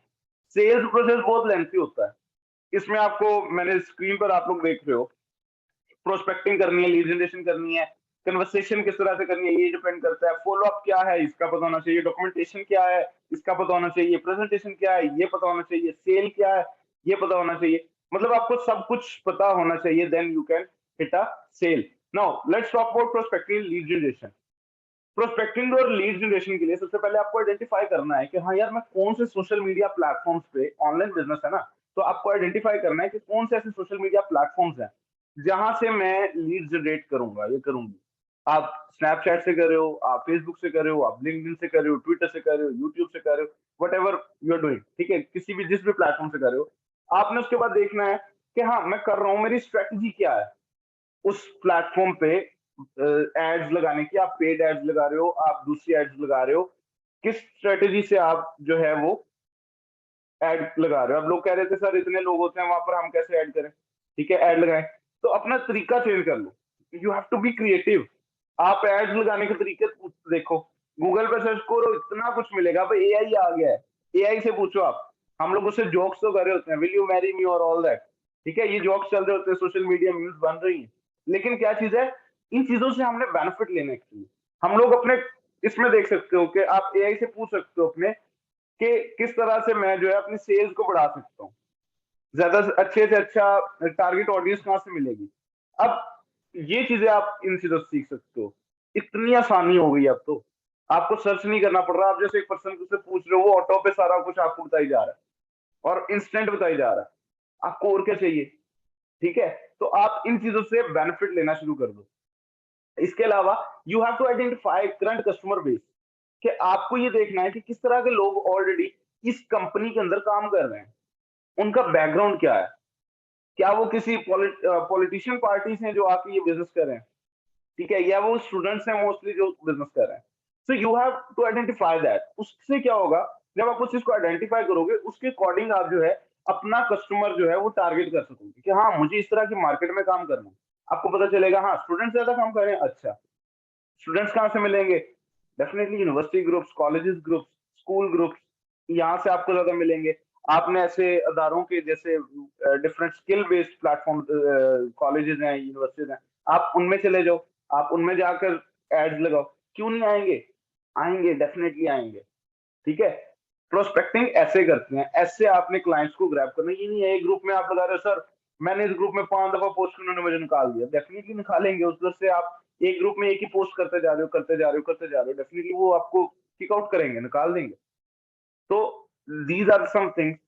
सेल्स प्रोसेस बहुत लेंथी होता है। इसमें आपको, मैंने स्क्रीन पर आप लोग देख रहे हो, प्रोस्पेक्टिंग करनी है, लीड जनरेशन करनी है, कन्वर्सेशन किस तरह से करनी है, ये डिपेंड करता है, फॉलो अप क्या है इसका पता होना चाहिए, डॉक्यूमेंटेशन क्या है इसका पता होना चाहिए, प्रेजेंटेशन क्या है ये पता होना चाहिए, सेल क्या है ये पता होना चाहिए, मतलब आपको सब कुछ पता होना चाहिए, then you can hit a sale. Now let's talk about prospecting lead generation. Prospecting और लीड जनरेशन के लिए सबसे पहले आपको आइडेंटिफाई करना है कि हाँ यार मैं कौन से सोशल मीडिया प्लेटफॉर्म्स पे, ऑनलाइन बिजनेस है ना, तो आपको आइडेंटिफाई करना है कि कौन से ऐसे सोशल मीडिया प्लेटफॉर्म्स हैं जहां से मैं लीड जनरेट करूंगा, ये करूंगी। आप स्नैपचैट से कर रहे हो, आप फेसबुक से कर रहे हो, आप लिंक्डइन से कर रहे हो, ट्विटर से कर रहे हो, यूट्यूब से कर रहे हो, whatever you are doing, ठीक है, किसी भी जिस भी प्लेटफॉर्म से कर रहे हो, आपने उसके बाद देखना है कि हाँ मैं कर रहा हूँ, मेरी स्ट्रेटजी क्या है उस प्लेटफॉर्म पे एड्स लगाने की। आप पेड एड्स लगा रहे हो, आप दूसरी एड्स लगा रहे हो, किस स्ट्रेटेजी से आप जो है वो एड लगा रहे हो। अब लोग कह रहे थे सर इतने लोग होते हैं वहां पर, हम कैसे ऐड करें, ठीक है, ऐड लगाएं, तो अपना तरीका चेंज कर लो, you have to be creative. आप एड्स लगाने के तरीके देखो, गूगल पे सर्च करो, इतना कुछ मिलेगा भाई, एआई आ गया है, एआई से पूछो आप। हम लोग उससे जोक्स तो कर रहे होते हैं, विल यू मैरी मी और ऑल दैट, ठीक है, ये जोक्स चल रहे होते हैं, सोशल मीडिया मीम्स बन रही है, लेकिन क्या चीज है, इन चीजों से हमने बेनिफिट लेने चाहिए। हम लोग अपने इसमें देख सकते हो कि आप एआई से पूछ सकते हो अपने कि किस तरह से मैं जो है अपनी सेल्स को बढ़ा सकता हूँ, ज्यादा अच्छे से अच्छा टारगेट ऑडियंस कहाँ से मिलेगी। अब ये चीजें आप इन चीजों से सीख सकते हो, इतनी आसानी हो गई अब तो, आपको सर्च नहीं करना पड़ रहा, आप जैसे एक पर्सन से पूछ रहे हो, वो ऑटो पे सारा कुछ आपको बताई जा रहा है और इंस्टेंट बताई जा रहा है, आपको और क्या चाहिए, ठीक है। तो आप इन चीजों से बेनिफिट लेना शुरू कर दो। इसके अलावा you have to identify current customer base, कि आपको ये देखना है कि किस तरह के लोग ऑलरेडी इस कंपनी के अंदर काम कर रहे हैं, उनका बैकग्राउंड क्या है, क्या वो किसी पॉलिटिशियन पार्टी से जो आके ये बिजनेस कर रहे हैं, ठीक है, या वो स्टूडेंट्स हैं मोस्टली जो बिजनेस कर रहे हैं। So you have to identify that. उससे क्या होगा, जब आप उस चीज को आइडेंटिफाई करोगे, उसके अकॉर्डिंग आप जो है अपना कस्टमर जो है वो टारगेट कर सकोगे कि हाँ मुझे इस तरह की मार्केट में काम करना है। आपको पता चलेगा हाँ स्टूडेंट ज्यादा काम कर रहे हैं, अच्छा स्टूडेंट्स कहाँ से मिलेंगे, definitely university groups, colleges groups, school groups, यहाँ से आपको ज्यादा मिलेंगे। आपने ऐसे अदारों के जैसे different skill based platform, colleges हैं, यूनिवर्सिटीज हैं, आप उनमें चले जाओ, आप उनमें जाकर एड्स लगाओ, क्यों नहीं आएंगे, आएंगे, डेफिनेटली आएंगे, ठीक है। प्रोस्पेक्टिंग ऐसे करते हैं, ऐसे आपने क्लाइंट्स को ग्रैब करना, ये नहीं है एक ग्रुप में आप लगा रहे हो सर मैंने इस ग्रुप में 5 दफा पोस्ट की, उन्होंने मुझे निकाल दिया, डेफिनेटली निकालेंगे, उधर से आप एक ग्रुप में एक ही पोस्ट करते जा रहे हो, करते जा रहे हो, करते जा रहे हो, डेफिनेटली वो आपको किक आउट करेंगे, निकाल देंगे। तो दीज आर सम थिंग्स,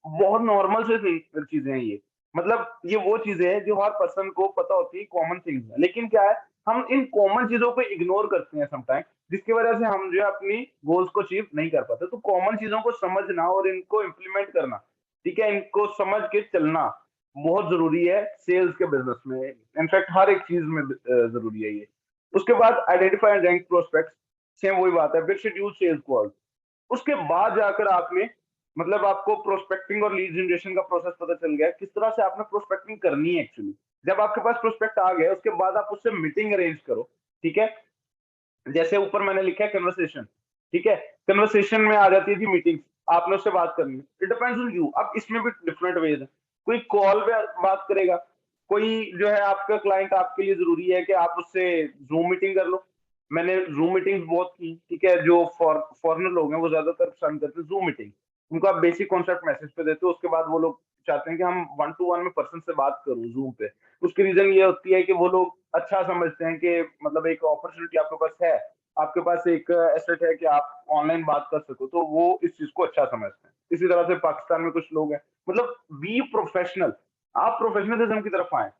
बहुत नॉर्मल से चीजें हैं ये, मतलब ये वो चीजें हैं जो हर पर्सन को पता होती है, कॉमन थिंग्स है, लेकिन क्या है हम इन कॉमन चीजों को इग्नोर करते हैं समटाइम, जिसकी वजह से हम जो है अपनी गोल्स को अचीव नहीं कर पाते। तो कॉमन चीजों को समझना और इनको इम्प्लीमेंट करना, ठीक है, इनको समझ के चलना बहुत जरूरी है सेल्स के बिजनेस में, इनफैक्ट हर एक चीज में जरूरी है ये। उसके बाद identify and rank prospects, same वही बात है, फिर शेड्यूल सेल्स कॉल। उसके बाद जाकर आपने मतलब आपको प्रोस्पेक्टिंग और लीड जनरेशन का प्रोसेस पता चल गया किस तरह से आपने प्रोस्पेक्टिंग करनी है एक्चुअली। जब आपके पास प्रोस्पेक्ट आ गया उसके बाद आप उससे मीटिंग अरेंज करो, ठीक है। जैसे ऊपर मैंने लिखा है कन्वर्सेशन, ठीक है, कन्वर्सेशन में आ जाती है जी मीटिंग, आपने उससे बात करनी है, इट डिपेंड्स ऑन यू। अब इसमें भी डिफरेंट वेज है, कोई कॉल पे बात करेगा, कोई जो है आपका क्लाइंट आपके लिए जरूरी है कि आप उससे जूम मीटिंग कर लो। मैंने जूम मीटिंग्स बहुत की, ठीक है, जो फॉरनर लोग हैं वो ज्यादातर पसंद करते हैं जूम मीटिंग। उनको आप बेसिक कॉन्सेप्ट मैसेज पे देते हो, उसके बाद वो लोग चाहते हैं कि हम वन टू वन में पर्सन से बात करूं जूम पे। उसकी रीजन ये होती है कि वो लोग अच्छा समझते हैं कि मतलब एक अपॉर्चुनिटी आपके पास है, आपके पास एक एसेट है कि आप ऑनलाइन बात कर सको, तो वो इस चीज को अच्छा समझते हैं। इसी तरह से पाकिस्तान में कुछ लोग हैं, मतलब बी प्रोफेशनल, आप प्रोफेशनलिज्म की तरफ आए।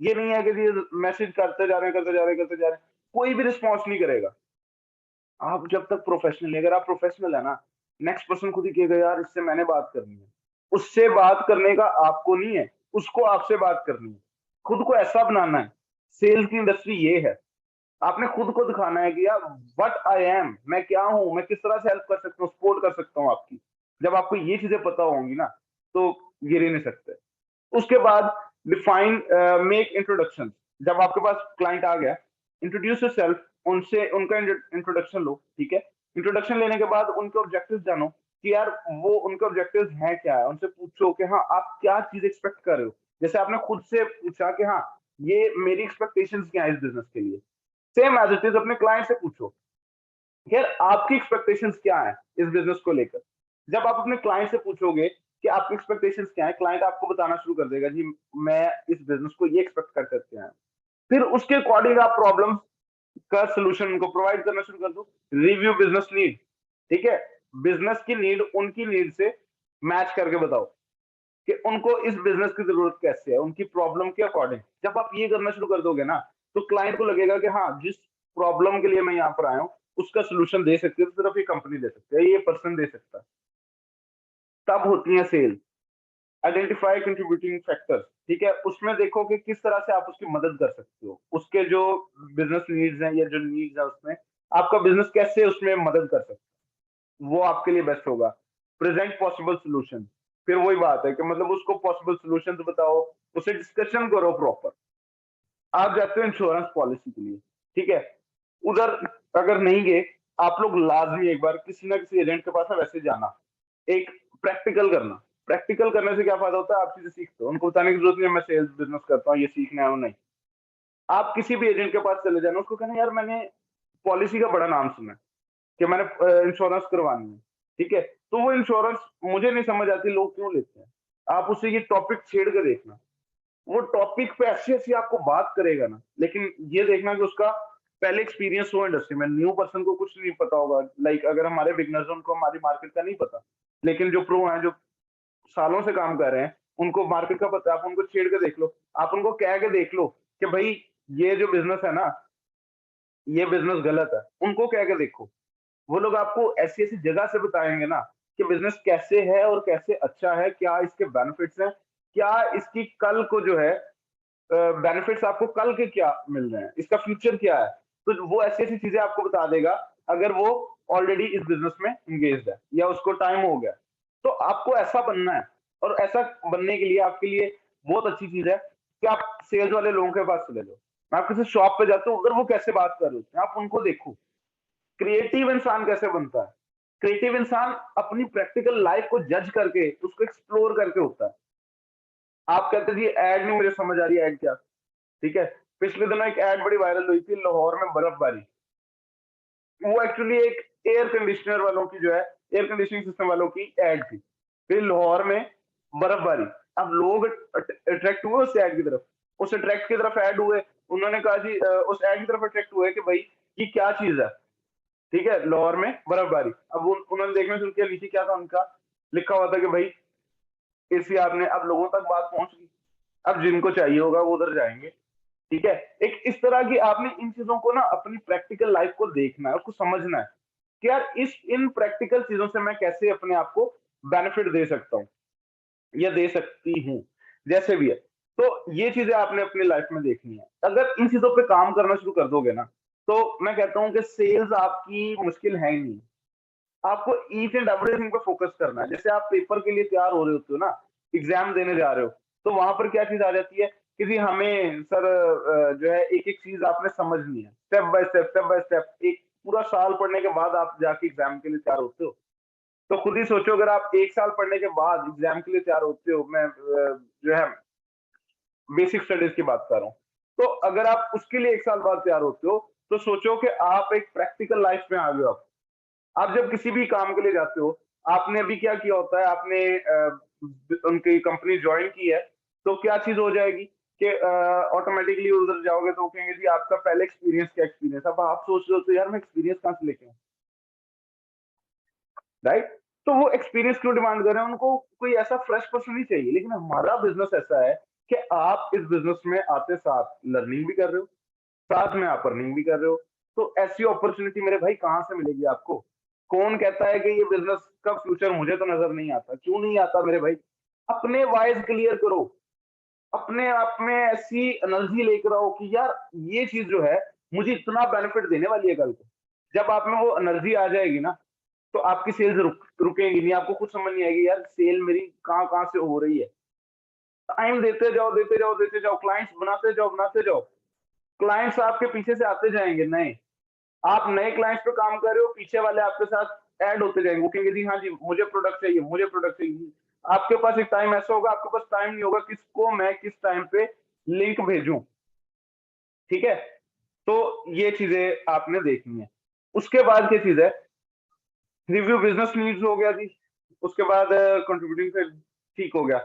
ये नहीं है कि ये मैसेज करते जा रहे हैं करते जा रहे हैं करते जा रहे हैं, कोई भी रिस्पॉन्स नहीं करेगा। आप जब तक प्रोफेशनल है, अगर आप प्रोफेशनल है ना, नेक्स्ट पर्सन खुद ही कहेगा यार इससे मैंने बात करनी है। उससे बात करने का आपको नहीं है, उसको आपसे बात करनी है। खुद को ऐसा बनाना है। सेल्स की इंडस्ट्री ये है, आपने खुद को दिखाना है कि यार व्हाट आई एम, मैं क्या हूं, मैं किस तरह से हेल्प कर सकता हूँ, सपोर्ट कर सकता हूँ आपकी। जब आपको ये चीजें पता होंगी ना, तो गिर ही नहीं सकते। उसके बाद डिफाइन मेक इंट्रोडक्शन। जब आपके पास क्लाइंट आ गया, इंट्रोड्यूस योरसेल्फ, उनसे उनका इंट्रोडक्शन लो, ठीक है। इंट्रोडक्शन लेने के बाद उनके ऑब्जेक्टिव्स जानो कि यार वो उनके ऑब्जेक्टिव्स हैं क्या है, उनसे पूछो कि हाँ आप क्या चीज एक्सपेक्ट कर रहे हो। जैसे आपने खुद से पूछा कि हाँ ये मेरी एक्सपेक्टेशंस क्या है इस बिजनेस के लिए, सेम एज इट इज अपने क्लाइंट से पूछो यार आपकी एक्सपेक्टेशंस क्या है इस बिजनेस को लेकर। जब आप अपने क्लाइंट से पूछोगे कि आपकी एक्सपेक्टेशंस क्या है, क्लाइंट आपको बताना शुरू कर देगा जी मैं इस बिजनेस को ये एक्सपेक्ट कर सकते हैं। फिर उसके अकॉर्डिंग आप प्रॉब्लम का सोल्यूशन उनको प्रोवाइड करना शुरू कर दो। रिव्यू बिजनेस नीड, ठीक है, बिजनेस की नीड उनकी नीड से मैच करके बताओ कि उनको इस बिजनेस की जरूरत कैसे है, उनकी प्रॉब्लम के अकॉर्डिंग। जब आप ये करना शुरू कर दोगे ना, तो क्लाइंट को लगेगा कि हाँ जिस प्रॉब्लम के लिए मैं यहाँ पर आया हूँ उसका सोल्यूशन दे सकती है, तो सिर्फ ये कंपनी दे सकती है, ये पर्सन दे सकता है। तब होती है सेल। आइडेंटिफाई कंट्रीब्यूटिंग फैक्टर्स, ठीक है, उसमें देखो कि किस तरह से आप उसकी मदद कर सकते हो, उसके जो बिजनेस नीड्स हैं या जो नीड्स है उसमें आपका बिजनेस कैसे उसमें मदद कर सकता है, वो आपके लिए बेस्ट होगा। प्रेजेंट पॉसिबल सोल्यूशन, फिर वही बात है कि मतलब उसको पॉसिबल सोल्यूशन बताओ, उसे डिस्कशन करो प्रॉपर। आप जाते हो इंश्योरेंस पॉलिसी के लिए, ठीक है, उधर अगर नहीं गए, आप लोग लाजमी एक बार किसी ना किसी एजेंट के पास ना वैसे जाना, एक प्रैक्टिकल करना। प्रैक्टिकल करने से क्या फायदा होता है, आप चीजें सीखते हो, उनको बताने की जरूरत नहीं है मैं सेल्स बिजनेस करता हूँ ये सीखना है वो नहीं। आप किसी भी एजेंट के पास चले जाना, उसको कहना यार मैंने पॉलिसी का बड़ा नाम सुना है कि मैंने इंश्योरेंस करवानी है, ठीक है, तो वो इंश्योरेंस मुझे नहीं समझ आती लोग क्यों लेते हैं। आप उससे ये टॉपिक छेड़ के देखना, वो टॉपिक पे अच्छी अच्छी आपको बात करेगा ना, लेकिन ये देखना कि उसका पहले एक्सपीरियंस हो इंडस्ट्री में। न्यू पर्सन को कुछ नहीं पता होगा, लाइक अगर हमारे बिगनर्स उनको हमारी मार्केट का नहीं पता, लेकिन जो प्रो हैं जो सालों से काम कर रहे हैं उनको मार्केट का पता है। आप उनको छेड़ के देख लो, आप उनको कह के देख लो कि भाई ये जो बिजनेस है ना ये बिजनेस गलत है, उनको कह के देखो। वो लोग आपको ऐसी ऐसी जगह से बताएंगे ना कि बिजनेस कैसे है और कैसे अच्छा है, क्या इसके बेनिफिट्स हैं, क्या इसकी कल को जो है बेनिफिट्स आपको कल के क्या मिल रहे हैं, इसका फ्यूचर क्या है। तो वो ऐसी ऐसी चीजें आपको बता देगा अगर वो ऑलरेडी इस बिजनेस में इंगेज है या उसको टाइम हो गया। तो आपको ऐसा बनना है, और ऐसा बनने के लिए आपके लिए बहुत अच्छी चीज है कि आप सेल्स वाले लोगों के पास चले जाओ। आप किसी शॉप पे जाते हो, उधर वो कैसे बात कर रहे होते हैं आप उनको देखो। क्रिएटिव इंसान कैसे बनता है, क्रिएटिव इंसान अपनी प्रैक्टिकल लाइफ को जज करके उसको एक्सप्लोर करके होता है। आप कहते जी एड नहीं मुझे समझ आ रही है, एड क्या, ठीक है। पिछले दिनों एक एड बड़ी वायरल हुई थी लाहौर में बर्फबारी। वो एक्चुअली एक एयर कंडीशनर वालों की जो है एयर कंडीशनिंग सिस्टम वालों की एड थी, फिर लाहौर में बर्फबारी। अब लोग अट्रैक्ट हुए उस एड की तरफ, उस अट्रैक्ट की तरफ ऐड हुए। उन्होंने कहा जी उस एड की तरफ अट्रैक्ट हुए कि भाई ये क्या चीज है, ठीक है, लाहौर में बर्फबारी। अब उन्होंने देखना शुरू किया, नीचे क्या था उनका लिखा हुआ था कि भाई एसी आपने, अब लोगों तक बात पहुंच गई, अब जिनको चाहिए होगा वो उधर जाएंगे, ठीक है। एक इस तरह की आपने इन चीजों को ना अपनी प्रैक्टिकल लाइफ को देखना है, उसको समझना है कि यार इस इन प्रैक्टिकल चीजों से मैं कैसे अपने आप को बेनिफिट दे सकता हूँ। या दे सकती हूँ, जैसे भी है। तो ये चीजें आपने अपनी लाइफ में देखनी है। अगर इन चीजों पे काम करना शुरू कर दोगे ना, तो मैं कहता हूँ कि सेल्स आपकी मुश्किल है ही नहीं। आपको ईच एंड एवरीथिंग पे फोकस करना है। जैसे आप पेपर के लिए तैयार हो रहे होते हो ना, एग्जाम देने जा रहे हो, तो वहां पर क्या चीज आ जाती है कि जी हमें सर जो है एक एक चीज आपने समझनी है, स्टेप बाय स्टेप। एक पूरा साल पढ़ने के बाद आप जाके एग्जाम के लिए तैयार होते हो। तो खुद ही सोचो, अगर आप एक साल पढ़ने के बाद एग्जाम के लिए तैयार होते हो, मैं जो है बेसिक स्टडीज की बात कर रहा हूँ, तो अगर आप उसके लिए एक साल बाद तैयार होते हो, तो सोचो कि आप एक प्रैक्टिकल लाइफ में आ गए हो। आप जब किसी भी काम के लिए जाते हो, आपने अभी क्या किया होता है, आपने उनकी कंपनी ज्वाइन की है, तो क्या चीज हो जाएगी कि ऑटोमेटिकली उधर जाओगे तो वो कहेंगे जी आपका पहले एक्सपीरियंस क्या एक्सपीरियंस। अब आप सोच रहे हो तो यार मैं एक्सपीरियंस कहाँ से लेके आऊं, राइट? तो वो एक्सपीरियंस क्यों डिमांड कर रहे हैं? उनको कोई ऐसा फ्रेश पर्सन नहीं चाहिए। लेकिन हमारा बिजनेस ऐसा है कि आप इस बिजनेस में आते साथ लर्निंग भी कर रहे हो, साथ में आप अर्निंग भी कर रहे हो। तो ऐसी अपॉर्चुनिटी मेरे भाई कहाँ से मिलेगी आपको? कौन कहता है कि ये बिजनेस का फ्यूचर मुझे तो नजर नहीं आता? क्यों नहीं आता मेरे भाई? अपने वाइज क्लियर करो, अपने आप में ऐसी एनर्जी लेकर आओ कि यार ये चीज जो है मुझे इतना बेनिफिट देने वाली है कल को। जब आप में वो एनर्जी आ जाएगी ना, तो आपकी सेल्स रुकेंगी नहीं। आपको कुछ समझ नहीं आएगी यार सेल मेरी कहाँ कहाँ से हो रही है। टाइम देते जाओ देते जाओ देते जाओ, क्लाइंट्स बनाते जाओ। क्लाइंट्स आपके पीछे से आते जाएंगे नए। आप नए क्लाइंट्स पे काम कर रहे हो, पीछे वाले आपके साथ ऐड होते जाएंगे। वो कहेंगे जी हाँ जी मुझे प्रोडक्ट चाहिए, मुझे प्रोडक्ट चाहिए। आपके पास एक टाइम ऐसा होगा, आपके पास टाइम नहीं होगा किसको मैं किस टाइम पे लिंक भेजूं। ठीक है? तो ये चीजें आपने देखनी है। उसके बाद क्या चीज है, रिव्यू बिजनेस नीड्स हो गया जी। उसके बाद कंट्रीब्यूटिंग से ठीक हो गया।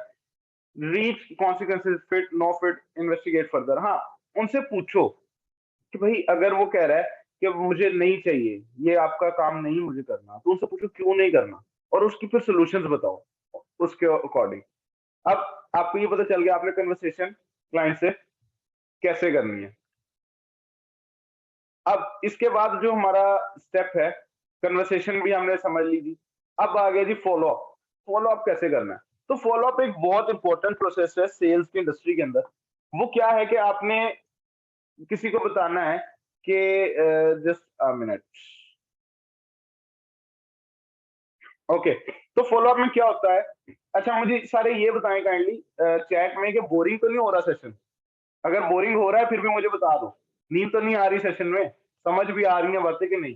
Reach consequences, fit no fit, investigate further. हाँ, उनसे पूछो कि भाई अगर वो कह रहा है कि मुझे नहीं चाहिए, ये आपका काम नहीं मुझे करना, तो उनसे पूछो क्यों नहीं करना, और उसकी फिर सॉल्यूशंस बताओ उसके अकॉर्डिंग। अब आपको ये पता चल गया आपने कन्वर्सेशन क्लाइंट से कैसे करनी है। अब इसके बाद जो हमारा स्टेप है, कन्वर्सेशन भी हमने समझ ली थी। अब आ गया जी फॉलो अप। फॉलो अप कैसे करना है? तो फॉलो अप एक बहुत इंपॉर्टेंट प्रोसेस है सेल्स की इंडस्ट्री के अंदर। वो क्या है कि आपने किसी को बताना है कि जस्ट अ मिनट, ओके। तो फॉलो अप में क्या होता है? अच्छा मुझे सारे ये बताएं काइंडली चैट में कि बोरिंग तो नहीं हो रहा सेशन? अगर बोरिंग हो रहा है फिर भी मुझे बता दो। नींद तो नहीं आ रही सेशन में? समझ भी आ रही है बातें कि नहीं?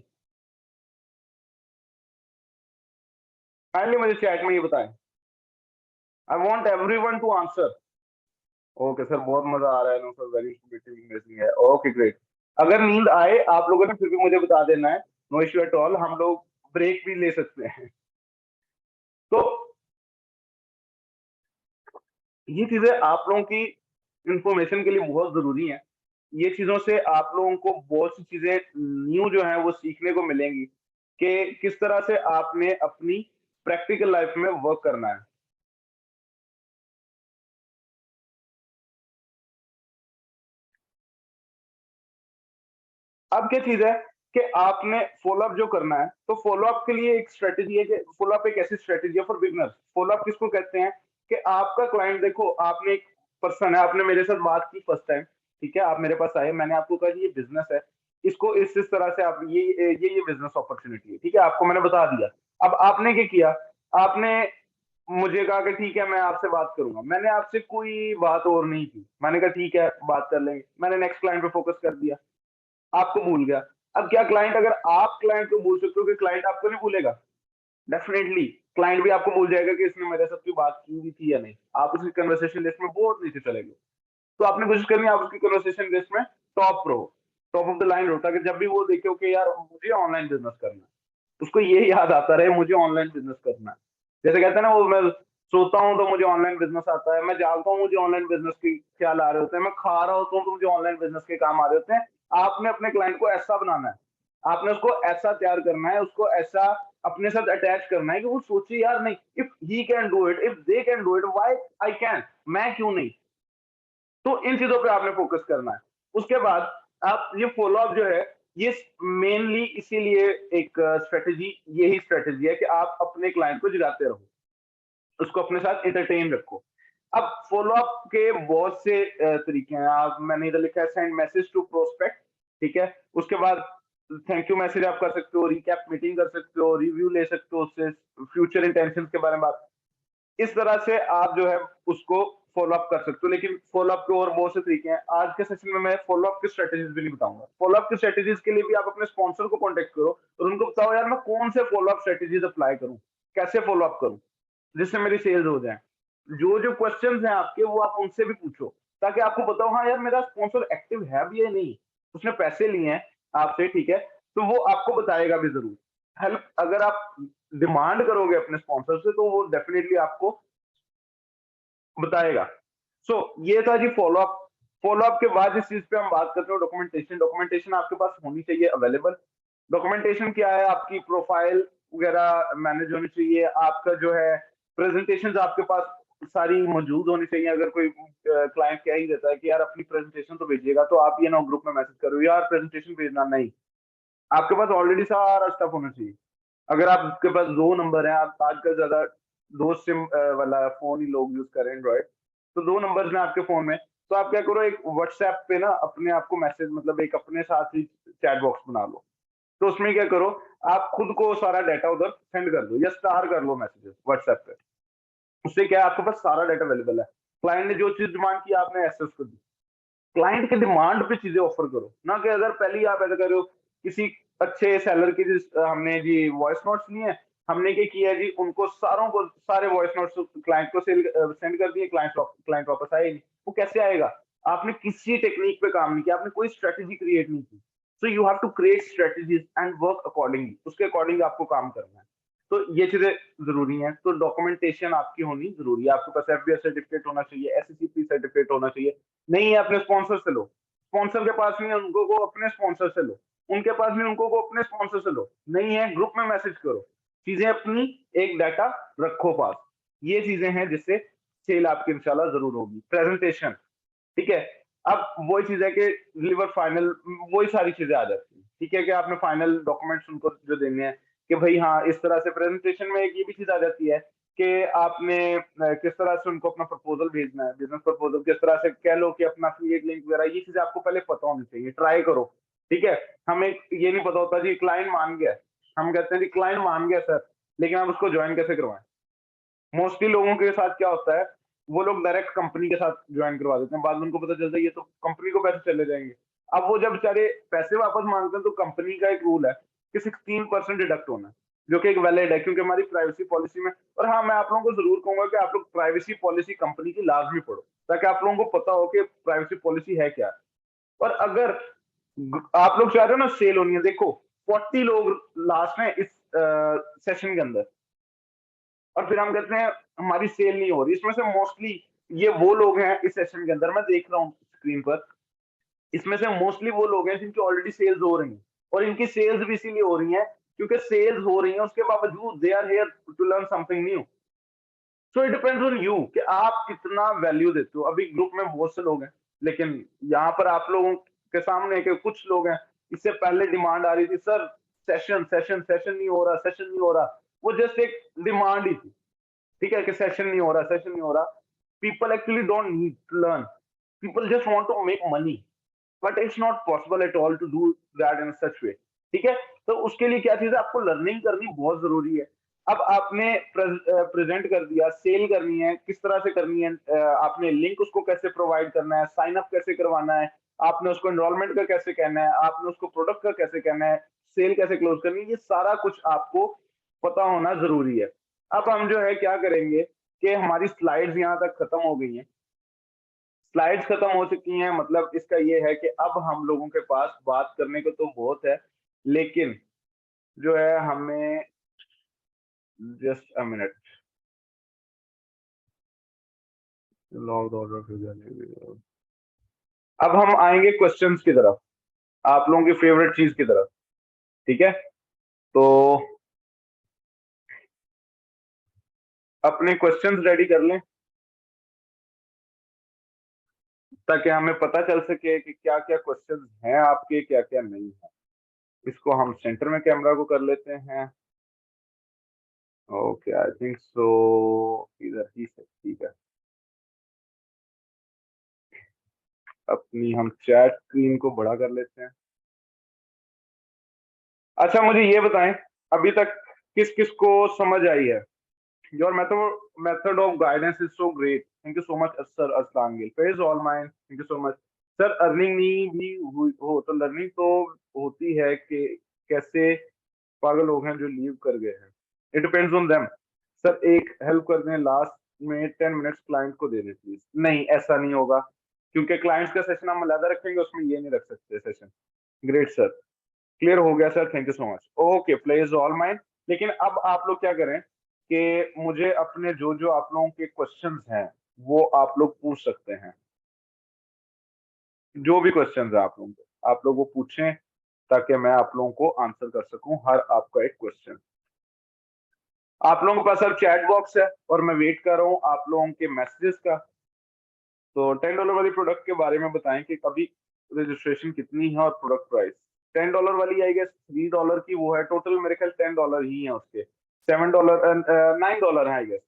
काइंडली मुझे चैट में ये बताएं। I want everyone to answer. Okay sir, बहुत मजा आ रहा है ना सर, वेरी अमेजिंग है। Okay great. अगर नींद आए आप लोगों ने फिर भी मुझे बता देना है, नो इश्यू एट ऑल। हम लोग ब्रेक भी ले सकते हैं। तो ये चीजें आप लोगों की इंफॉर्मेशन के लिए बहुत जरूरी है। ये चीजों से आप लोगों को बहुत सी चीजें न्यू जो है वो सीखने को मिलेंगी कि किस तरह से आपने अपनी प्रैक्टिकल लाइफ में वर्क करना है। अब क्या चीज है कि आपने फॉलो अप जो करना है, तो फॉलो अप के लिए एक स्ट्रेटेजी है कि फॉलो अप एक ऐसी स्ट्रेटेजी है फॉर बिगनर्स। फॉलो अप किसको कहते हैं कि आपका क्लाइंट, देखो आपने एक पर्सन है, आपने मेरे साथ बात की फर्स्ट टाइम, ठीक है, आप मेरे पास आए, मैंने आपको कहा ये बिजनेस है, इसको इस तरह से आप ये बिजनेस अपॉर्चुनिटी है, ठीक है, आपको मैंने बता दिया। अब आपने क्या किया? आपने मुझे कहा कि ठीक है मैं आपसे बात करूंगा। मैंने आपसे कोई बात और नहीं की, मैंने कहा ठीक है बात कर लेंगे, मैंने नेक्स्ट क्लाइंट पे फोकस कर दिया, आपको भूल गया। अब क्या क्लाइंट, अगर आप क्लाइंट को भूल सकते हो कि क्लाइंट आपको नहीं भूलेगा? डेफिनेटली क्लाइंट भी आपको भूल जाएगा कि इसने मेरे साथ कोई बात की भी थी या नहीं। आप उसकी कन्वर्सेशन लिस्ट में बहुत नीचे चले गए। तो आपने कोशिश करनी है आप उसकी कन्वर्सेशन लिस्ट में टॉप रहो, टॉप ऑफ द लाइन रहो, ताकि जब भी वो देखे कि यार मुझे ऑनलाइन बिजनेस करना है, उसको ये याद आता रहे मुझे ऑनलाइन बिजनेस करना है। जैसे कहते हैं ना वो, मैं सोता हूँ तो मुझे ऑनलाइन बिजनेस आता है, मैं जागता हूँ मुझे ऑनलाइन बिजनेस के ख्याल आ रहे होते हैं, मैं खा रहा होता हूँ तो मुझे ऑनलाइन बिजनेस के काम आ रहे होते हैं। आपने अपने क्लाइंट को ऐसा बनाना है, आपने उसको ऐसा तैयार करना है, उसको ऐसा अपने साथ अटैच करना है कि वो सोचे यार नहीं, if he can do it, if they can do it, why I can, मैं क्यों नहीं? तो इन चीजों पे आपने फोकस करना है। उसके बाद आप ये फॉलो अप जो है, ये मेनली इसीलिए एक स्ट्रेटेजी, यही स्ट्रेटेजी है कि आप अपने क्लाइंट को जगाते रहो। उसको अपने साथ एंटरटेन रखो। अब फॉलो अप के बहुत से तरीके हैं। आप मैंने इधर लिखा है सेंड मैसेज टू प्रोस्पेक्ट, ठीक है। उसके बाद थैंक यू मैसेज आप कर सकते हो, रिकैप मीटिंग कर सकते हो, रिव्यू ले सकते हो उससे, फ्यूचर इंटेंशन के बारे में बात। इस तरह से आप जो है उसको फॉलो अप कर सकते हो। लेकिन फॉलो अप के और बहुत से तरीके हैं। आज के सेशन में मैं फॉलो अप की स्ट्रेटेजीज भी नहीं बताऊंगा। फॉलो अप की स्ट्रेटेजीज के लिए भी आप अपने स्पॉन्सर को कांटेक्ट करो और उनको बताओ यार मैं कौन से फॉलो अप स्ट्रेटेजीज अप्लाई करूं, कैसे फॉलो अप करूं जिससे मेरी सेल्स हो जाए। जो जो क्वेश्चंस हैं आपके वो आप उनसे भी पूछो, ताकि आपको पता हो हाँ यार मेरा स्पॉन्सर एक्टिव है भी या नहीं, उसने पैसे लिए हैं आपसे, ठीक है, तो वो आपको बताएगा भी जरूर। हेल्प अगर आप डिमांड करोगे अपने स्पॉन्सर से तो वो डेफिनेटली आपको बताएगा। ये था जी फॉलो अप। फॉलो अप के बाद इस चीज पे हम बात करते हैं डॉक्यूमेंटेशन। डॉक्यूमेंटेशन आपके पास होनी चाहिए अवेलेबल। डॉक्यूमेंटेशन क्या है, आपकी प्रोफाइल वगैरह मैनेज होनी चाहिए, आपका जो है प्रेजेंटेशन आपके पास सारी मौजूद होनी चाहिए। अगर कोई क्लाइंट कह ही देता है कि यार अपनी प्रेजेंटेशन तो भेजिएगा, तो आप ये ना ग्रुप में मैसेज करो यार प्रेजेंटेशन भेजना, नहीं, आपके पास ऑलरेडी सारा स्टफ होना चाहिए। अगर आपके पास दो नंबर है, आप आजकल ज्यादा दो सिम वाला फोन ही लोग यूज कर रहे हैं एंड्रॉइड, तो दो नंबर हैं आपके फोन में, तो आप क्या करो एक व्हाट्सएप पे ना अपने आप को मैसेज, मतलब एक अपने साथ ही चैट बॉक्स बना लो। तो उसमें क्या करो, आप खुद को सारा डाटा उधर सेंड कर दो या स्टार कर लो मैसेजेस व्हाट्सएप पे। उससे क्या है आपके पास सारा डाटा अवेलेबल है। क्लाइंट ने जो चीज डिमांड की आपने एक्सेस कर दी। क्लाइंट के डिमांड पे चीजें ऑफर करो, ना कि अगर पहले ही आप ऐसा कर रहे हो। किसी अच्छे सेलर की हमने जी वॉइस नोट्स लिए हैं, हमने क्या किया जी उनको सारों को सारे वॉइस नोट्स क्लाइंट को सेंड कर दिए, क्लाइंट वापस आए नहीं। वो कैसे आएगा, आपने किसी टेक्निक पे काम नहीं किया, आपने कोई स्ट्रेटेजी क्रिएट नहीं की। So you have to create strategies and work accordingly, उसके अकॉर्डिंग आपको काम करना है। तो ये चीजें जरूरी हैं। तो डॉक्यूमेंटेशन आपकी होनी जरूरी है। आपके पास एफबीआई सर्टिफिकेट होना चाहिए, एससीपी सर्टिफिकेट होना चाहिए। नहीं है अपने स्पॉन्सर से लो, स्पॉन्सर के पास नहीं है उनको को अपने स्पॉन्सर से लो, उनके पास नहीं उनको को अपने स्पॉन्सर से लो। नहीं है ग्रुप में मैसेज करो, चीजें अपनी एक डाटा रखो पास। ये चीजें हैं जिससे सेल आपकी इंशाल्लाह जरूर होगी। प्रेजेंटेशन, ठीक है। अब वही चीज है कि डिलीवर फाइनल, वही सारी चीजें आ जाती हैं, ठीक है, कि आपने फाइनल डॉक्यूमेंट्स उनको जो देने हैं, कि भाई हाँ इस तरह से प्रेजेंटेशन में एक ये भी चीज आ जाती है कि आपने किस तरह से उनको अपना प्रपोजल भेजना है, बिजनेस प्रपोजल किस तरह से, कह लो कि अपना अफिलिएट लिंक वगैरह, ये चीजें आपको पहले पता होनी चाहिए। ट्राई करो, ठीक है। हमें ये नहीं पता होता जी क्लाइंट मान गया, हम कहते हैं जी क्लाइंट मान गया सर, लेकिन आप उसको ज्वाइन कैसे करवाएं। मोस्टली लोगों के साथ क्या होता है, वो लोग डायरेक्ट कंपनी के साथ ज्वाइन करवा देते हैं, बाद में उनको पता चलता है ये तो कंपनी को पैसे चले जाएंगे। अब वो जब बेचारे पैसे वापस मांगते हैं तो कंपनी का एक रूल है कि 16% डिडक्ट होना है, जो कि एक वैलिड है क्योंकि हमारी प्राइवेसी पॉलिसी में। और हाँ, मैं आप लोगों को जरूर कहूंगा कि आप लोग प्राइवेसी पॉलिसी कंपनी की लाजमी पढ़ो, ताकि आप लोगों को पता हो कि प्राइवेसी पॉलिसी है क्या। और अगर आप लोग चाह रहे हो ना सेल होनी है, देखो 40 लोग लास्ट में इस सेशन के अंदर, और फिर हम कहते हैं हमारी सेल नहीं हो रही। इसमें से मोस्टली ये वो लोग हैं इस सेशन के अंदर, मैं देख रहा हूँ स्क्रीन पर, इसमें से मोस्टली वो लोग हैं जिनकी ऑलरेडी सेल्स हो रही हैं। और इनकी सेल्स भी इसीलिए हो रही हैं क्योंकि सेल्स हो रही हैं, उसके बावजूद they are here to learn something new. So it depends on you कि आप कितना वैल्यू देते हो। अभी ग्रुप में बहुत से लोग हैं, लेकिन यहाँ पर आप लोगों के सामने के कुछ लोग हैं, इससे पहले डिमांड आ रही थी सर सेशन सेशन सेशन नहीं हो रहा, सेशन नहीं हो रहा। वो जस्ट एक डिमांड ही थी, ठीक है, कि सेशन नहीं हो रहा, सेशन नहीं हो रहा। People actually don't need to learn, people just want to make money, but it's not possible at all to do that in such way, ठीक है। तो उसके लिए क्या चीज है, आपको लर्निंग करनी बहुत जरूरी है। अब आपने प्रेजेंट कर दिया, सेल करनी है किस तरह से करनी है, आपने लिंक उसको कैसे प्रोवाइड करना है, साइन अप कैसे करवाना है, आपने उसको एनरोलमेंट का कैसे कहना है, आपने उसको प्रोडक्ट का कैसे कहना है, सेल कैसे क्लोज करनी है, ये सारा कुछ आपको पता होना जरूरी है। अब हम जो है क्या करेंगे कि हमारी स्लाइड्स यहाँ तक खत्म हो गई हैं। स्लाइड्स खत्म हो चुकी हैं, मतलब इसका ये है कि अब हम लोगों के पास बात करने को तो बहुत है, लेकिन जो है हमें, just a minute, log order, अब हम आएंगे क्वेश्चंस की तरफ, आप लोगों की फेवरेट चीज की तरफ, ठीक है। तो अपने क्वेश्चंस रेडी कर लें ताकि हमें पता चल सके कि क्या क्या क्वेश्चंस हैं आपके, क्या क्या नहीं है। इसको हम सेंटर में कैमरा को कर लेते हैं। ओके, आई थिंक सो इधर ही से ठीक है। अपनी हम चैट स्क्रीन को बड़ा कर लेते हैं। अच्छा, मुझे ये बताएं, अभी तक किस किस को समझ आई है? Your method of guidance is so great, thank you so much sir Aslan Gill, phase all mine, thank you so much. Sir earning नहीं भी हुई हो तो लर्निंग तो होती है कि कैसे पागल लोग हैं जो लीव कर गए हैं, it depends on them. Sir एक हेल्प कर दें, लास्ट में 10 मिनट्स क्लाइंट को दे दें प्लीज। नहीं, ऐसा नहीं होगा, क्योंकि क्लाइंट्स का सेशन हम अलग रखेंगे, उसमें ये नहीं रख सकते सेशन। ग्रेट सर, क्लियर हो गया sir, thank you so much. Okay, play is all mind. लेकिन अब आप लोग क्या करें कि मुझे अपने जो जो आप लोगों के क्वेश्चंस हैं वो आप लोग पूछ सकते हैं। जो भी क्वेश्चंस है आप लोगों के, आप लोग वो पूछें ताकि मैं आप लोगों को आंसर कर सकूं हर आपका एक क्वेश्चन। आप लोगों के पास सर चैट बॉक्स है और मैं वेट कर रहा हूँ आप लोगों के मैसेजेस का। तो $10 वाली प्रोडक्ट के बारे में बताएं कि कभी रजिस्ट्रेशन कितनी है और प्रोडक्ट प्राइस। $10 वाली आई गेस $3 की वो है, टोटल मेरे ख्याल $10 ही है उसके। $7 $9 है आई गेस,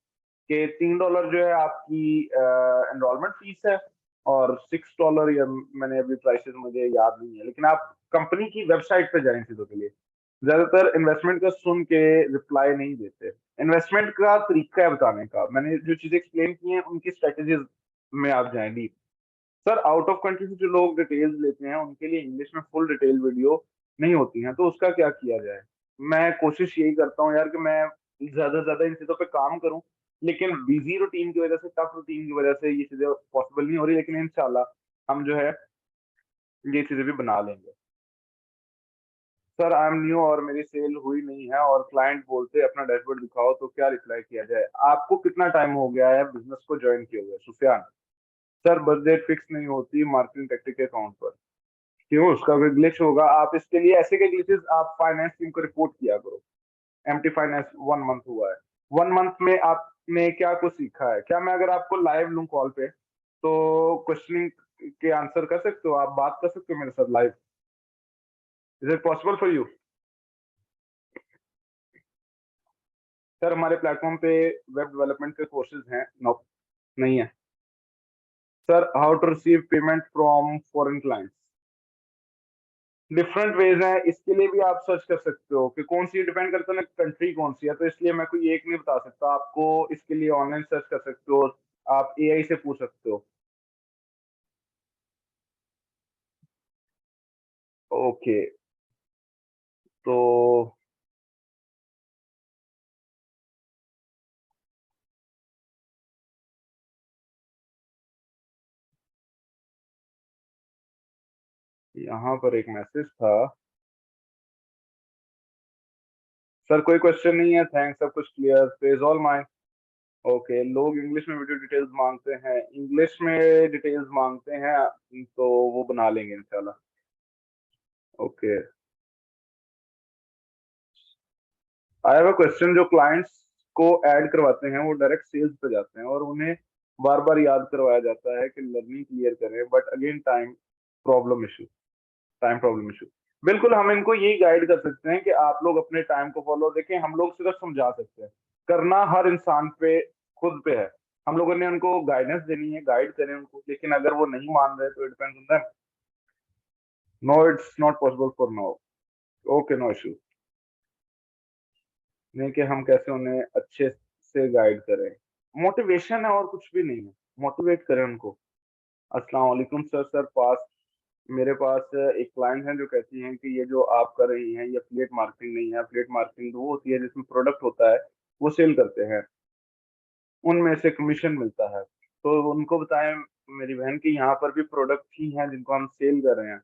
कि $3 जो है आपकी एनरोलमेंट फीस है, और $6 या मैंने अभी प्राइसेस मुझे याद नहीं है, लेकिन आप कंपनी की वेबसाइट पे जाएं चीजों के लिए। ज्यादातर इन्वेस्टमेंट का सुन के रिप्लाई नहीं देते। इन्वेस्टमेंट का तरीका है बताने का, मैंने जो चीजें एक्सप्लेन की हैं उनकी स्ट्रेटेजीज में आप जाएं deep. Sir out of country से जो लोग डिटेल्स लेते हैं उनके लिए इंग्लिश में फुल डिटेल वीडियो नहीं होती हैं, तो उसका क्या किया जाए? मैं कोशिश यही करता हूँ यार कि मैं ज्यादा से ज्यादा इन चीजों पे काम करूँ, लेकिन बिजी रूटीन की वजह से, टफ रूटीन की वजह से ये चीजें पॉसिबल नहीं हो रही, लेकिन इंशाल्लाह हम जो है ये चीजें भी बना लेंगे। सर आई एम न्यू और मेरी सेल हुई नहीं है और क्लाइंट बोलते हैं अपना डैशबोर्ड दिखाओ, तो क्या रिप्लाई किया जाए? आपको कितना टाइम हो गया है बिजनेस को ज्वाइन किए हुए सुफियान? सर बजट फिक्स नहीं होती मार्केटिंग टेक्टिक के अकाउंट पर। क्यों, उसका कोई ग्लिच होगा? आप इसके लिए ऐसे के ग्लिचेस आप फाइनेंस टीम को रिपोर्ट किया करो। एमटी फाइनेंस 1 मंथ हुआ है, 1 मंथ में आपने क्या कुछ सीखा है? क्या मैं अगर आपको लाइव लूं कॉल पे तो क्वेश्चनिंग के आंसर कर सकते हो, आप बात कर सकते हो मेरे साथ live? Is it possible for you? Sir हमारे प्लेटफॉर्म पे वेब डेवलपमेंट के कोर्सेज हैं? नो, नहीं है। Sir how to receive payment from foreign clients? Different ways हैं, इसके लिए भी आप सर्च कर सकते हो कि कौन सी, डिपेंड करता है ना कंट्री कौन सी है, तो इसलिए मैं कोई एक नहीं बता सकता आपको। इसके लिए ऑनलाइन सर्च कर सकते हो, आप एआई से पूछ सकते हो। ओके, तो यहाँ पर एक मैसेज था। सर कोई क्वेश्चन नहीं है, थैंक्स, सब कुछ clear, phase all mine. Okay, लोग इंग्लिश में वीडियो डिटेल्स मांगते हैं, इंग्लिश में डिटेल्स मांगते हैं, तो वो बना लेंगे इंशाल्लाह। Okay, I have a question, जो क्लाइंट्स को ऐड करवाते हैं वो डायरेक्ट सेल्स पे जाते हैं और उन्हें बार बार याद करवाया जाता है कि लर्निंग क्लियर करें, but again problem issue time problem issue. बिल्कुल, हम इनको यही गाइड कर सकते हैं कि आप लोग अपने टाइम को फॉलो, देखें हम लोग सिर्फ समझा सकते हैं, करना हर इंसान पे खुद पे है। हम लोगों ने उनको गाइडेंस देनी है, गाइड करें उनको, लेकिन अगर वो नहीं मान रहे तो it depends on them. No, it's not possible for now. Okay, no issue. नहीं कि हम कैसे उन्हें अच्छे से गाइड करें, मोटिवेशन है और कुछ भी नहीं है, मोटिवेट करें उनको। अस्सलाम वालेकुम सर। पास मेरे पास एक क्लाइंट है जो कहती हैं कि ये जो आप कर रही हैं ये एफिलिएट मार्केटिंग नहीं है। एफिलिएट मार्केटिंग तो वो होती है जिसमें प्रोडक्ट होता है, वो सेल करते हैं, उनमें से कमीशन मिलता है। तो उनको बताएं मेरी बहन की यहाँ पर भी प्रोडक्ट ही हैं जिनको हम सेल कर रहे हैं।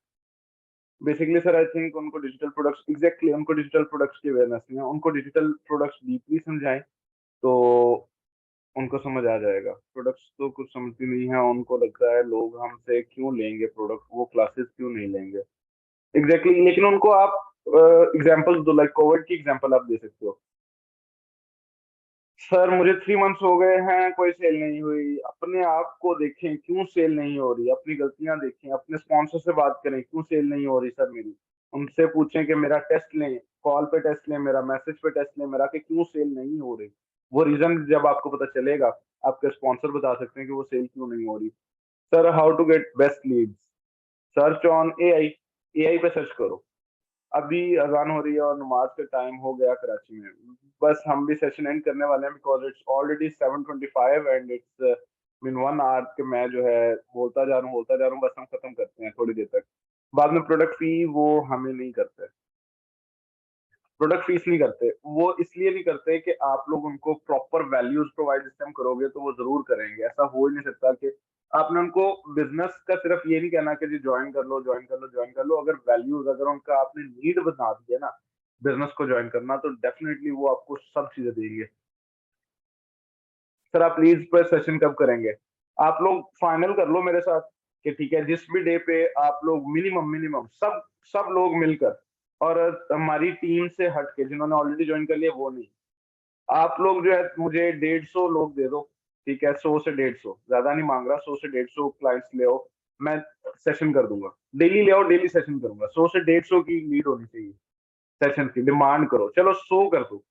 बेसिकली सर आई थिंक उनको डिजिटल प्रोडक्ट्स, एग्जैक्टली उनको डिजिटल प्रोडक्ट्स की अवेयरनेस नहीं है, उनको डिजिटल प्रोडक्ट्स डीपली समझाएं तो उनको समझ आ जाएगा। प्रोडक्ट्स तो कुछ समझती नहीं है, उनको लगता है लोग हमसे क्यों लेंगे प्रोडक्ट, वो क्लासेस क्यों नहीं लेंगे। एग्जैक्टली, लेकिन उनको आप एग्जांपल्स दो, लाइक कोविड की एग्जांपल आप दे सकते हो। सर मुझे 3 मंथ्स हो गए हैं, कोई सेल नहीं हुई। अपने आप को देखें क्यों सेल नहीं हो रही, अपनी गलतियां देखें, अपने स्पॉन्सर से बात करें क्यों सेल नहीं हो रही सर मेरी। उनसे पूछें कि मेरा टेस्ट लें, कॉल पे टेस्ट लें, मेरा मैसेज पे टेस्ट लें मेरा, कि क्यों सेल नहीं हो रही। वो रीजन जब आपको पता चलेगा, आपके स्पॉन्सर बता सकते हैं कि वो सेल क्यों नहीं हो रही। Sir, how to get best leads? Search on AI. AI पे सर्च करो। अभी अजान हो रही है और नमाज का टाइम हो गया कराची में। बस हम भी सेशन एंड करने वाले हैं, because it's already 7:25 and it's mean 1 hour के मैं जो है बोलता जा रहा हूँ, बस हम खत्म करते हैं थोड़ी देर तक। बाद में प्रोडक्ट फी वो हमें नहीं करते, प्रोडक्ट फीस नहीं करते। वो इसलिए नहीं करते कि आप लोग उनको प्रॉपर वैल्यूज प्रोवाइड सिस्टम करोगे तो वो जरूर करेंगे। ऐसा हो ही नहीं सकता कि आपने उनको बिजनेस का सिर्फ ये नहीं कहना कि जी ज्वाइन कर लो, ज्वाइन कर लो, ज्वाइन कर लो। अगर वैल्यूज, अगर उनका आपने नीड बना दिया ना बिजनेस को ज्वाइन करना, तो डेफिनेटली वो आपको सब चीजें देंगे। सर, आप लीड्स पर सेशन कब करेंगे? आप लोग फाइनल कर लो मेरे साथ कि ठीक है, जिस भी डे पे आप लोग मिनिमम मिनिमम सब सब लोग मिलकर, और हमारी टीम से हट के जिन्होंने ऑलरेडी ज्वाइन कर लिया वो नहीं, आप लोग जो है मुझे 150 लोग दे दो। ठीक है, 100 से 150, ज्यादा नहीं मांग रहा, 100 से 150 क्लाइंट्स ले आओ। मैं सेशन कर दूंगा, डेली ले आओ, डेली सेशन करूंगा। 100 से 150 की लीड होनी चाहिए, सेशन की डिमांड करो। चलो 100 कर दो,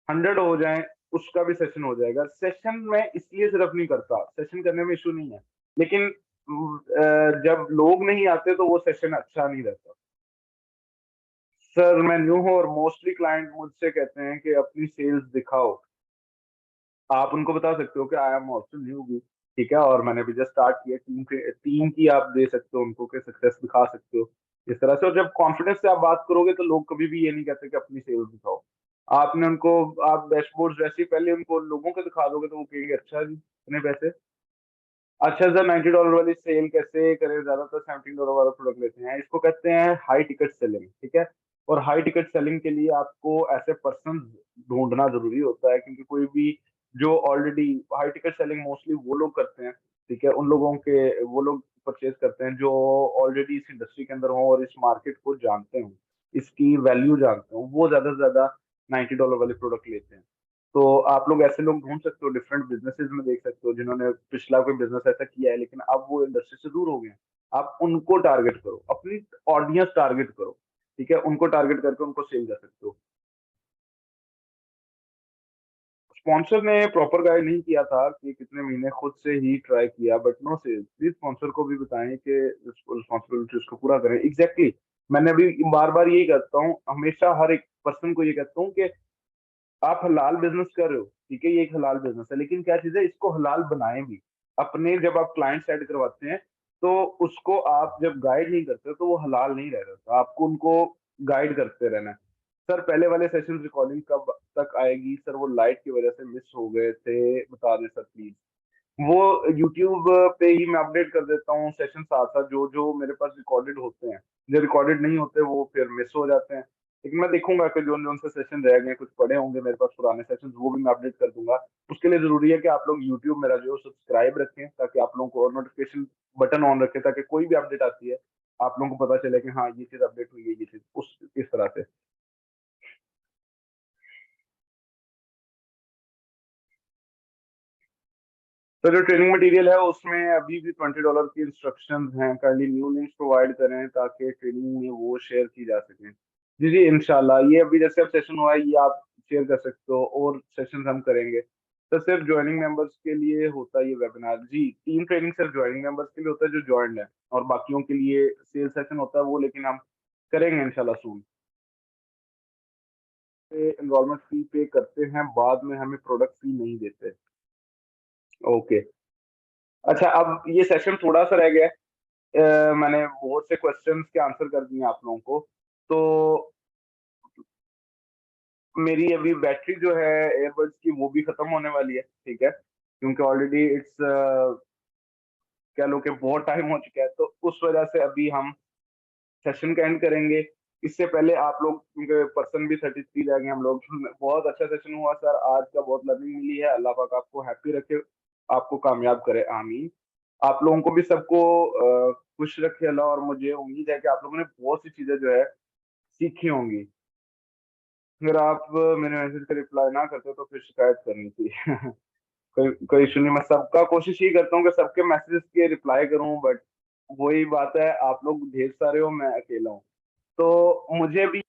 100 हो जाए, उसका भी सेशन हो जाएगा। सेशन मैं इसलिए सिर्फ नहीं करता, सेशन करने में इशू नहीं है, लेकिन जब लोग नहीं आते तो वो सेशन अच्छा नहीं रहता। सर, मैं न्यू हूँ और मोस्टली क्लाइंट मुझसे कहते हैं कि अपनी सेल्स दिखाओ। आप उनको बता सकते हो कि आई एम ऑल्सो न्यू भी, ठीक है, और मैंने भी जस्ट स्टार्ट किया। टीम की आप दे सकते हो उनको कि सक्सेस दिखा सकते हो इस तरह से। और जब कॉन्फिडेंस से आप बात करोगे तो लोग कभी भी ये नहीं कहते कि अपनी सेल्स दिखाओ। आपने उनको, आप डैशबोर्ड जैसे ही पहले उनको लोगों के दिखा दोगे तो वो कहेंगे अच्छा जी इतने पैसे। अच्छा सर, $90 वाली सेल कैसे करें? ज्यादातर $17 वाला प्रोडक्ट लेते हैं, इसको कहते हैं हाई टिकट सेलिंग, ठीक है। और हाई टिकट सेलिंग के लिए आपको ऐसे पर्सन ढूंढना जरूरी होता है, क्योंकि कोई भी जो already, high ticket selling mostly वो लोग करते हैं, ठीक है, उन लोगों के, वो लोग परचेज करते हैं जो ऑलरेडी इस इंडस्ट्री के अंदर हो और इस मार्केट को जानते हो, इसकी वैल्यू जानते हो, वो ज्यादा से ज्यादा $90 वाले प्रोडक्ट लेते हैं। तो आप लोग ऐसे लोग ढूंढ सकते हो, डिफरेंट बिजनेसेस में देख सकते हो जिन्होंने पिछला कोई बिजनेस ऐसा किया है लेकिन अब वो इंडस्ट्री से दूर हो गए हैं। आप उनको टारगेट करो, अपनी ऑडियंस टारगेट करो, ठीक है, उनको टारगेट करके उनको सेल कर सकते हो। स्पॉन्सर ने प्रॉपर गाइड नहीं किया था कि कितने महीने, खुद से ही ट्राई किया, but no sales. Please sponsor को भी बताएं कि रिस्पॉन्सिबिलिटी उसको पूरा करें। एग्जैक्टली मैंने अभी बार बार यही कहता हूँ, हमेशा हर एक पर्सन को ये कहता हूँ कि आप हलाल बिजनेस कर रहे हो, ठीक है, ये एक हलाल बिजनेस है, लेकिन क्या चीज है, इसको हलाल बनाएं भी। अपने जब आप क्लाइंट सेट करवाते हैं तो उसको आप जब गाइड नहीं करते तो वो हलाल नहीं रह जाता, आपको उनको गाइड करते रहना है। सर, पहले वाले सेशन रिकॉर्डिंग कब तक आएगी? सर, वो लाइट की वजह से मिस हो गए थे, बता दें सर प्लीज। वो यूट्यूब पे ही मैं अपडेट कर देता हूँ सेशन साथ साथ, जो जो मेरे पास रिकॉर्डेड होते हैं। जो रिकॉर्डेड नहीं होते वो फिर मिस हो जाते हैं। लेकिन मैं देखूंगा कि जो जो से सेशन रह गए, कुछ पड़े होंगे मेरे पास पुराने सेशन, वो भी मैं अपडेट कर दूंगा। उसके लिए जरूरी है कि आप लोग यूट्यूब मेरा जो सब्सक्राइब रखें, ताकि आप लोगों को, और नोटिफिकेशन बटन ऑन रखें, ताकि कोई भी अपडेट आती है आप लोगों को पता चले कि हाँ ये चीज अपडेट हुई है, ये चीज उस इस तरह से। तो जो ट्रेनिंग मटेरियल है उसमें अभी भी $20 की इंस्ट्रक्शंस हैं, काइंडली न्यू लिंक्स प्रोवाइड करें ताकि ट्रेनिंग में वो शेयर की जा सके। जी जी, इंशाल्लाह। ये अभी जैसे अब सेशन हुआ है, ये आप शेयर कर सकते हो, और सेशन हम करेंगे। तो सिर्फ ज्वाइनिंग मेंबर्स के लिए होता है ये वेबिनार जी। टीम ट्रेनिंग सिर्फ ज्वाइनिंग मेंबर्स के लिए होता है जो ज्वाइंड है, और बाकियों के लिए सेल सेशन होता है वो, लेकिन हम करेंगे इंशाल्लाह सून। एनरोलमेंट फी पे करते हैं, बाद में हमें प्रोडक्ट फी नहीं देते। ओके। अच्छा, अब ये सेशन थोड़ा सा रह गया है। मैंने बहुत से क्वेश्चंस के आंसर कर दिए आप लोगों को। तो मेरी अभी बैटरी जो है एयरबड्स की वो भी खत्म होने वाली है, ठीक है, क्योंकि ऑलरेडी इट्स, कह लो कि बहुत टाइम हो चुका है, तो उस वजह से अभी हम सेशन का एंड करेंगे। इससे पहले आप लोग, क्योंकि पर्सन भी 33 रह गए हम लोग। बहुत अच्छा सेशन हुआ सर आज का, बहुत लर्निंग मिली है। अल्लाह पाक आपको हैप्पी रखे, आपको कामयाब करे, आमीन। आप लोगों को भी सबको खुश रखे अल्लाह, और मुझे उम्मीद है कि आप लोगों ने बहुत सी चीजें जो है सीखी होंगी। अगर आप मेरे मैसेज का रिप्लाई ना करते तो फिर शिकायत करनी थी। कोई कोई इशू नहीं, मैं सबका कोशिश ही करता हूँ कि सबके मैसेजेस के रिप्लाई करूँ, बट वही बात है, आप लोग ढेर सारे हो, मैं अकेला हूँ। तो मुझे भी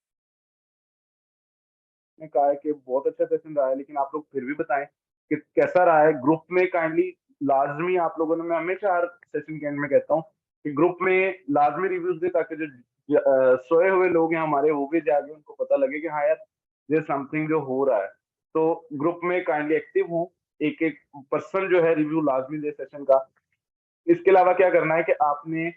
ने कहा है कि बहुत अच्छा सेशन रहा है, लेकिन आप लोग फिर भी बताएं कि कैसा रहा है ग्रुप में। काइंडली लाजमी आप लोगों ने, मैं हमेशा हर सेशन के एंड में कहता हूँ कि ग्रुप में लाजमी रिव्यूज दे, ताकि जो सोए हुए लोग हैं हमारे वो भी जागे, उनको पता लगे कि हाँ यार ये समथिंग जो हो रहा है। तो ग्रुप में काइंडली एक्टिव हूँ, एक एक पर्सन जो है रिव्यू लाजमी दे सेशन का। इसके अलावा क्या करना है कि आपने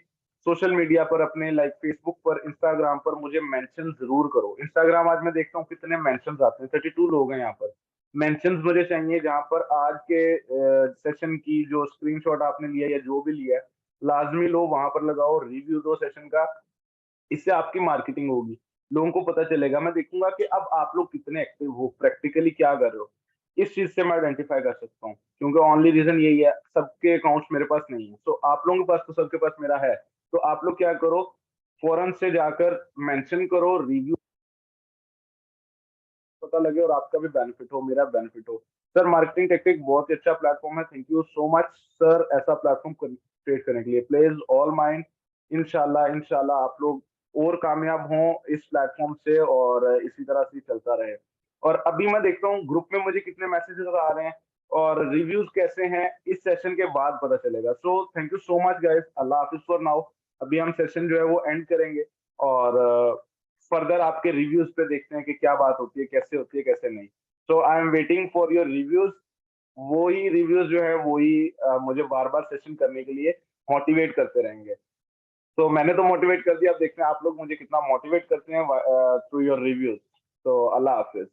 सोशल मीडिया पर अपने लाइक फेसबुक पर, इंस्टाग्राम पर मुझे मेंशन जरूर करो। इंस्टाग्राम आज मैं देखता हूँ कितने मेंशन आते हैं, 32 लोग हैं यहाँ पर। मेंशन मुझे चाहिए जहां पर आज के सेशन की जो स्क्रीनशॉट आपने लिया या जो भी लिया है, लाजमी लो वहां पर लगाओ, रिव्यू दो सेशन का। इससे आपकी मार्केटिंग होगी, लोगों को पता चलेगा। मैं देखूंगा कि अब आप लोग कितने एक्टिव हो, प्रैक्टिकली क्या कर रहे हो। इस चीज से मैं आइडेंटिफाई कर सकता हूँ, क्योंकि ओनली रीजन यही है, सबके अकाउंट्स मेरे पास नहीं है। तो आप लोगों के पास तो सबके पास मेरा है। तो आप लोग क्या करो, फौरन से जाकर मेंशन करो, रिव्यू पता लगे और आपका भी बेनिफिट हो, मेरा बेनिफिट हो। सर मार्केटिंग टेक्निक बहुत ही अच्छा प्लेटफॉर्म है, thank you so much sir ऐसा प्लेटफॉर्म क्रिएट करने के लिए। प्लेज ऑल माइंड, इंशाल्लाह इंशाल्लाह आप लोग और कामयाब हों इस प्लेटफॉर्म से, और इसी तरह से चलता रहे। और अभी मैं देखता हूँ ग्रुप में मुझे कितने मैसेजेस आ रहे हैं और रिव्यूज कैसे हैं, इस सेशन के बाद पता चलेगा। So thank you so much guys, Allah Hafiz for now. अभी हम सेशन जो है वो एंड करेंगे, और फर्दर आपके रिव्यूज पे देखते हैं कि क्या बात होती है कैसे नहीं। So I am waiting for your reviews. वो ही रिव्यूज जो है वो ही मुझे बार बार सेशन करने के लिए मोटिवेट करते रहेंगे। तो मैंने तो मोटिवेट कर दिया, अब देखते हैं आप लोग मुझे कितना मोटिवेट करते हैं थ्रू योर रिव्यूज। तो अल्लाह हाफिज।